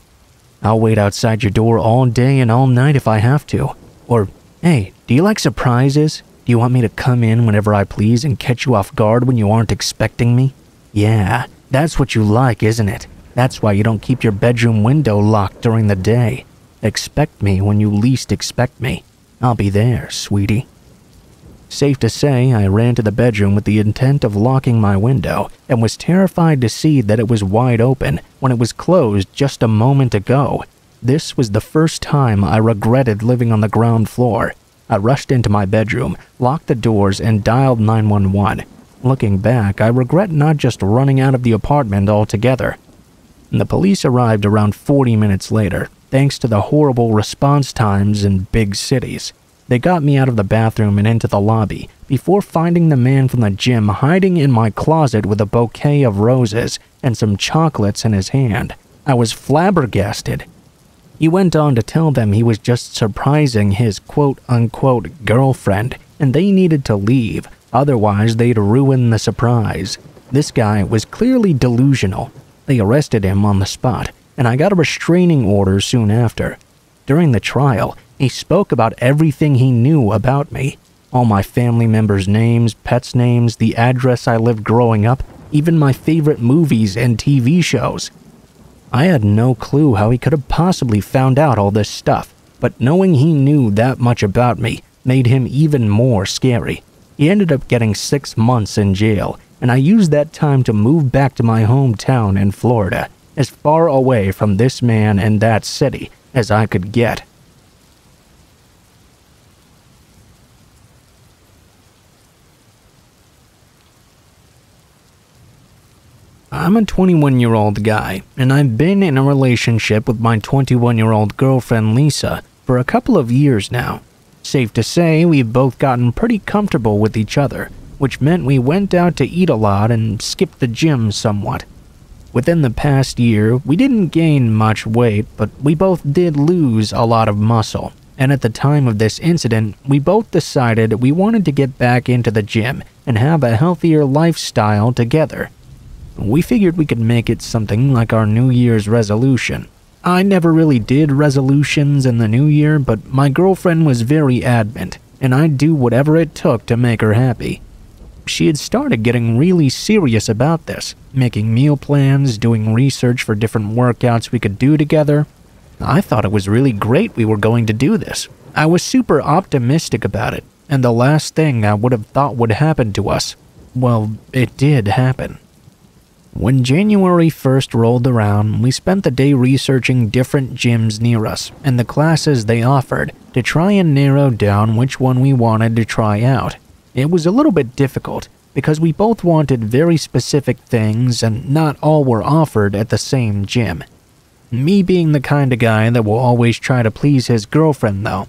I'll wait outside your door all day and all night if I have to. Or, hey, do you like surprises? Do you want me to come in whenever I please and catch you off guard when you aren't expecting me? Yeah, that's what you like, isn't it? That's why you don't keep your bedroom window locked during the day. Expect me when you least expect me. I'll be there, sweetie." Safe to say, I ran to the bedroom with the intent of locking my window and was terrified to see that it was wide open when it was closed just a moment ago. This was the first time I regretted living on the ground floor. I rushed into my bedroom, locked the doors, and dialed 911. Looking back, I regret not just running out of the apartment altogether. The police arrived around 40 minutes later, thanks to the horrible response times in big cities. They got me out of the bathroom and into the lobby before finding the man from the gym hiding in my closet with a bouquet of roses and some chocolates in his hand. I was flabbergasted. He went on to tell them he was just surprising his quote-unquote girlfriend and they needed to leave, otherwise they'd ruin the surprise. This guy was clearly delusional. They arrested him on the spot, and I got a restraining order soon after. During the trial, he spoke about everything he knew about me. All my family members' names, pets' names, the address I lived growing up, even my favorite movies and TV shows. I had no clue how he could have possibly found out all this stuff, but knowing he knew that much about me made him even more scary. He ended up getting 6 months in jail, and I used that time to move back to my hometown in Florida, as far away from this man and that city as I could get. I'm a 21-year-old guy, and I've been in a relationship with my 21-year-old girlfriend Lisa for a couple of years now. Safe to say, we've both gotten pretty comfortable with each other, which meant we went out to eat a lot and skipped the gym somewhat. Within the past year, we didn't gain much weight, but we both did lose a lot of muscle. And at the time of this incident, we both decided we wanted to get back into the gym and have a healthier lifestyle together. We figured we could make it something like our New Year's resolution. I never really did resolutions in the new year, but my girlfriend was very adamant, and I'd do whatever it took to make her happy. She had started getting really serious about this, making meal plans, doing research for different workouts we could do together. I thought it was really great we were going to do this. I was super optimistic about it, and the last thing I would have thought would happen to us, well, it did happen. When January 1st rolled around, we spent the day researching different gyms near us and the classes they offered to try and narrow down which one we wanted to try out. It was a little bit difficult because we both wanted very specific things and not all were offered at the same gym. Me being the kind of guy that will always try to please his girlfriend though,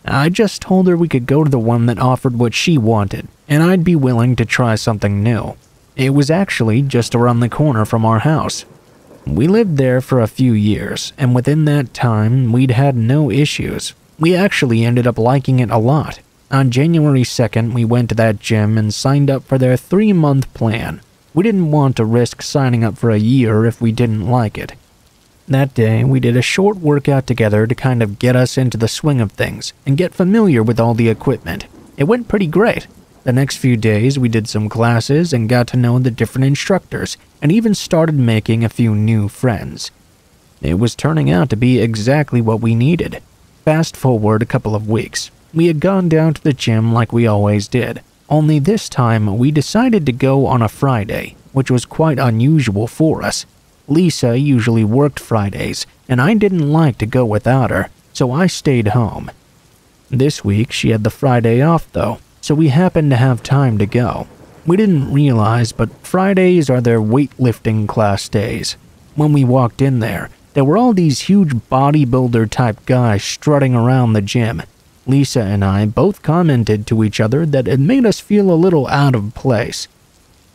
I just told her we could go to the one that offered what she wanted and I'd be willing to try something new. It was actually just around the corner from our house. We lived there for a few years, and within that time, we'd had no issues. We actually ended up liking it a lot. On January 2nd, we went to that gym and signed up for their 3-month plan. We didn't want to risk signing up for a year if we didn't like it. That day, we did a short workout together to kind of get us into the swing of things and get familiar with all the equipment. It went pretty great. The next few days, we did some classes and got to know the different instructors and even started making a few new friends. It was turning out to be exactly what we needed. Fast forward a couple of weeks. We had gone down to the gym like we always did, only this time we decided to go on a Friday, which was quite unusual for us. Lisa usually worked Fridays, and I didn't like to go without her, so I stayed home. This week she had the Friday off though, so we happened to have time to go. We didn't realize, but Fridays are their weightlifting class days. When we walked in there were all these huge bodybuilder-type guys strutting around the gym. Lisa and I both commented to each other that it made us feel a little out of place.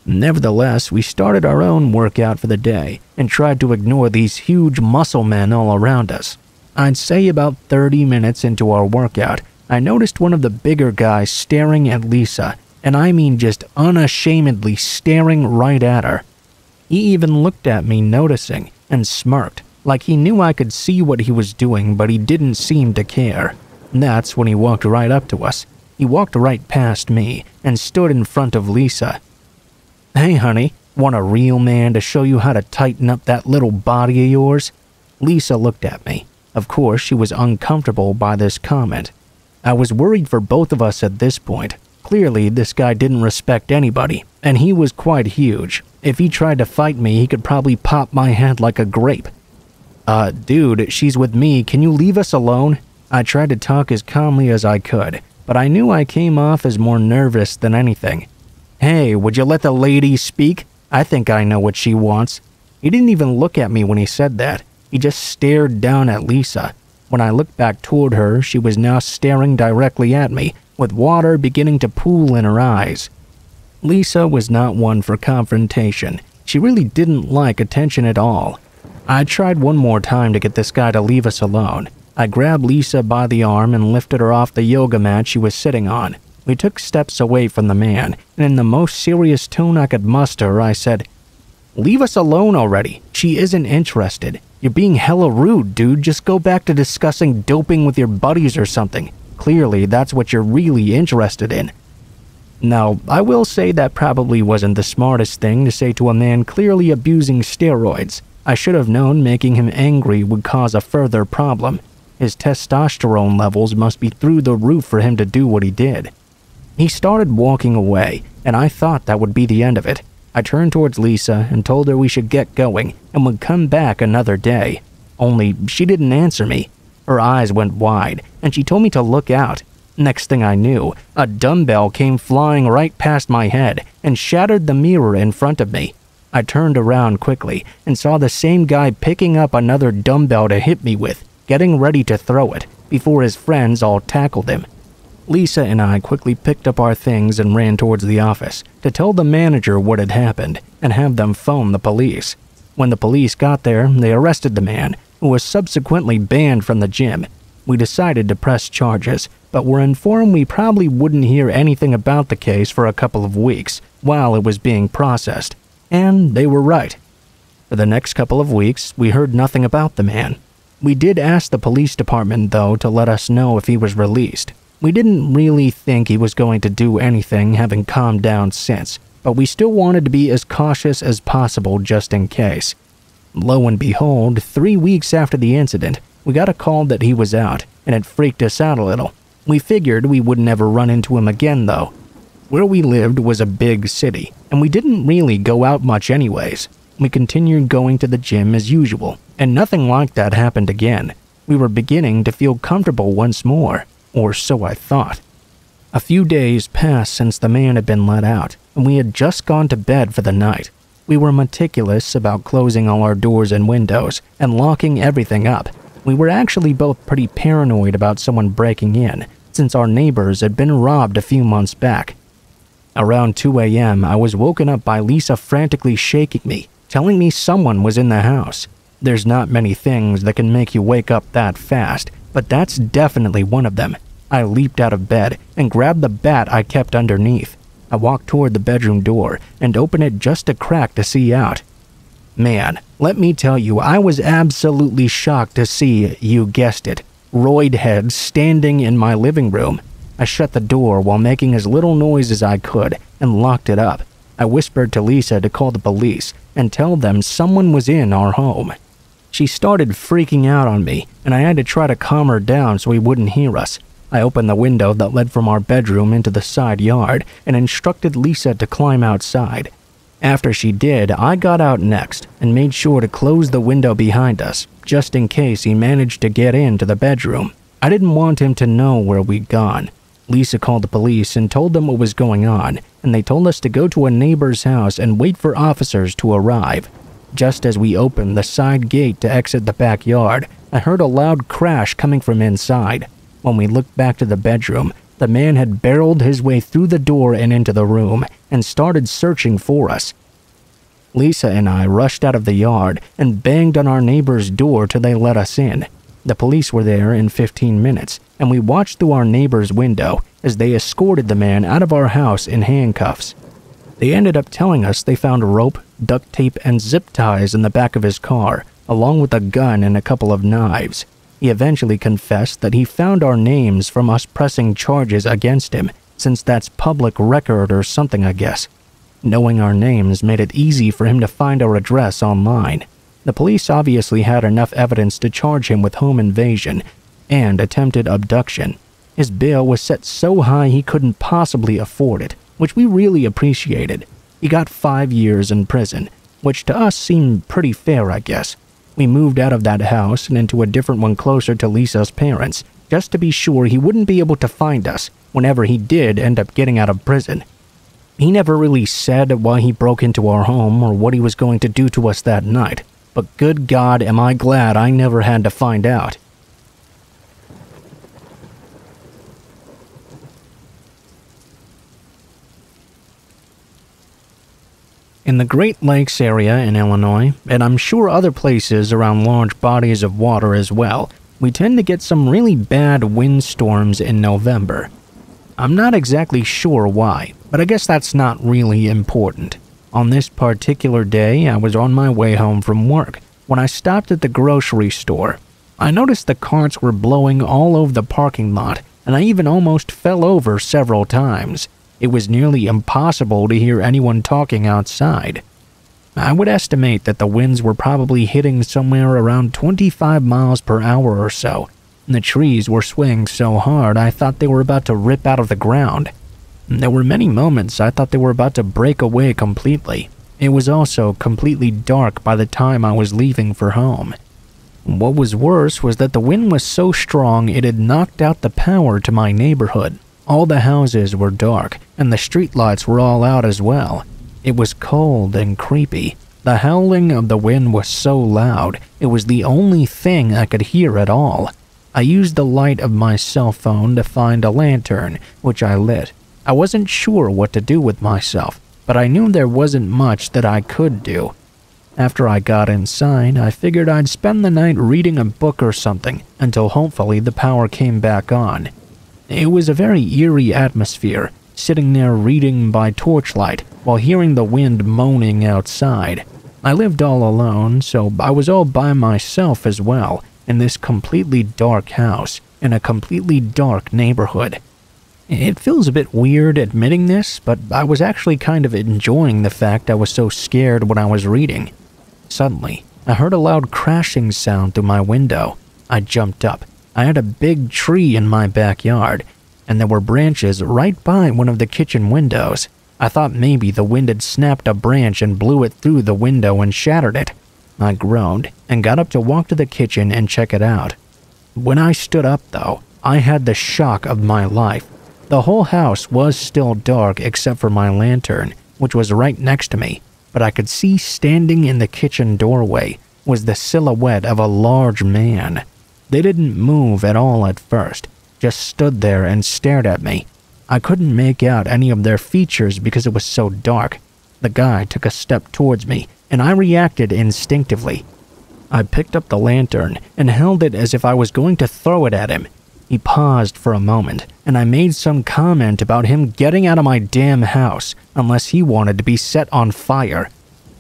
Nevertheless, we started our own workout for the day and tried to ignore these huge muscle men all around us. I'd say about 30 minutes into our workout, I noticed one of the bigger guys staring at Lisa, and I mean just unashamedly staring right at her. He even looked at me noticing and smirked, like he knew I could see what he was doing, but he didn't seem to care. That's when he walked right up to us. He walked right past me and stood in front of Lisa. "Hey honey, want a real man to show you how to tighten up that little body of yours?" Lisa looked at me. Of course, she was uncomfortable by this comment. I was worried for both of us at this point. Clearly, this guy didn't respect anybody, and he was quite huge. If he tried to fight me, he could probably pop my head like a grape. Dude, she's with me. Can you leave us alone?" I tried to talk as calmly as I could, but I knew I came off as more nervous than anything. "Hey, would you let the lady speak? I think I know what she wants." He didn't even look at me when he said that. He just stared down at Lisa. When I looked back toward her, she was now staring directly at me, with water beginning to pool in her eyes. Lisa was not one for confrontation. She really didn't like attention at all. I tried one more time to get this guy to leave us alone. I grabbed Lisa by the arm and lifted her off the yoga mat she was sitting on. We took steps away from the man, and in the most serious tone I could muster, I said, "Leave us alone already. She isn't interested. You're being hella rude, dude. Just go back to discussing doping with your buddies or something. Clearly, that's what you're really interested in." Now, I will say that probably wasn't the smartest thing to say to a man clearly abusing steroids. I should have known making him angry would cause a further problem. His testosterone levels must be through the roof for him to do what he did. He started walking away, and I thought that would be the end of it. I turned towards Lisa and told her we should get going and would come back another day. Only she didn't answer me. Her eyes went wide, and she told me to look out. Next thing I knew, a dumbbell came flying right past my head and shattered the mirror in front of me. I turned around quickly and saw the same guy picking up another dumbbell to hit me with, getting ready to throw it, before his friends all tackled him. Lisa and I quickly picked up our things and ran towards the office to tell the manager what had happened and have them phone the police. When the police got there, they arrested the man, who was subsequently banned from the gym. We decided to press charges, but were informed we probably wouldn't hear anything about the case for a couple of weeks while it was being processed. And they were right. For the next couple of weeks, we heard nothing about the man. We did ask the police department, though, to let us know if he was released. We didn't really think he was going to do anything, having calmed down since, but we still wanted to be as cautious as possible just in case. Lo and behold, 3 weeks after the incident, we got a call that he was out, and it freaked us out a little. We figured we would never run into him again, though. Where we lived was a big city, and we didn't really go out much anyways. We continued going to the gym as usual, and nothing like that happened again. We were beginning to feel comfortable once more, or so I thought. A few days passed since the man had been let out, and we had just gone to bed for the night. We were meticulous about closing all our doors and windows and locking everything up. We were actually both pretty paranoid about someone breaking in, since our neighbors had been robbed a few months back. Around 2 a.m., I was woken up by Lisa frantically shaking me, telling me someone was in the house. There's not many things that can make you wake up that fast, but that's definitely one of them. I leaped out of bed and grabbed the bat I kept underneath. I walked toward the bedroom door and opened it just a crack to see out. Man, let me tell you, I was absolutely shocked to see, you guessed it, Royd Head standing in my living room. I shut the door while making as little noise as I could and locked it up. I whispered to Lisa to call the police and tell them someone was in our home. She started freaking out on me, and I had to try to calm her down so he wouldn't hear us. I opened the window that led from our bedroom into the side yard and instructed Lisa to climb outside. After she did, I got out next and made sure to close the window behind us, just in case he managed to get into the bedroom. I didn't want him to know where we'd gone. Lisa called the police and told them what was going on, and they told us to go to a neighbor's house and wait for officers to arrive. Just as we opened the side gate to exit the backyard, I heard a loud crash coming from inside. When we looked back to the bedroom, the man had barreled his way through the door and into the room and started searching for us. Lisa and I rushed out of the yard and banged on our neighbor's door till they let us in. The police were there in 15 minutes, and we watched through our neighbor's window as they escorted the man out of our house in handcuffs. They ended up telling us they found rope, duct tape, and zip ties in the back of his car, along with a gun and a couple of knives. He eventually confessed that he found our names from us pressing charges against him, since that's public record or something, I guess. Knowing our names made it easy for him to find our address online. The police obviously had enough evidence to charge him with home invasion and attempted abduction. His bail was set so high he couldn't possibly afford it, which we really appreciated. He got 5 years in prison, which to us seemed pretty fair, I guess. We moved out of that house and into a different one closer to Lisa's parents, just to be sure he wouldn't be able to find us whenever he did end up getting out of prison. He never really said why he broke into our home or what he was going to do to us that night, but good God, am I glad I never had to find out. In the Great Lakes area in Illinois, and I'm sure other places around large bodies of water as well, we tend to get some really bad windstorms in November. I'm not exactly sure why, but I guess that's not really important. On this particular day, I was on my way home from work when I stopped at the grocery store. I noticed the carts were blowing all over the parking lot, and I even almost fell over several times. It was nearly impossible to hear anyone talking outside. I would estimate that the winds were probably hitting somewhere around 25 miles per hour or so. The trees were swaying so hard I thought they were about to rip out of the ground. There were many moments I thought they were about to break away completely. It was also completely dark by the time I was leaving for home. What was worse was that the wind was so strong it had knocked out the power to my neighborhood. All the houses were dark, and the streetlights were all out as well. It was cold and creepy. The howling of the wind was so loud, it was the only thing I could hear at all. I used the light of my cell phone to find a lantern, which I lit. I wasn't sure what to do with myself, but I knew there wasn't much that I could do. After I got inside, I figured I'd spend the night reading a book or something until hopefully the power came back on. It was a very eerie atmosphere, sitting there reading by torchlight while hearing the wind moaning outside. I lived all alone, so I was all by myself as well, in this completely dark house, in a completely dark neighborhood. It feels a bit weird admitting this, but I was actually kind of enjoying the fact I was so scared when I was reading. Suddenly, I heard a loud crashing sound through my window. I jumped up. I had a big tree in my backyard, and there were branches right by one of the kitchen windows. I thought maybe the wind had snapped a branch and blew it through the window and shattered it. I groaned and got up to walk to the kitchen and check it out. When I stood up, though, I had the shock of my life. The whole house was still dark except for my lantern, which was right next to me, but I could see standing in the kitchen doorway was the silhouette of a large man. They didn't move at all at first, just stood there and stared at me. I couldn't make out any of their features because it was so dark. The guy took a step towards me, and I reacted instinctively. I picked up the lantern and held it as if I was going to throw it at him. He paused for a moment, and I made some comment about him getting out of my damn house unless he wanted to be set on fire.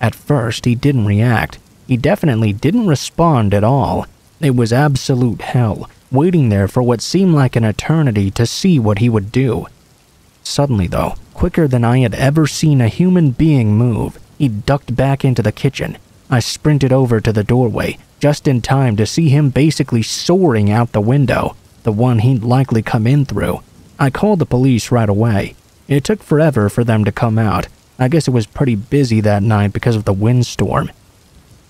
At first, he didn't react. He definitely didn't respond at all. It was absolute hell, waiting there for what seemed like an eternity to see what he would do. Suddenly, though, quicker than I had ever seen a human being move, he ducked back into the kitchen. I sprinted over to the doorway, just in time to see him basically soaring out the window, the one he'd likely come in through. I called the police right away. It took forever for them to come out. I guess it was pretty busy that night because of the windstorm.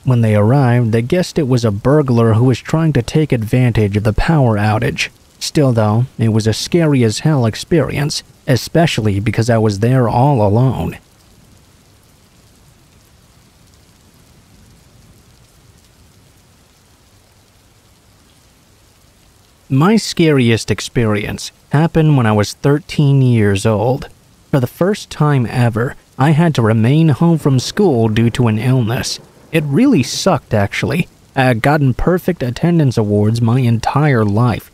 When they arrived, they guessed it was a burglar who was trying to take advantage of the power outage. Still though, it was a scary as hell experience, especially because I was there all alone. My scariest experience happened when I was 13 years old. For the first time ever, I had to remain home from school due to an illness. It really sucked, actually. I had gotten perfect attendance awards my entire life,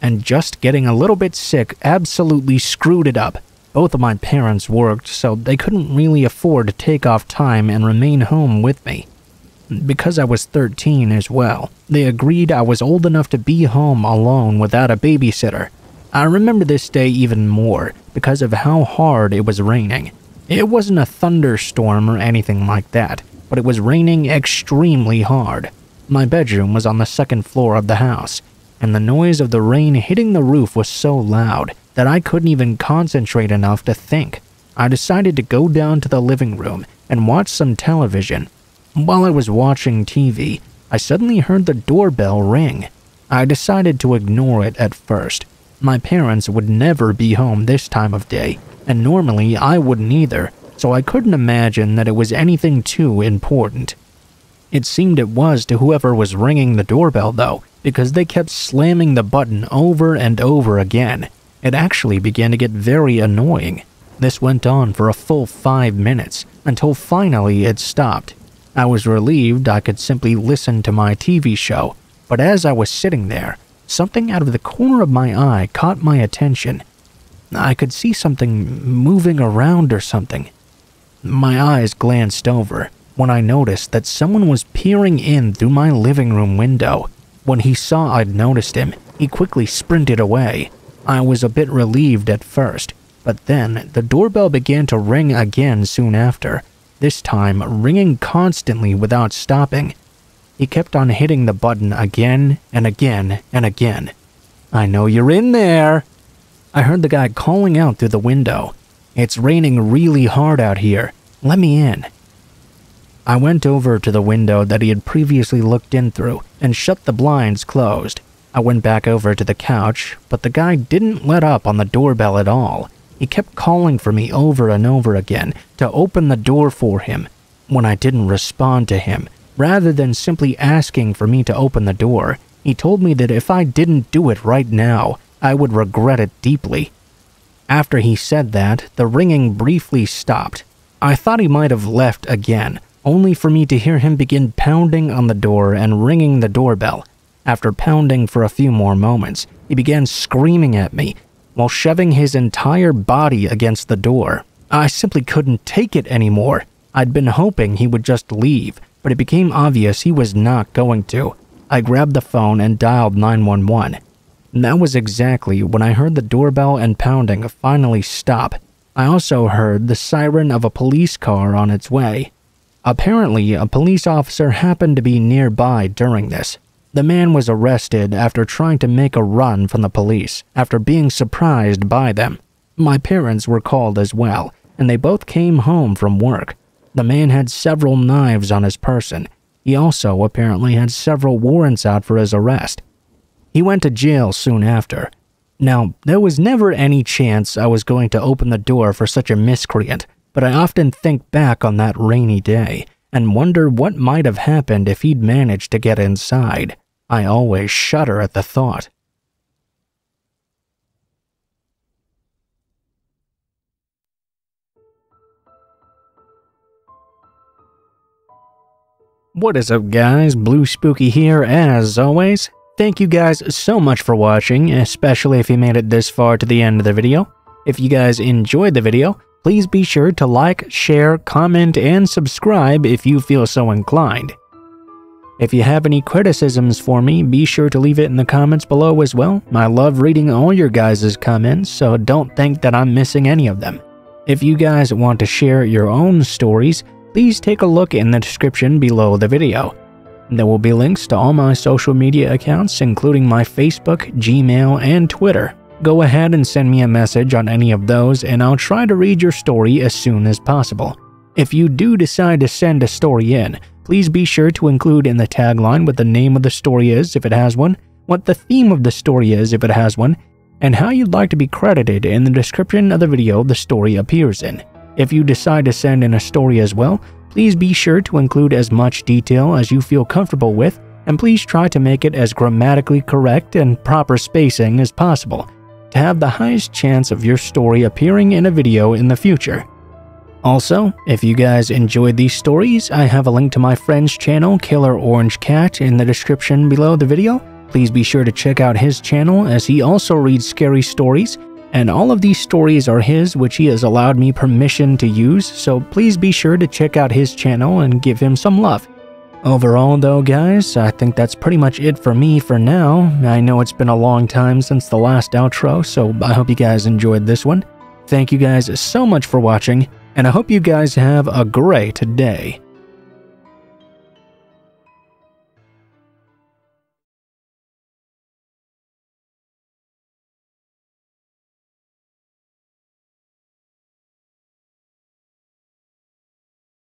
and just getting a little bit sick absolutely screwed it up. Both of my parents worked, so they couldn't really afford to take off time and remain home with me. Because I was 13 as well, they agreed I was old enough to be home alone without a babysitter. I remember this day even more because of how hard it was raining. It wasn't a thunderstorm or anything like that, but it was raining extremely hard. My bedroom was on the second floor of the house, and the noise of the rain hitting the roof was so loud that I couldn't even concentrate enough to think. I decided to go down to the living room and watch some television. While I was watching TV, I suddenly heard the doorbell ring. I decided to ignore it at first. My parents would never be home this time of day, and normally I wouldn't either, so I couldn't imagine that it was anything too important. It seemed it was to whoever was ringing the doorbell though, because they kept slamming the button over and over again. It actually began to get very annoying. This went on for a full 5 minutes, until finally it stopped. I was relieved I could simply listen to my TV show, but as I was sitting there, something out of the corner of my eye caught my attention. I could see something moving around or something. My eyes glanced over when I noticed that someone was peering in through my living room window. When he saw I'd noticed him, he quickly sprinted away. I was a bit relieved at first, but then the doorbell began to ring again soon after, this time ringing constantly without stopping. He kept on hitting the button again and again and again. "I know you're in there." I heard the guy calling out through the window. "It's raining really hard out here. Let me in." I went over to the window that he had previously looked in through and shut the blinds closed. I went back over to the couch, but the guy didn't let up on the doorbell at all. He kept calling for me over and over again to open the door for him. When I didn't respond to him, rather than simply asking for me to open the door, He told me that if I didn't do it right now, I would regret it deeply. After he said that, the ringing briefly stopped. I thought he might have left again, only for me to hear him begin pounding on the door and ringing the doorbell. After pounding for a few more moments, he began screaming at me while shoving his entire body against the door. I simply couldn't take it anymore. I'd been hoping he would just leave, but it became obvious he was not going to. I grabbed the phone and dialed 911. That was exactly when I heard the doorbell and pounding finally stop. I also heard the siren of a police car on its way. Apparently, a police officer happened to be nearby during this. The man was arrested after trying to make a run from the police after being surprised by them. My parents were called as well, and they both came home from work. The man had several knives on his person. He also apparently had several warrants out for his arrest. He went to jail soon after. Now, there was never any chance I was going to open the door for such a miscreant, but I often think back on that rainy day and wonder what might have happened if he'd managed to get inside. I always shudder at the thought. What is up, guys? Blue Spooky here as always. Thank you guys so much for watching, especially if you made it this far to the end of the video. If you guys enjoyed the video, please be sure to like, share, comment, and subscribe if you feel so inclined. If you have any criticisms for me, be sure to leave it in the comments below as well. I love reading all your guys' comments, so don't think that I'm missing any of them. If you guys want to share your own stories, please take a look in the description below the video. There will be links to all my social media accounts, including my Facebook, Gmail, and Twitter. Go ahead and send me a message on any of those, and I'll try to read your story as soon as possible. If you do decide to send a story in, please be sure to include in the tagline what the name of the story is if it has one, what the theme of the story is if it has one, and how you'd like to be credited in the description of the video the story appears in. If you decide to send in a story as well, please be sure to include as much detail as you feel comfortable with, and please try to make it as grammatically correct and proper spacing as possible to have the highest chance of your story appearing in a video in the future. Also, if you guys enjoyed these stories, I have a link to my friend's channel, Killer Orange Cat, in the description below the video. Please be sure to check out his channel as he also reads scary stories, and all of these stories are his, which he has allowed me permission to use, so please be sure to check out his channel and give him some love. Overall though, guys, I think that's pretty much it for me for now. I know it's been a long time since the last outro, so I hope you guys enjoyed this one. Thank you guys so much for watching, and I hope you guys have a great day.